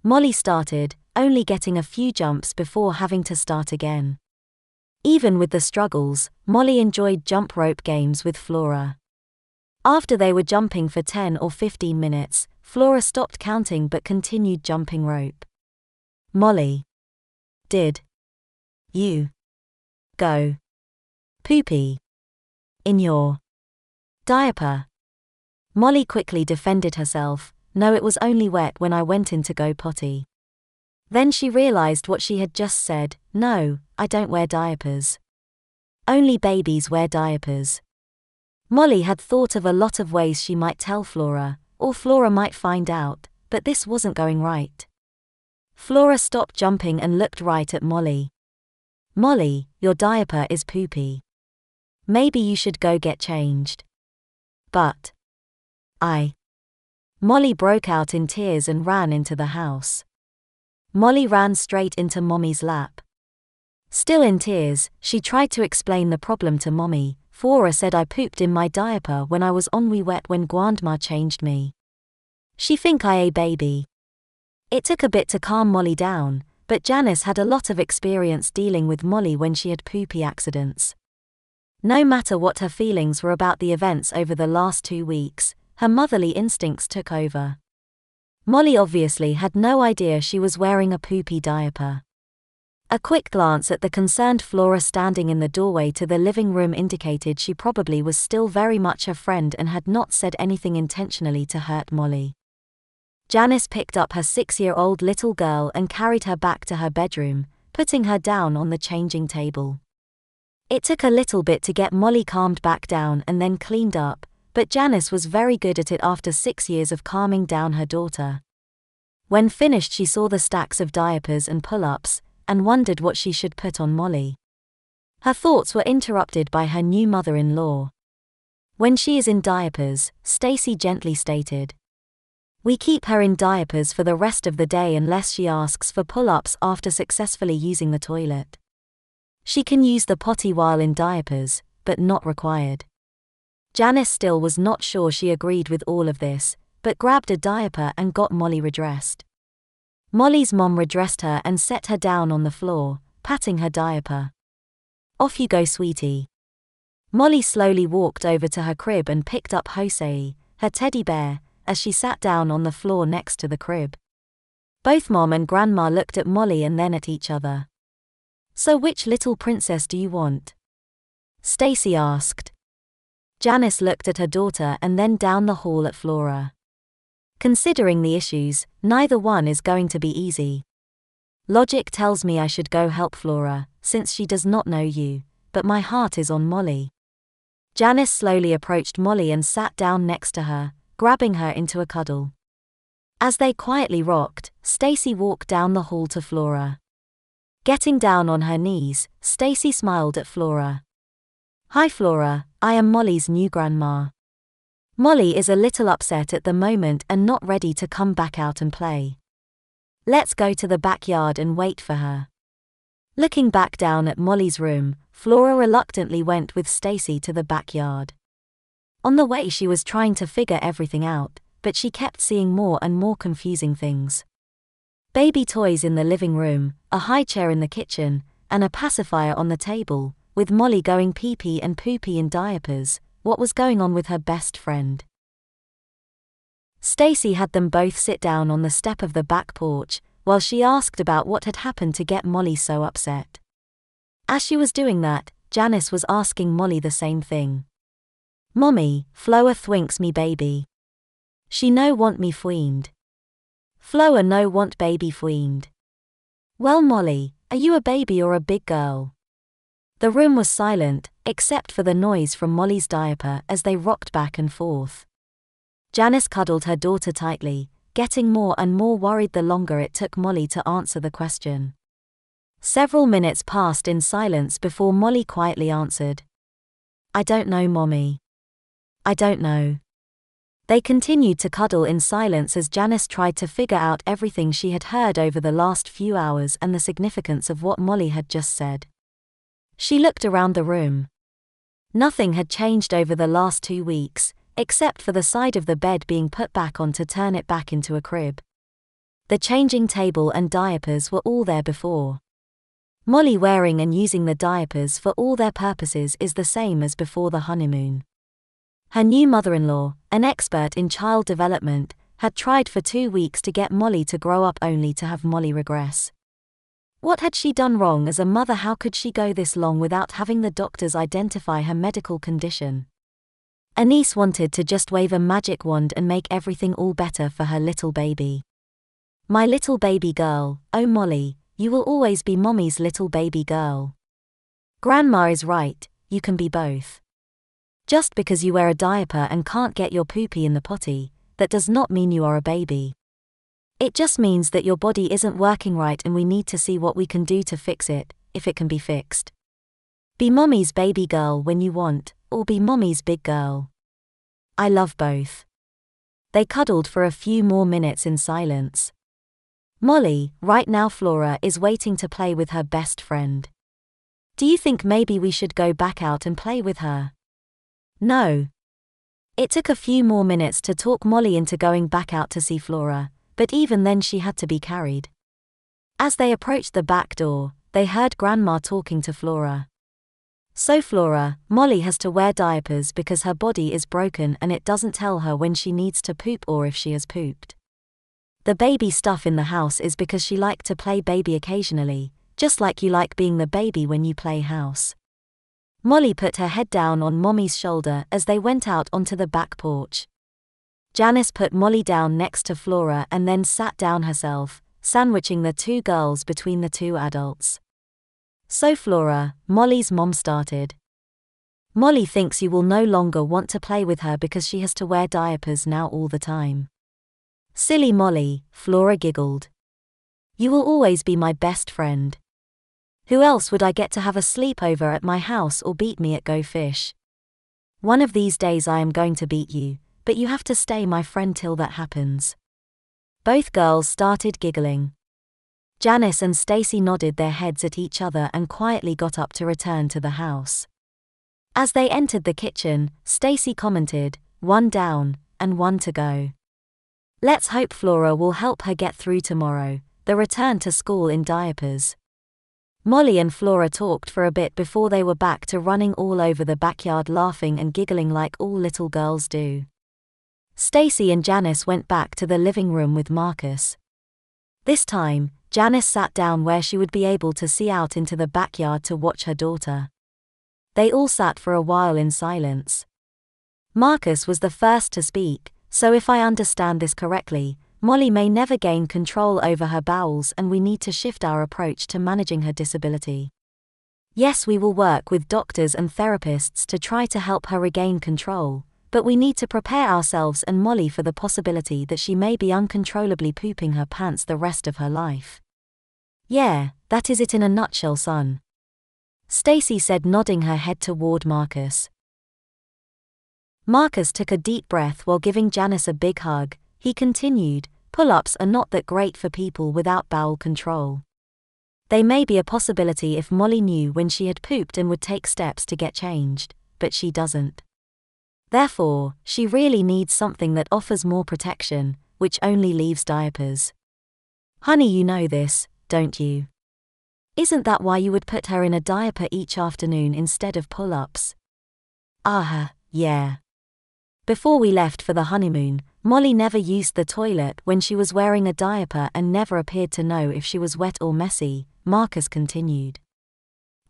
[SPEAKER 1] Molly started, only getting a few jumps before having to start again. Even with the struggles, Molly enjoyed jump rope games with Flora. After they were jumping for 10 or 15 minutes, Flora stopped counting but continued jumping rope. "Molly, did you go poopy in your diaper?" Molly quickly defended herself. "No, it was only wet when I went in to go potty." Then she realized what she had just said. "No, I don't wear diapers. Only babies wear diapers." Molly had thought of a lot of ways she might tell Flora, or Flora might find out, but this wasn't going right. Flora stopped jumping and looked right at Molly. "Molly, your diaper is poopy. Maybe you should go get changed." "But Molly broke out in tears and ran into the house. Molly ran straight into Mommy's lap. Still in tears, she tried to explain the problem to Mommy. "Flora said I pooped in my diaper when I was on wee wet when Grandma changed me. She think I a baby." It took a bit to calm Molly down, but Janice had a lot of experience dealing with Molly when she had poopy accidents. No matter what her feelings were about the events over the last 2 weeks, her motherly instincts took over. Molly obviously had no idea she was wearing a poopy diaper. A quick glance at the concerned Flora standing in the doorway to the living room indicated she probably was still very much her friend and had not said anything intentionally to hurt Molly. Janice picked up her 6-year-old little girl and carried her back to her bedroom, putting her down on the changing table. It took a little bit to get Molly calmed back down and then cleaned up, but Janice was very good at it after 6 years of calming down her daughter. When finished, she saw the stacks of diapers and pull-ups, and wondered what she should put on Molly. Her thoughts were interrupted by her new mother-in-law. "When she is in diapers," Stacy gently stated. "We keep her in diapers for the rest of the day unless she asks for pull-ups after successfully using the toilet." She can use the potty while in diapers, but not required. Janice still was not sure she agreed with all of this, but grabbed a diaper and got Molly redressed. Molly's mom redressed her and set her down on the floor, patting her diaper. "Off you go, sweetie." Molly slowly walked over to her crib and picked up Jose, her teddy bear, as she sat down on the floor next to the crib. Both Mom and Grandma looked at Molly and then at each other. "So which little princess do you want?" Stacy asked. Janice looked at her daughter and then down the hall at Flora. "Considering the issues, neither one is going to be easy. Logic tells me I should go help Flora, since she does not know you, but my heart is on Molly." Janice slowly approached Molly and sat down next to her, grabbing her into a cuddle. As they quietly rocked, Stacy walked down the hall to Flora. Getting down on her knees, Stacy smiled at Flora. "Hi Flora, I am Molly's new grandma. Molly is a little upset at the moment and not ready to come back out and play. Let's go to the backyard and wait for her." Looking back down at Molly's room, Flora reluctantly went with Stacy to the backyard. On the way she was trying to figure everything out, but she kept seeing more and more confusing things. Baby toys in the living room, a high chair in the kitchen, and a pacifier on the table, with Molly going pee-pee and poopy in diapers. What was going on with her best friend? Stacy had them both sit down on the step of the back porch, while she asked about what had happened to get Molly so upset. As she was doing that, Janice was asking Molly the same thing. "Mommy, Floa thwinks me baby. She no want me fweened. Floa no want baby fweened." "Well Molly, are you a baby or a big girl?" The room was silent, except for the noise from Molly's diaper as they rocked back and forth. Janice cuddled her daughter tightly, getting more and more worried the longer it took Molly to answer the question. Several minutes passed in silence before Molly quietly answered. "I don't know, Mommy. I don't know." They continued to cuddle in silence as Janice tried to figure out everything she had heard over the last few hours and the significance of what Molly had just said. She looked around the room. Nothing had changed over the last 2 weeks, except for the side of the bed being put back on to turn it back into a crib. The changing table and diapers were all there before. Molly wearing and using the diapers for all their purposes is the same as before the honeymoon. Her new mother-in-law, an expert in child development, had tried for 2 weeks to get Molly to grow up only to have Molly regress. What had she done wrong as a mother? How could she go this long without having the doctors identify her medical condition? Anise wanted to just wave a magic wand and make everything all better for her little baby. "My little baby girl, oh Molly, you will always be Mommy's little baby girl. Grandma is right, you can be both. Just because you wear a diaper and can't get your poopy in the potty, that does not mean you are a baby. It just means that your body isn't working right and we need to see what we can do to fix it, if it can be fixed. Be Mommy's baby girl when you want, or be Mommy's big girl. I love both." They cuddled for a few more minutes in silence. Molly, right now Flora is waiting to play with her best friend. "Do you think maybe we should go back out and play with her?" "No." It took a few more minutes to talk Molly into going back out to see Flora, but even then she had to be carried. As they approached the back door, they heard Grandma talking to Flora. "So Flora, Molly has to wear diapers because her body is broken and it doesn't tell her when she needs to poop or if she has pooped. The baby stuff in the house is because she liked to play baby occasionally, just like you like being the baby when you play house." Molly put her head down on Mommy's shoulder as they went out onto the back porch. Janice put Molly down next to Flora and then sat down herself, sandwiching the two girls between the two adults. "So Flora," Molly's mom started. "Molly thinks you will no longer want to play with her because she has to wear diapers now all the time." "Silly Molly," Flora giggled. "You will always be my best friend. Who else would I get to have a sleepover at my house or beat me at Go Fish? One of these days I am going to beat you, but you have to stay my friend till that happens." Both girls started giggling. Janice and Stacy nodded their heads at each other and quietly got up to return to the house. As they entered the kitchen, Stacy commented, "One down, and one to go. Let's hope Flora will help her get through tomorrow, the return to school in diapers." Molly and Flora talked for a bit before they were back to running all over the backyard laughing and giggling like all little girls do. Stacy and Janice went back to the living room with Marcus. This time, Janice sat down where she would be able to see out into the backyard to watch her daughter. They all sat for a while in silence. Marcus was the first to speak, so if I understand this correctly, Molly may never gain control over her bowels and we need to shift our approach to managing her disability. Yes, we will work with doctors and therapists to try to help her regain control, but we need to prepare ourselves and Molly for the possibility that she may be uncontrollably pooping her pants the rest of her life. Yeah, that is it in a nutshell, son. Stacy said, nodding her head toward Marcus. Marcus took a deep breath while giving Janice a big hug. He continued, "Pull-ups are not that great for people without bowel control. They may be a possibility if Molly knew when she had pooped and would take steps to get changed, but she doesn't. Therefore, she really needs something that offers more protection, which only leaves diapers. Honey, you know this, don't you? Isn't that why you would put her in a diaper each afternoon instead of pull-ups?" Yeah. Before we left for the honeymoon, Molly never used the toilet when she was wearing a diaper and never appeared to know if she was wet or messy, Marcus continued.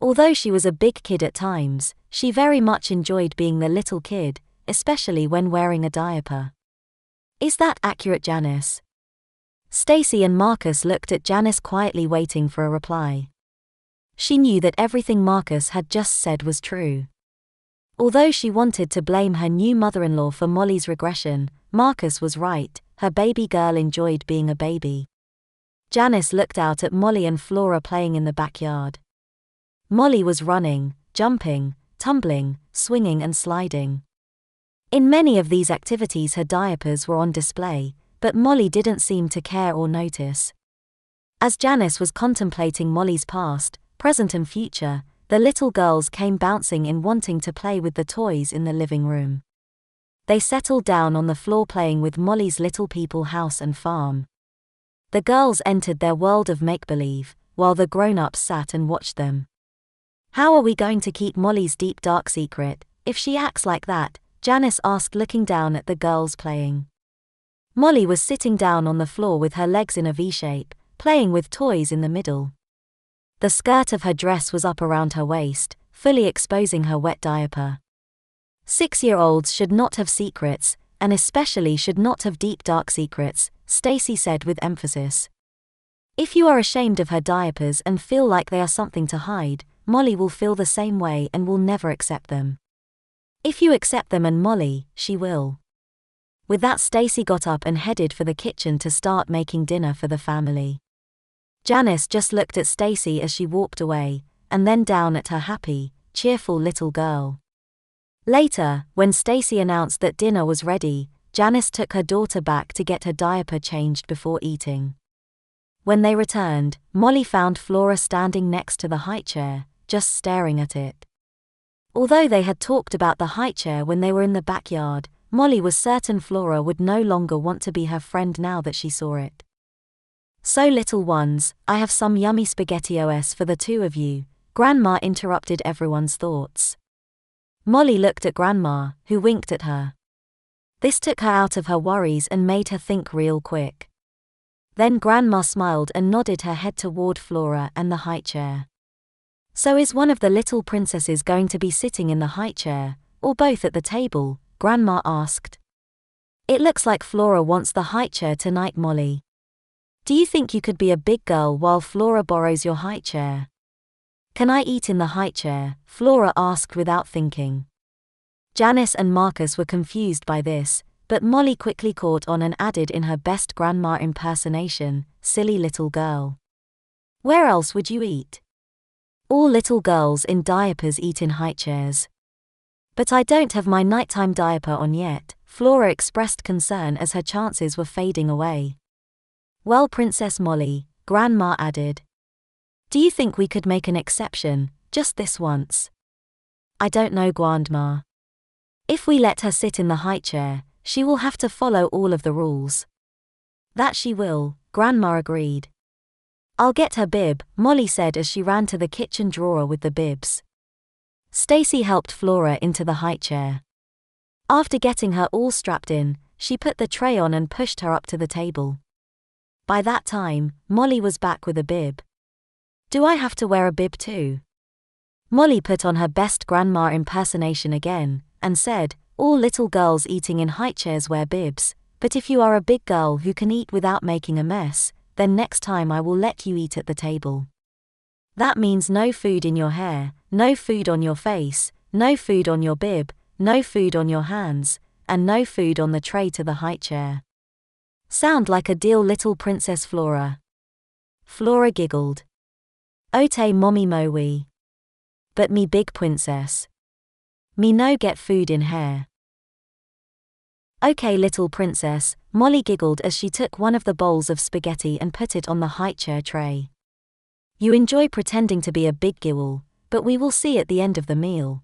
[SPEAKER 1] Although she was a big kid at times, she very much enjoyed being the little kid, especially when wearing a diaper. Is that accurate, Janice? Stacy and Marcus looked at Janice quietly waiting for a reply. She knew that everything Marcus had just said was true. Although she wanted to blame her new mother-in-law for Molly's regression, Marcus was right, her baby girl enjoyed being a baby. Janice looked out at Molly and Flora playing in the backyard. Molly was running, jumping, tumbling, swinging and sliding. In many of these activities her diapers were on display, but Molly didn't seem to care or notice. As Janice was contemplating Molly's past, present and future, the little girls came bouncing in wanting to play with the toys in the living room. They settled down on the floor playing with Molly's little people house and farm. The girls entered their world of make-believe, while the grown-ups sat and watched them. "How are we going to keep Molly's deep dark secret, if she acts like that?" Janice asked, looking down at the girls playing. Molly was sitting down on the floor with her legs in a V-shape, playing with toys in the middle. The skirt of her dress was up around her waist, fully exposing her wet diaper. 6-year-olds should not have secrets, and especially should not have deep dark secrets, Stacy said with emphasis. If you are ashamed of her diapers and feel like they are something to hide, Molly will feel the same way and will never accept them. If you accept them, and Molly, she will. With that, Stacy got up and headed for the kitchen to start making dinner for the family. Janice just looked at Stacy as she walked away, and then down at her happy, cheerful little girl. Later, when Stacy announced that dinner was ready, Janice took her daughter back to get her diaper changed before eating. When they returned, Molly found Flora standing next to the high chair, just staring at it. Although they had talked about the high chair when they were in the backyard, Molly was certain Flora would no longer want to be her friend now that she saw it. "So little ones, I have some yummy SpaghettiOs for the two of you," Grandma interrupted everyone's thoughts. Molly looked at Grandma, who winked at her. This took her out of her worries and made her think real quick. Then Grandma smiled and nodded her head toward Flora and the high chair. "So is one of the little princesses going to be sitting in the high chair, or both at the table?" Grandma asked. "It looks like Flora wants the high chair tonight, Molly. Do you think you could be a big girl while Flora borrows your high chair?" "Can I eat in the high chair?" Flora asked without thinking. Janice and Marcus were confused by this, but Molly quickly caught on and added in her best grandma impersonation, "Silly little girl. Where else would you eat? All little girls in diapers eat in high chairs." "But I don't have my nighttime diaper on yet," Flora expressed concern as her chances were fading away. "Well, Princess Molly," Grandma added. Do you think we could make an exception, just this once? I don't know, Grandma. If we let her sit in the high chair, she will have to follow all of the rules. That she will, Grandma agreed. I'll get her bib, Molly said as she ran to the kitchen drawer with the bibs. Stacy helped Flora into the high chair. After getting her all strapped in, she put the tray on and pushed her up to the table. By that time, Molly was back with a bib. Do I have to wear a bib too? Molly put on her best grandma impersonation again, and said, all little girls eating in high chairs wear bibs, but if you are a big girl who can eat without making a mess, then next time I will let you eat at the table. That means no food in your hair, no food on your face, no food on your bib, no food on your hands, and no food on the tray to the high chair. Sound like a deal, little Princess Flora? Flora giggled. Ote mommy mo we. But me big princess. Me no get food in hair. Okay, little princess, Molly giggled as she took one of the bowls of spaghetti and put it on the high chair tray. You enjoy pretending to be a big girl, but we will see at the end of the meal.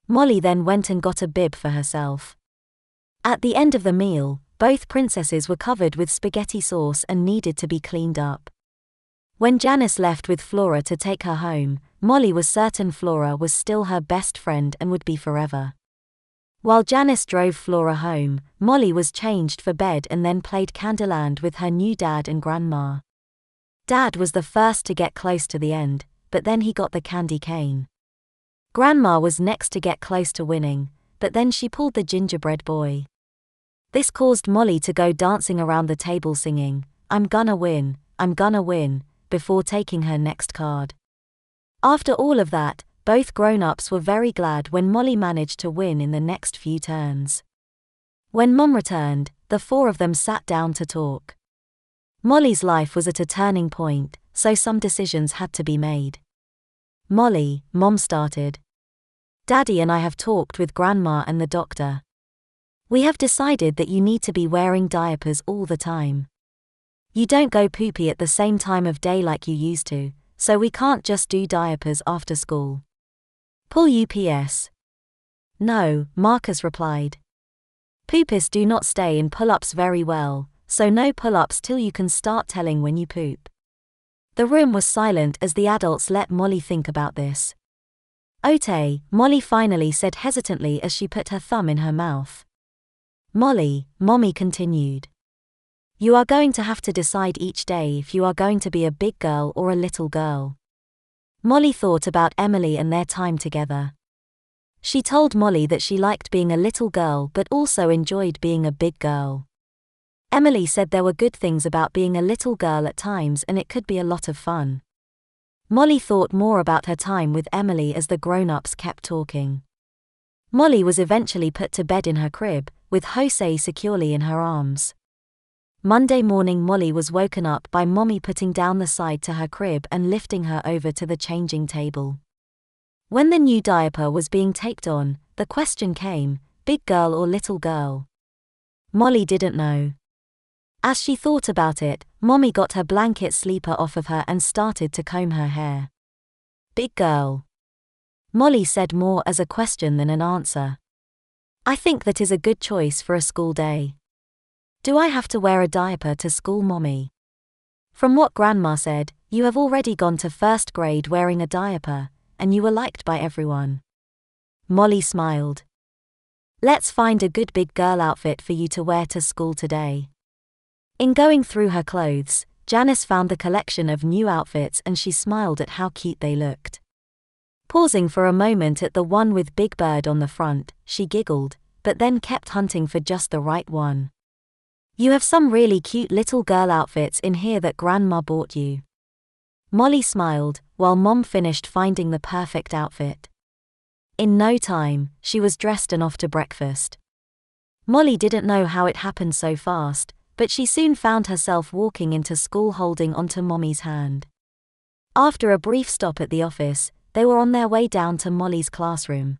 [SPEAKER 1] Molly then went and got a bib for herself. At the end of the meal, both princesses were covered with spaghetti sauce and needed to be cleaned up. When Janice left with Flora to take her home, Molly was certain Flora was still her best friend and would be forever. While Janice drove Flora home, Molly was changed for bed and then played Candyland with her new dad and grandma. Dad was the first to get close to the end, but then he got the candy cane. Grandma was next to get close to winning, but then she pulled the gingerbread boy. This caused Molly to go dancing around the table singing, I'm gonna win, before taking her next card. After all of that, both grown-ups were very glad when Molly managed to win in the next few turns. When Mom returned, the four of them sat down to talk. Molly's life was at a turning point, so some decisions had to be made. Molly, Mom started. Daddy and I have talked with Grandma and the doctor. We have decided that you need to be wearing diapers all the time. You don't go poopy at the same time of day like you used to, so we can't just do diapers after school. Pull UPS. No, Marcus replied. Poopies do not stay in pull-ups very well, so no pull-ups till you can start telling when you poop. The room was silent as the adults let Molly think about this. Ote, Molly finally said hesitantly as she put her thumb in her mouth. Molly, Mommy continued. You are going to have to decide each day if you are going to be a big girl or a little girl. Molly thought about Emily and their time together. She told Molly that she liked being a little girl but also enjoyed being a big girl. Emily said there were good things about being a little girl at times and it could be a lot of fun. Molly thought more about her time with Emily as the grown-ups kept talking. Molly was eventually put to bed in her crib, with Jose securely in her arms. Monday morning, Molly was woken up by Mommy putting down the side to her crib and lifting her over to the changing table. When the new diaper was being taped on, the question came, big girl or little girl? Molly didn't know. As she thought about it, Mommy got her blanket sleeper off of her and started to comb her hair. Big girl. Molly said more as a question than an answer. I think that is a good choice for a school day. Do I have to wear a diaper to school, Mommy? From what Grandma said, you have already gone to first grade wearing a diaper, and you were liked by everyone. Molly smiled. Let's find a good big girl outfit for you to wear to school today. In going through her clothes, Janice found the collection of new outfits and she smiled at how cute they looked. Pausing for a moment at the one with Big Bird on the front, she giggled, but then kept hunting for just the right one. You have some really cute little girl outfits in here that Grandma bought you. Molly smiled, while Mom finished finding the perfect outfit. In no time, she was dressed and off to breakfast. Molly didn't know how it happened so fast, but she soon found herself walking into school holding onto Mommy's hand. After a brief stop at the office, they were on their way down to Molly's classroom.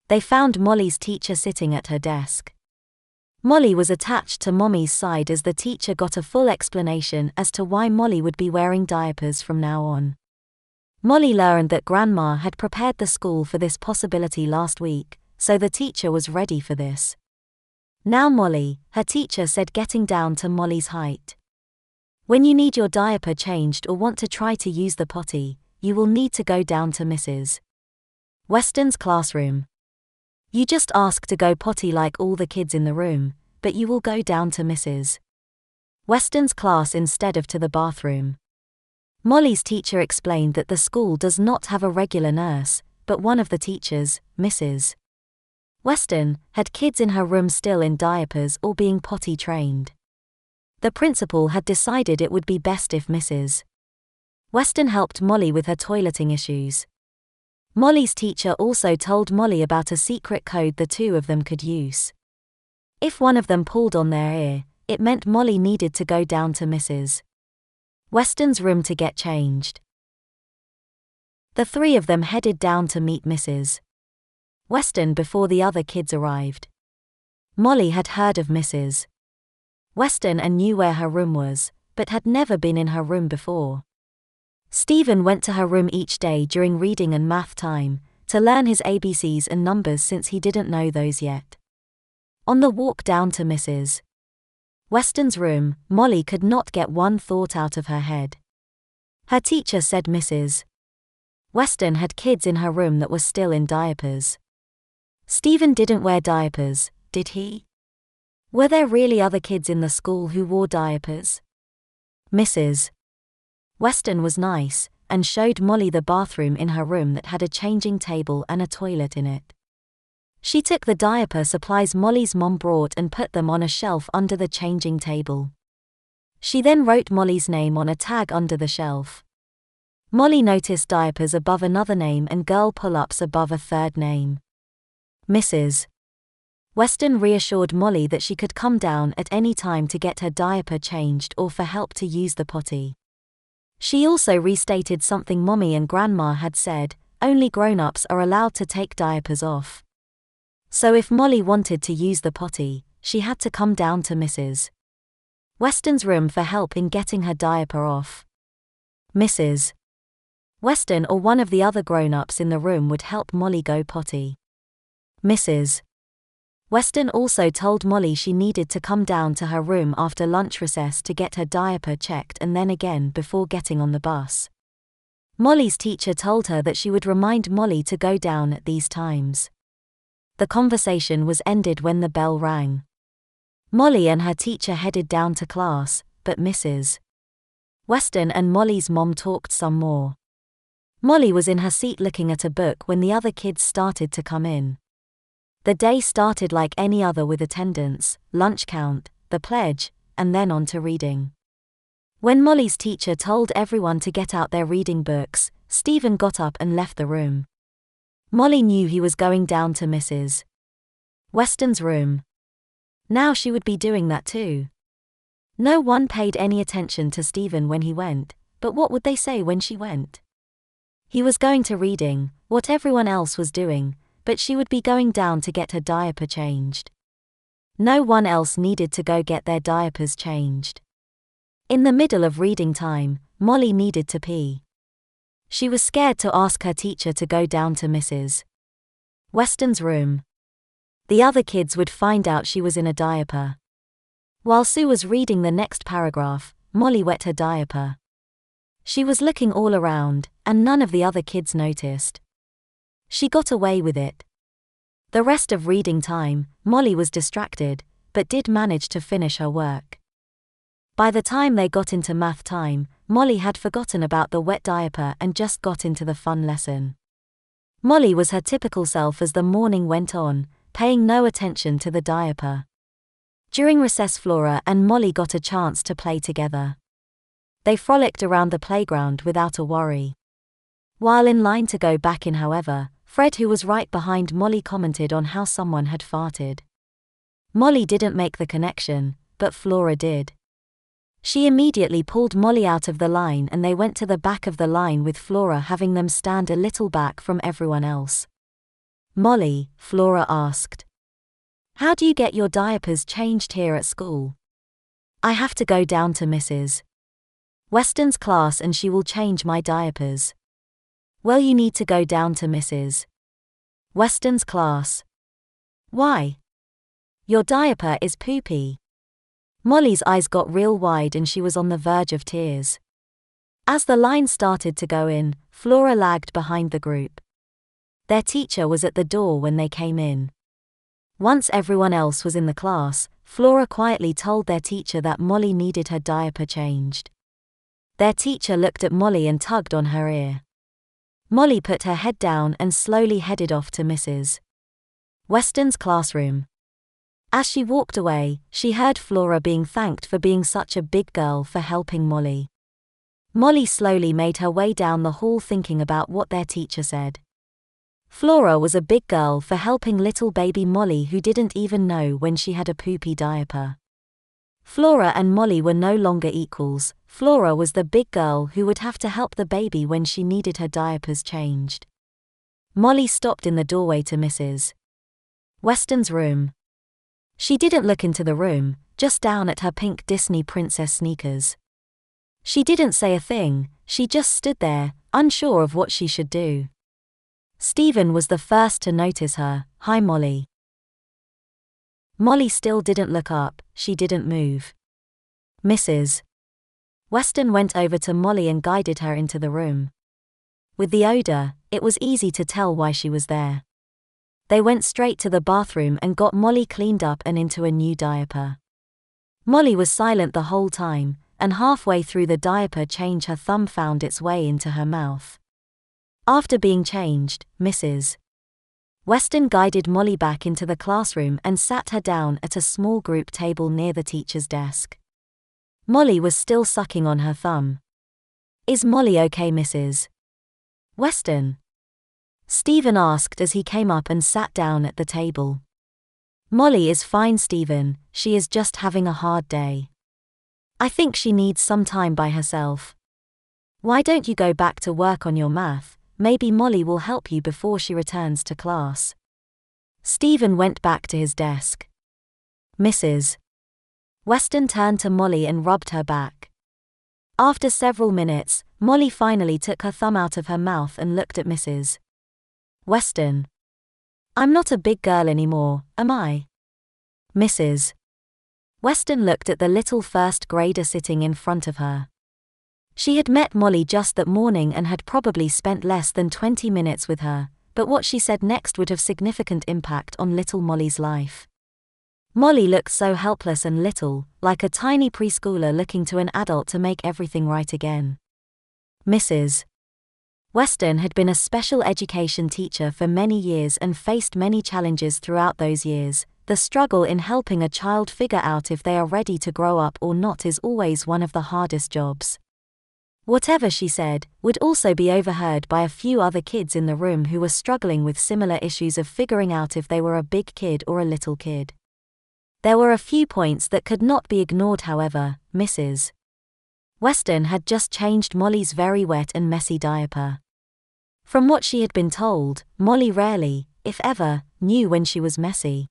[SPEAKER 1] They found Molly's teacher sitting at her desk. Molly was attached to Mommy's side as the teacher got a full explanation as to why Molly would be wearing diapers from now on. Molly learned that Grandma had prepared the school for this possibility last week, so the teacher was ready for this. Now Molly, her teacher said, getting down to Molly's height. When you need your diaper changed or want to try to use the potty, you will need to go down to Mrs. Weston's classroom. You just ask to go potty like all the kids in the room, but you will go down to Mrs. Weston's class instead of to the bathroom. Molly's teacher explained that the school does not have a regular nurse, but one of the teachers, Mrs. Weston, had kids in her room still in diapers or being potty trained. The principal had decided it would be best if Mrs. Weston helped Molly with her toileting issues. Molly's teacher also told Molly about a secret code the two of them could use. If one of them pulled on their ear, it meant Molly needed to go down to Mrs. Weston's room to get changed. The three of them headed down to meet Mrs. Weston before the other kids arrived. Molly had heard of Mrs. Weston and knew where her room was, but had never been in her room before. Stephen went to her room each day during reading and math time, to learn his ABCs and numbers since he didn't know those yet. On the walk down to Mrs. Weston's room, Molly could not get one thought out of her head. Her teacher said Mrs. Weston had kids in her room that were still in diapers. Stephen didn't wear diapers, did he? Were there really other kids in the school who wore diapers? Mrs. Weston was nice, and showed Molly the bathroom in her room that had a changing table and a toilet in it. She took the diaper supplies Molly's mom brought and put them on a shelf under the changing table. She then wrote Molly's name on a tag under the shelf. Molly noticed diapers above another name and girl pull-ups above a third name. Mrs. Weston reassured Molly that she could come down at any time to get her diaper changed or for help to use the potty. She also restated something Mommy and Grandma had said: only grown-ups are allowed to take diapers off. So if Molly wanted to use the potty, she had to come down to Mrs. Weston's room for help in getting her diaper off. Mrs. Weston or one of the other grown-ups in the room would help Molly go potty. Mrs. Weston also told Molly she needed to come down to her room after lunch recess to get her diaper checked and then again before getting on the bus. Molly's teacher told her that she would remind Molly to go down at these times. The conversation was ended when the bell rang. Molly and her teacher headed down to class, but Mrs. Weston and Molly's mom talked some more. Molly was in her seat looking at a book when the other kids started to come in. The day started like any other with attendance, lunch count, the pledge, and then on to reading. When Molly's teacher told everyone to get out their reading books, Stephen got up and left the room. Molly knew he was going down to Mrs. Weston's room. Now she would be doing that too. No one paid any attention to Stephen when he went, but what would they say when she went? He was going to reading, what everyone else was doing, but she would be going down to get her diaper changed. No one else needed to go get their diapers changed. In the middle of reading time, Molly needed to pee. She was scared to ask her teacher to go down to Mrs. Weston's room. The other kids would find out she was in a diaper. While Sue was reading the next paragraph, Molly wet her diaper. She was looking all around, and none of the other kids noticed. She got away with it. The rest of reading time, Molly was distracted, but did manage to finish her work. By the time they got into math time, Molly had forgotten about the wet diaper and just got into the fun lesson. Molly was her typical self as the morning went on, paying no attention to the diaper. During recess, Flora and Molly got a chance to play together. They frolicked around the playground without a worry. While in line to go back in, however, Fred, who was right behind Molly, commented on how someone had farted. Molly didn't make the connection, but Flora did. She immediately pulled Molly out of the line and they went to the back of the line with Flora having them stand a little back from everyone else. "Molly," Flora asked, How do you get your diapers changed here at school? I have to go down to Mrs. Weston's class and she will change my diapers. Well, you need to go down to Mrs. Weston's class. Why? Your diaper is poopy. Molly's eyes got real wide and she was on the verge of tears. As the line started to go in, Flora lagged behind the group. Their teacher was at the door when they came in. Once everyone else was in the class, Flora quietly told their teacher that Molly needed her diaper changed. Their teacher looked at Molly and tugged on her ear. Molly put her head down and slowly headed off to Mrs. Weston's classroom. As she walked away, she heard Flora being thanked for being such a big girl for helping Molly. Molly slowly made her way down the hall thinking about what their teacher said. Flora was a big girl for helping little baby Molly who didn't even know when she had a poopy diaper. Flora and Molly were no longer equals. Flora was the big girl who would have to help the baby when she needed her diapers changed. Molly stopped in the doorway to Mrs. Weston's room. She didn't look into the room, just down at her pink Disney princess sneakers. She didn't say a thing, she just stood there, unsure of what she should do. Stephen was the first to notice her. Hi, Molly. Molly still didn't look up, she didn't move. Mrs. Weston went over to Molly and guided her into the room. With the odor, it was easy to tell why she was there. They went straight to the bathroom and got Molly cleaned up and into a new diaper. Molly was silent the whole time, and halfway through the diaper change her thumb found its way into her mouth. After being changed, Mrs. Weston guided Molly back into the classroom and sat her down at a small group table near the teacher's desk. Molly was still sucking on her thumb. Is Molly okay, Mrs. Weston? Stephen asked as he came up and sat down at the table. Molly is fine, Stephen, she is just having a hard day. I think she needs some time by herself. Why don't you go back to work on your math? Maybe Molly will help you before she returns to class. Stephen went back to his desk. Mrs. Weston turned to Molly and rubbed her back. After several minutes, Molly finally took her thumb out of her mouth and looked at Mrs. Weston. I'm not a big girl anymore, am I? Mrs. Weston looked at the little first grader sitting in front of her. She had met Molly just that morning and had probably spent less than 20 minutes with her, but what she said next would have significant impact on little Molly's life. Molly looked so helpless and little, like a tiny preschooler looking to an adult to make everything right again. Mrs. Weston had been a special education teacher for many years and faced many challenges throughout those years. The struggle in helping a child figure out if they are ready to grow up or not is always one of the hardest jobs. Whatever she said would also be overheard by a few other kids in the room who were struggling with similar issues of figuring out if they were a big kid or a little kid. There were a few points that could not be ignored, however. Mrs. Weston had just changed Molly's very wet and messy diaper. From what she had been told, Molly rarely, if ever, knew when she was messy.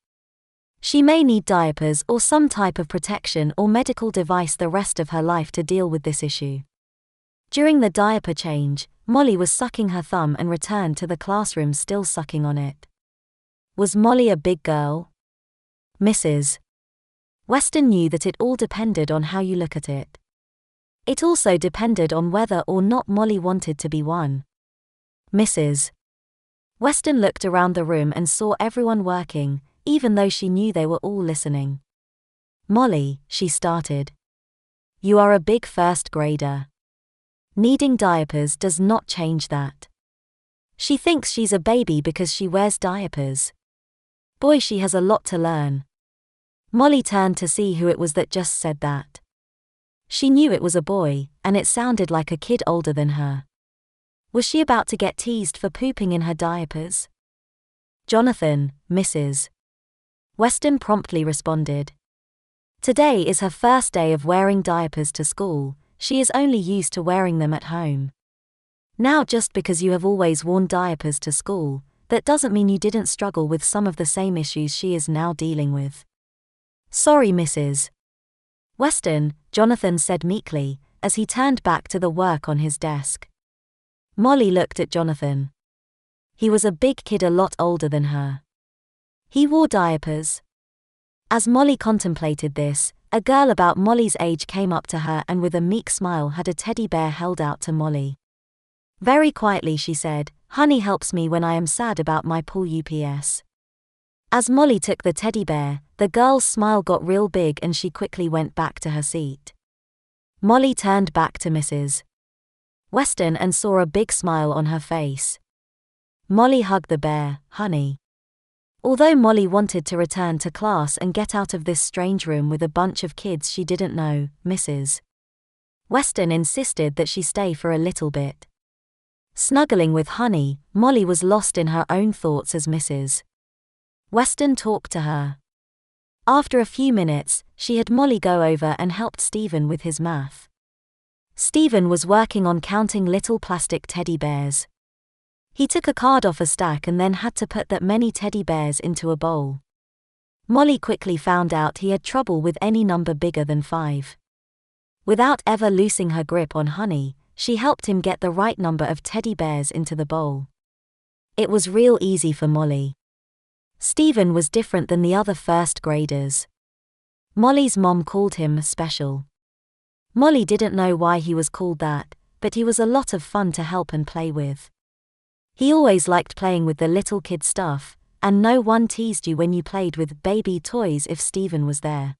[SPEAKER 1] She may need diapers or some type of protection or medical device the rest of her life to deal with this issue. During the diaper change, Molly was sucking her thumb and returned to the classroom still sucking on it. Was Molly a big girl? Mrs. Weston knew that it all depended on how you look at it. It also depended on whether or not Molly wanted to be one. Mrs. Weston looked around the room and saw everyone working, even though she knew they were all listening. Molly, she started. You are a big first grader. Needing diapers does not change that. She thinks she's a baby because she wears diapers. Boy, she has a lot to learn. Molly turned to see who it was that just said that. She knew it was a boy, and it sounded like a kid older than her. Was she about to get teased for pooping in her diapers? Jonathan, Mrs. Weston promptly responded. Today is her first day of wearing diapers to school. She is only used to wearing them at home. Now, just because you have always worn diapers to school, that doesn't mean you didn't struggle with some of the same issues she is now dealing with. Sorry, Mrs. Weston, Jonathan said meekly, as he turned back to the work on his desk. Molly looked at Jonathan. He was a big kid, a lot older than her. He wore diapers. As Molly contemplated this, a girl about Molly's age came up to her and with a meek smile had a teddy bear held out to Molly. Very quietly she said, "Honey helps me when I am sad about my pool UPS." As Molly took the teddy bear, the girl's smile got real big and she quickly went back to her seat. Molly turned back to Mrs. Weston and saw a big smile on her face. Molly hugged the bear. "Honey." Although Molly wanted to return to class and get out of this strange room with a bunch of kids she didn't know, Mrs. Weston insisted that she stay for a little bit. Snuggling with Honey, Molly was lost in her own thoughts as Mrs. Weston talked to her. After a few minutes, she had Molly go over and helped Stephen with his math. Stephen was working on counting little plastic teddy bears. He took a card off a stack and then had to put that many teddy bears into a bowl. Molly quickly found out he had trouble with any number bigger than 5. Without ever losing her grip on Honey, she helped him get the right number of teddy bears into the bowl. It was real easy for Molly. Stephen was different than the other first graders. Molly's mom called him special. Molly didn't know why he was called that, but he was a lot of fun to help and play with. He always liked playing with the little kid stuff, and no one teased you when you played with baby toys if Stephen was there.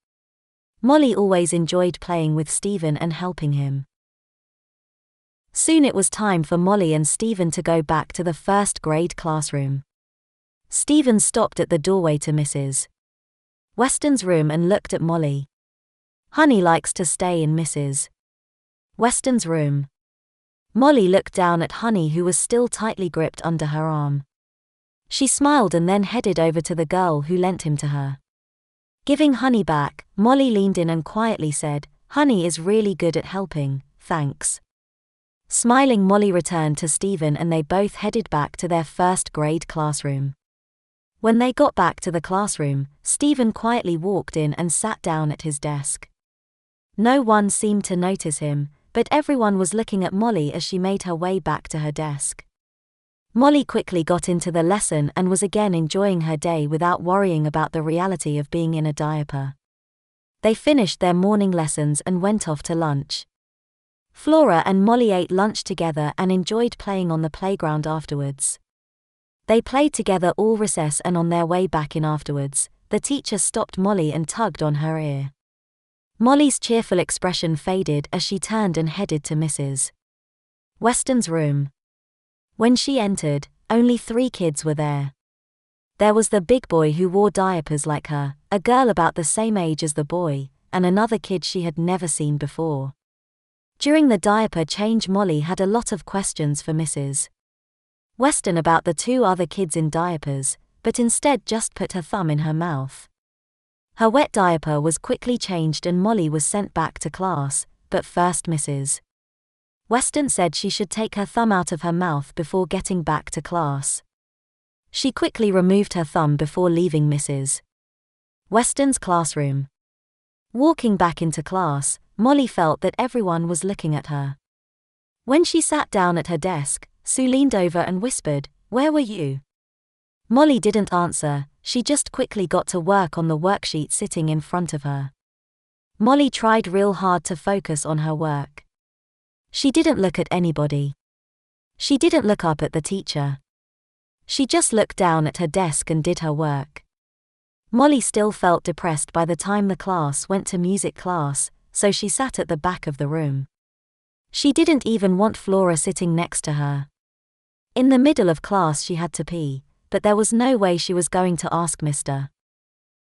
[SPEAKER 1] Molly always enjoyed playing with Stephen and helping him. Soon it was time for Molly and Stephen to go back to the first grade classroom. Stephen stopped at the doorway to Mrs. Weston's room and looked at Molly. Honey likes to stay in Mrs. Weston's room. Molly looked down at Honey, who was still tightly gripped under her arm. She smiled and then headed over to the girl who lent him to her. Giving Honey back, Molly leaned in and quietly said, "Honey is really good at helping, thanks." Smiling, Molly returned to Stephen and they both headed back to their first grade classroom. When they got back to the classroom, Stephen quietly walked in and sat down at his desk. No one seemed to notice him, but everyone was looking at Molly as she made her way back to her desk. Molly quickly got into the lesson and was again enjoying her day without worrying about the reality of being in a diaper. They finished their morning lessons and went off to lunch. Flora and Molly ate lunch together and enjoyed playing on the playground afterwards. They played together all recess, and on their way back in afterwards, the teacher stopped Molly and tugged on her ear. Molly's cheerful expression faded as she turned and headed to Mrs. Weston's room. When she entered, only 3 kids were there. There was the big boy who wore diapers like her, a girl about the same age as the boy, and another kid she had never seen before. During the diaper change, Molly had a lot of questions for Mrs. Weston about the 2 other kids in diapers, but instead just put her thumb in her mouth. Her wet diaper was quickly changed and Molly was sent back to class, but first Mrs. Weston said she should take her thumb out of her mouth before getting back to class. She quickly removed her thumb before leaving Mrs. Weston's classroom. Walking back into class, Molly felt that everyone was looking at her. When she sat down at her desk, Sue leaned over and whispered, "Where were you?" Molly didn't answer, she just quickly got to work on the worksheet sitting in front of her. Molly tried real hard to focus on her work. She didn't look at anybody. She didn't look up at the teacher. She just looked down at her desk and did her work. Molly still felt depressed by the time the class went to music class, so she sat at the back of the room. She didn't even want Flora sitting next to her. In the middle of class she had to pee, but there was no way she was going to ask Mr.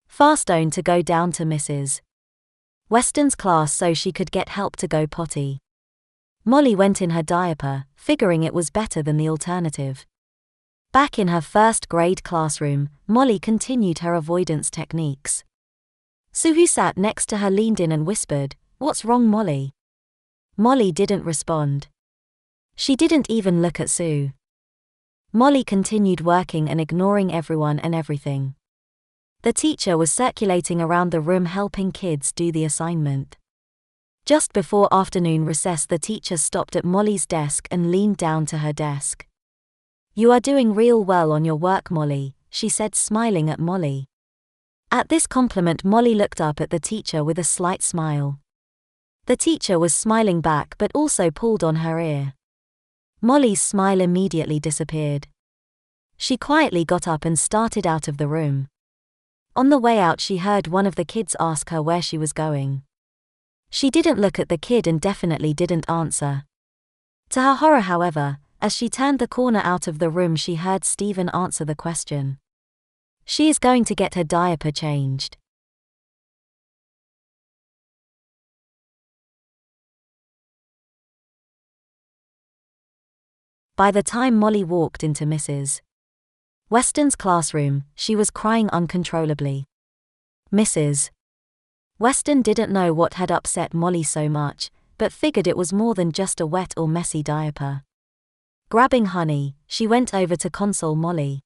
[SPEAKER 1] Farstone to go down to Mrs. Weston's class so she could get help to go potty. Molly went in her diaper, figuring it was better than the alternative. Back in her first grade classroom, Molly continued her avoidance techniques. Sue, who sat next to her, leaned in and whispered, "What's wrong, Molly?" Molly didn't respond. She didn't even look at Sue. Molly continued working and ignoring everyone and everything. The teacher was circulating around the room helping kids do the assignment. Just before afternoon recess, the teacher stopped at Molly's desk and leaned down to her desk. "You are doing real well on your work, Molly," she said, smiling at Molly. At this compliment, Molly looked up at the teacher with a slight smile. The teacher was smiling back but also pulled on her ear. Molly's smile immediately disappeared. She quietly got up and started out of the room. On the way out, she heard one of the kids ask her where she was going. She didn't look at the kid and definitely didn't answer. To her horror, however, as she turned the corner out of the room, she heard Stephen answer the question. She is going to get her diaper changed. By the time Molly walked into Mrs. Weston's classroom, she was crying uncontrollably. Mrs. Weston didn't know what had upset Molly so much, but figured it was more than just a wet or messy diaper. Grabbing honey, she went over to console Molly.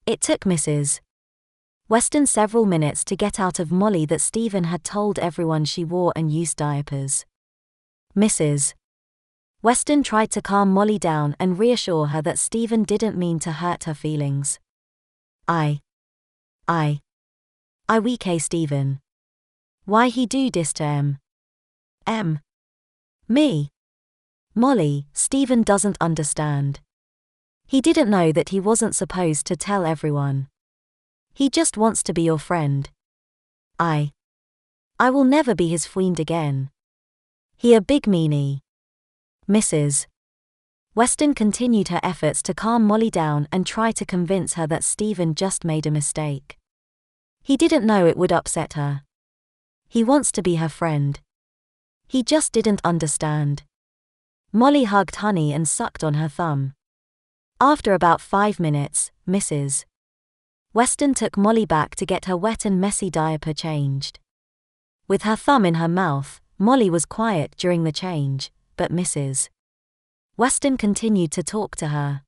[SPEAKER 1] It took Mrs. Weston several minutes to get out of Molly that Stephen had told everyone she wore and used diapers. Mrs. Weston tried to calm Molly down and reassure her that Stephen didn't mean to hurt her feelings. I weak Stephen. Why he do this to me? Molly, Stephen doesn't understand. He didn't know that he wasn't supposed to tell everyone. He just wants to be your friend. I will never be his friend again. He a big meanie. Mrs. Weston continued her efforts to calm Molly down and try to convince her that Stephen just made a mistake. He didn't know it would upset her. He wants to be her friend. He just didn't understand. Molly hugged Honey and sucked on her thumb. After about 5 minutes, Mrs. Weston took Molly back to get her wet and messy diaper changed. With her thumb in her mouth, Molly was quiet during the change, but Mrs. Weston continued to talk to her.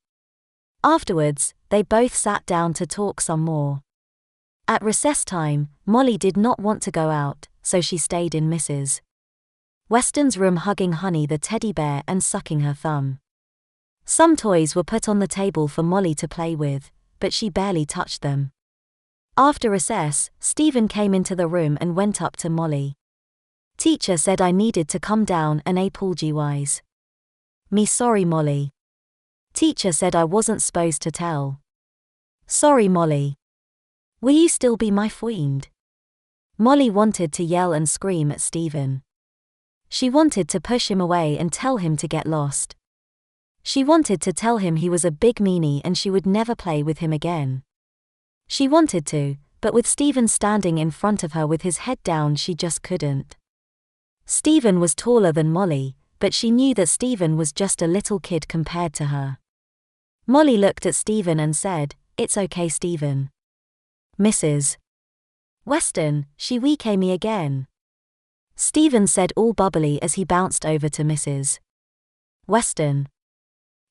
[SPEAKER 1] Afterwards, they both sat down to talk some more. At recess time, Molly did not want to go out, so she stayed in Mrs. Weston's room hugging Honey the teddy bear and sucking her thumb. Some toys were put on the table for Molly to play with, but she barely touched them. After recess, Stephen came into the room and went up to Molly. Teacher said I needed to come down and apologize. Me sorry, Molly. Teacher said I wasn't supposed to tell. Sorry, Molly. Will you still be my friend? Molly wanted to yell and scream at Stephen. She wanted to push him away and tell him to get lost. She wanted to tell him he was a big meanie and she would never play with him again. She wanted to, but with Stephen standing in front of her with his head down, she just couldn't. Stephen was taller than Molly, but she knew that Stephen was just a little kid compared to her. Molly looked at Stephen and said, "It's okay, Stephen." Mrs. Weston, she weak me again. Stephen said all bubbly as he bounced over to Mrs. Weston.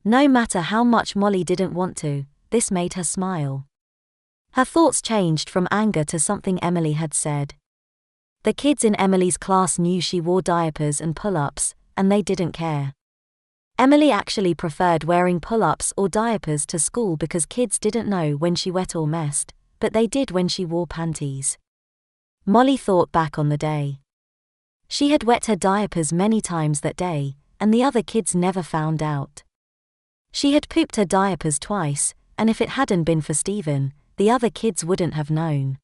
[SPEAKER 1] No matter how much Molly didn't want to, this made her smile. Her thoughts changed from anger to something Emily had said. The kids in Emily's class knew she wore diapers and pull-ups, and they didn't care. Emily actually preferred wearing pull-ups or diapers to school because kids didn't know when she wet or messed, but they did when she wore panties. Molly thought back on the day. She had wet her diapers many times that day, and the other kids never found out. She had pooped her diapers twice, and if it hadn't been for Stephen, the other kids wouldn't have known.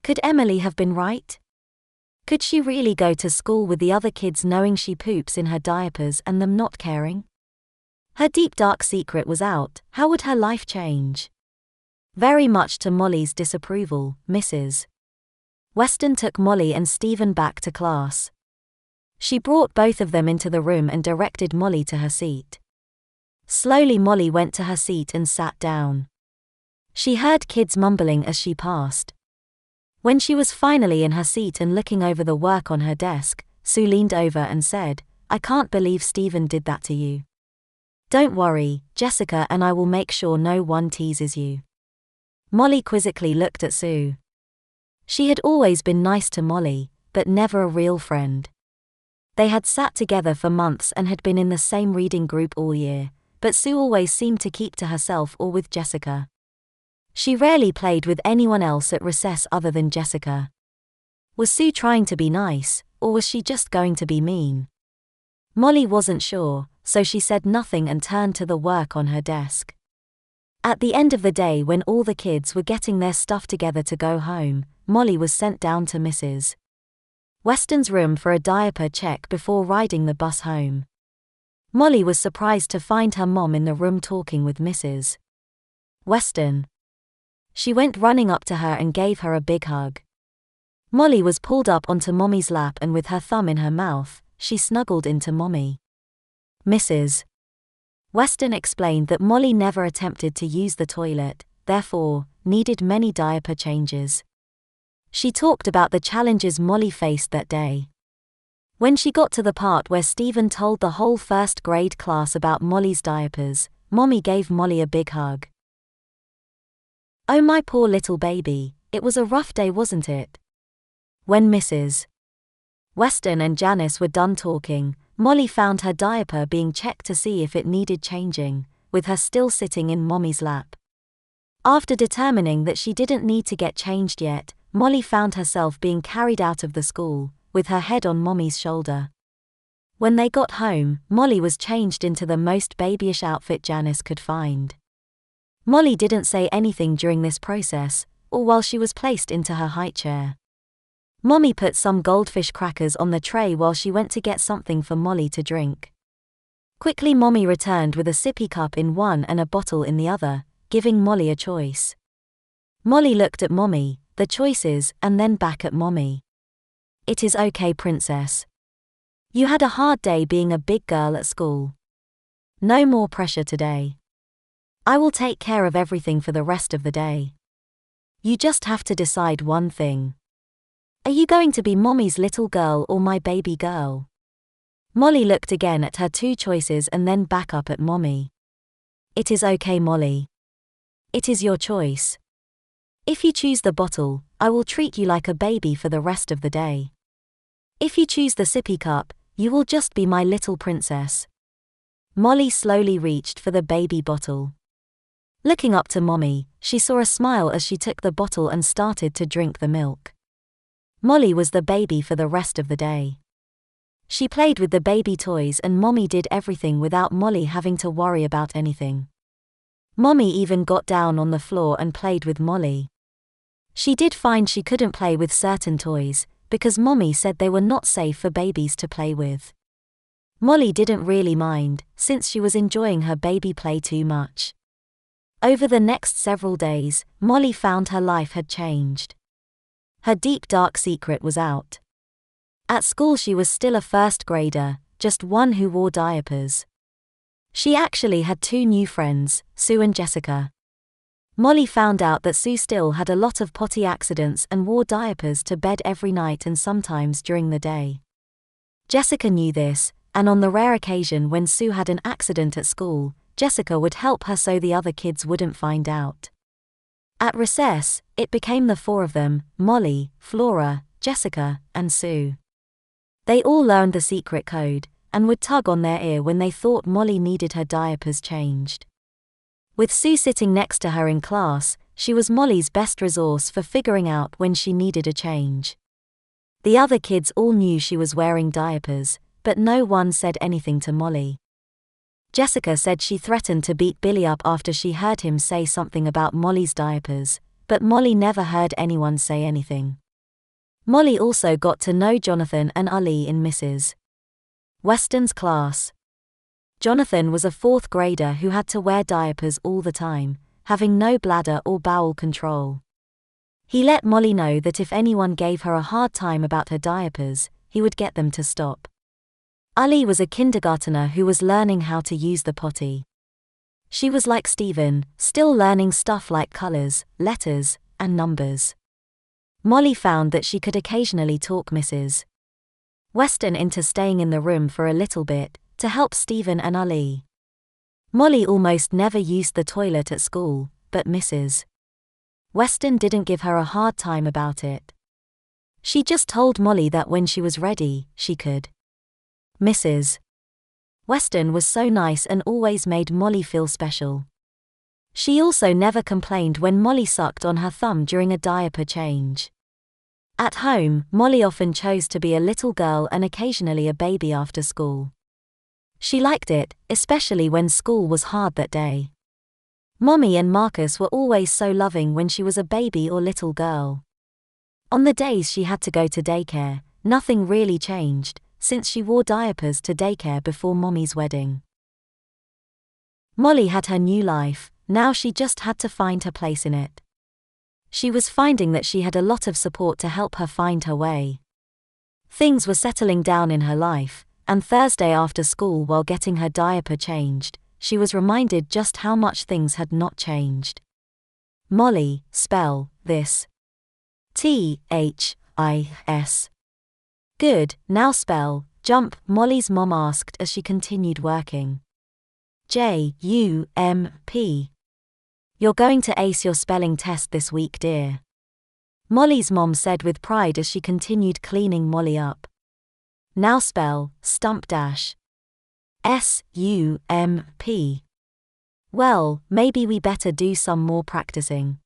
[SPEAKER 1] Could Emily have been right? Could she really go to school with the other kids knowing she poops in her diapers and them not caring? Her deep dark secret was out. How would her life change? Very much to Molly's disapproval, Mrs. Weston took Molly and Stephen back to class. She brought both of them into the room and directed Molly to her seat. Slowly Molly went to her seat and sat down. She heard kids mumbling as she passed. When she was finally in her seat and looking over the work on her desk, Sue leaned over and said, "I can't believe Stephen did that to you." Don't worry, Jessica and I will make sure no one teases you. Molly quizzically looked at Sue. She had always been nice to Molly, but never a real friend. They had sat together for months and had been in the same reading group all year, but Sue always seemed to keep to herself or with Jessica. She rarely played with anyone else at recess other than Jessica. Was Sue trying to be nice, or was she just going to be mean? Molly wasn't sure, so she said nothing and turned to the work on her desk. At the end of the day, when all the kids were getting their stuff together to go home, Molly was sent down to Mrs. Weston's room for a diaper check before riding the bus home. Molly was surprised to find her mom in the room talking with Mrs. Weston. She went running up to her and gave her a big hug. Molly was pulled up onto Mommy's lap and with her thumb in her mouth, she snuggled into Mommy. Mrs. Weston explained that Molly never attempted to use the toilet, therefore, needed many diaper changes. She talked about the challenges Molly faced that day. When she got to the part where Stephen told the whole first grade class about Molly's diapers, Mommy gave Molly a big hug. Oh my poor little baby, it was a rough day, wasn't it? When Mrs. Weston and Janice were done talking, Molly found her diaper being checked to see if it needed changing, with her still sitting in Mommy's lap. After determining that she didn't need to get changed yet, Molly found herself being carried out of the school, with her head on Mommy's shoulder. When they got home, Molly was changed into the most babyish outfit Janice could find. Molly didn't say anything during this process, or while she was placed into her high chair. Mommy put some goldfish crackers on the tray while she went to get something for Molly to drink. Quickly Mommy returned with a sippy cup in one and a bottle in the other, giving Molly a choice. Molly looked at Mommy, the choices, and then back at Mommy. It is okay, princess. You had a hard day being a big girl at school. No more pressure today. I will take care of everything for the rest of the day. You just have to decide one thing. Are you going to be Mommy's little girl or my baby girl? Molly looked again at her two choices and then back up at Mommy. It is okay, Molly. It is your choice. If you choose the bottle, I will treat you like a baby for the rest of the day. If you choose the sippy cup, you will just be my little princess. Molly slowly reached for the baby bottle. Looking up to Mommy, she saw a smile as she took the bottle and started to drink the milk. Molly was the baby for the rest of the day. She played with the baby toys and Mommy did everything without Molly having to worry about anything. Mommy even got down on the floor and played with Molly. She did find she couldn't play with certain toys, because Mommy said they were not safe for babies to play with. Molly didn't really mind, since she was enjoying her baby play too much. Over the next several days, Molly found her life had changed. Her deep dark secret was out. At school she was still a first grader, just one who wore diapers. She actually had two new friends, Sue and Jessica. Molly found out that Sue still had a lot of potty accidents and wore diapers to bed every night and sometimes during the day. Jessica knew this, and on the rare occasion when Sue had an accident at school, Jessica would help her so the other kids wouldn't find out. At recess, it became the four of them, Molly, Flora, Jessica, and Sue. They all learned the secret code, and would tug on their ear when they thought Molly needed her diapers changed. With Sue sitting next to her in class, she was Molly's best resource for figuring out when she needed a change. The other kids all knew she was wearing diapers, but no one said anything to Molly. Jessica said she threatened to beat Billy up after she heard him say something about Molly's diapers, but Molly never heard anyone say anything. Molly also got to know Jonathan and Ali in Mrs. Weston's class. Jonathan was a fourth grader who had to wear diapers all the time, having no bladder or bowel control. He let Molly know that if anyone gave her a hard time about her diapers, he would get them to stop. Ali was a kindergartner who was learning how to use the potty. She was like Stephen, still learning stuff like colors, letters, and numbers. Molly found that she could occasionally talk Mrs. Weston into staying in the room for a little bit, to help Stephen and Ali. Molly almost never used the toilet at school, but Mrs. Weston didn't give her a hard time about it. She just told Molly that when she was ready, she could. Mrs. Weston was so nice and always made Molly feel special. She also never complained when Molly sucked on her thumb during a diaper change. At home, Molly often chose to be a little girl and occasionally a baby after school. She liked it, especially when school was hard that day. Mommy and Marcus were always so loving when she was a baby or little girl. On the days she had to go to daycare, nothing really changed, since she wore diapers to daycare before Mommy's wedding. Molly had her new life, now she just had to find her place in it. She was finding that she had a lot of support to help her find her way. Things were settling down in her life, and Thursday after school while getting her diaper changed, she was reminded just how much things had not changed. Molly, spell this. T-H-I-S. Good, now spell jump, Molly's mom asked as she continued working. J-U-M-P. You're going to ace your spelling test this week, dear. Molly's mom said with pride as she continued cleaning Molly up. Now spell stump dash. S-U-M-P. Well, maybe we better do some more practicing.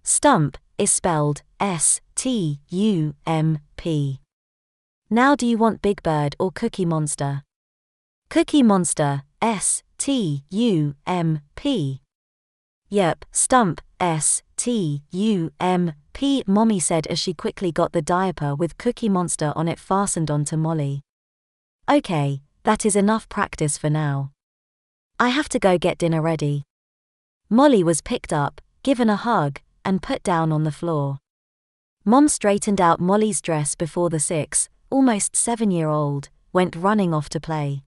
[SPEAKER 1] Stump is spelled S-T-U-M-P. Now do you want Big Bird or Cookie Monster? Cookie Monster, S-T-U-M-P. Yep, stump, S-T-U-M-P, Mommy said as she quickly got the diaper with Cookie Monster on it fastened onto Molly. Okay, that is enough practice for now. I have to go get dinner ready. Molly was picked up, given a hug, and put down on the floor. Mom straightened out Molly's dress before the 6, almost 7-year-old, went running off to play.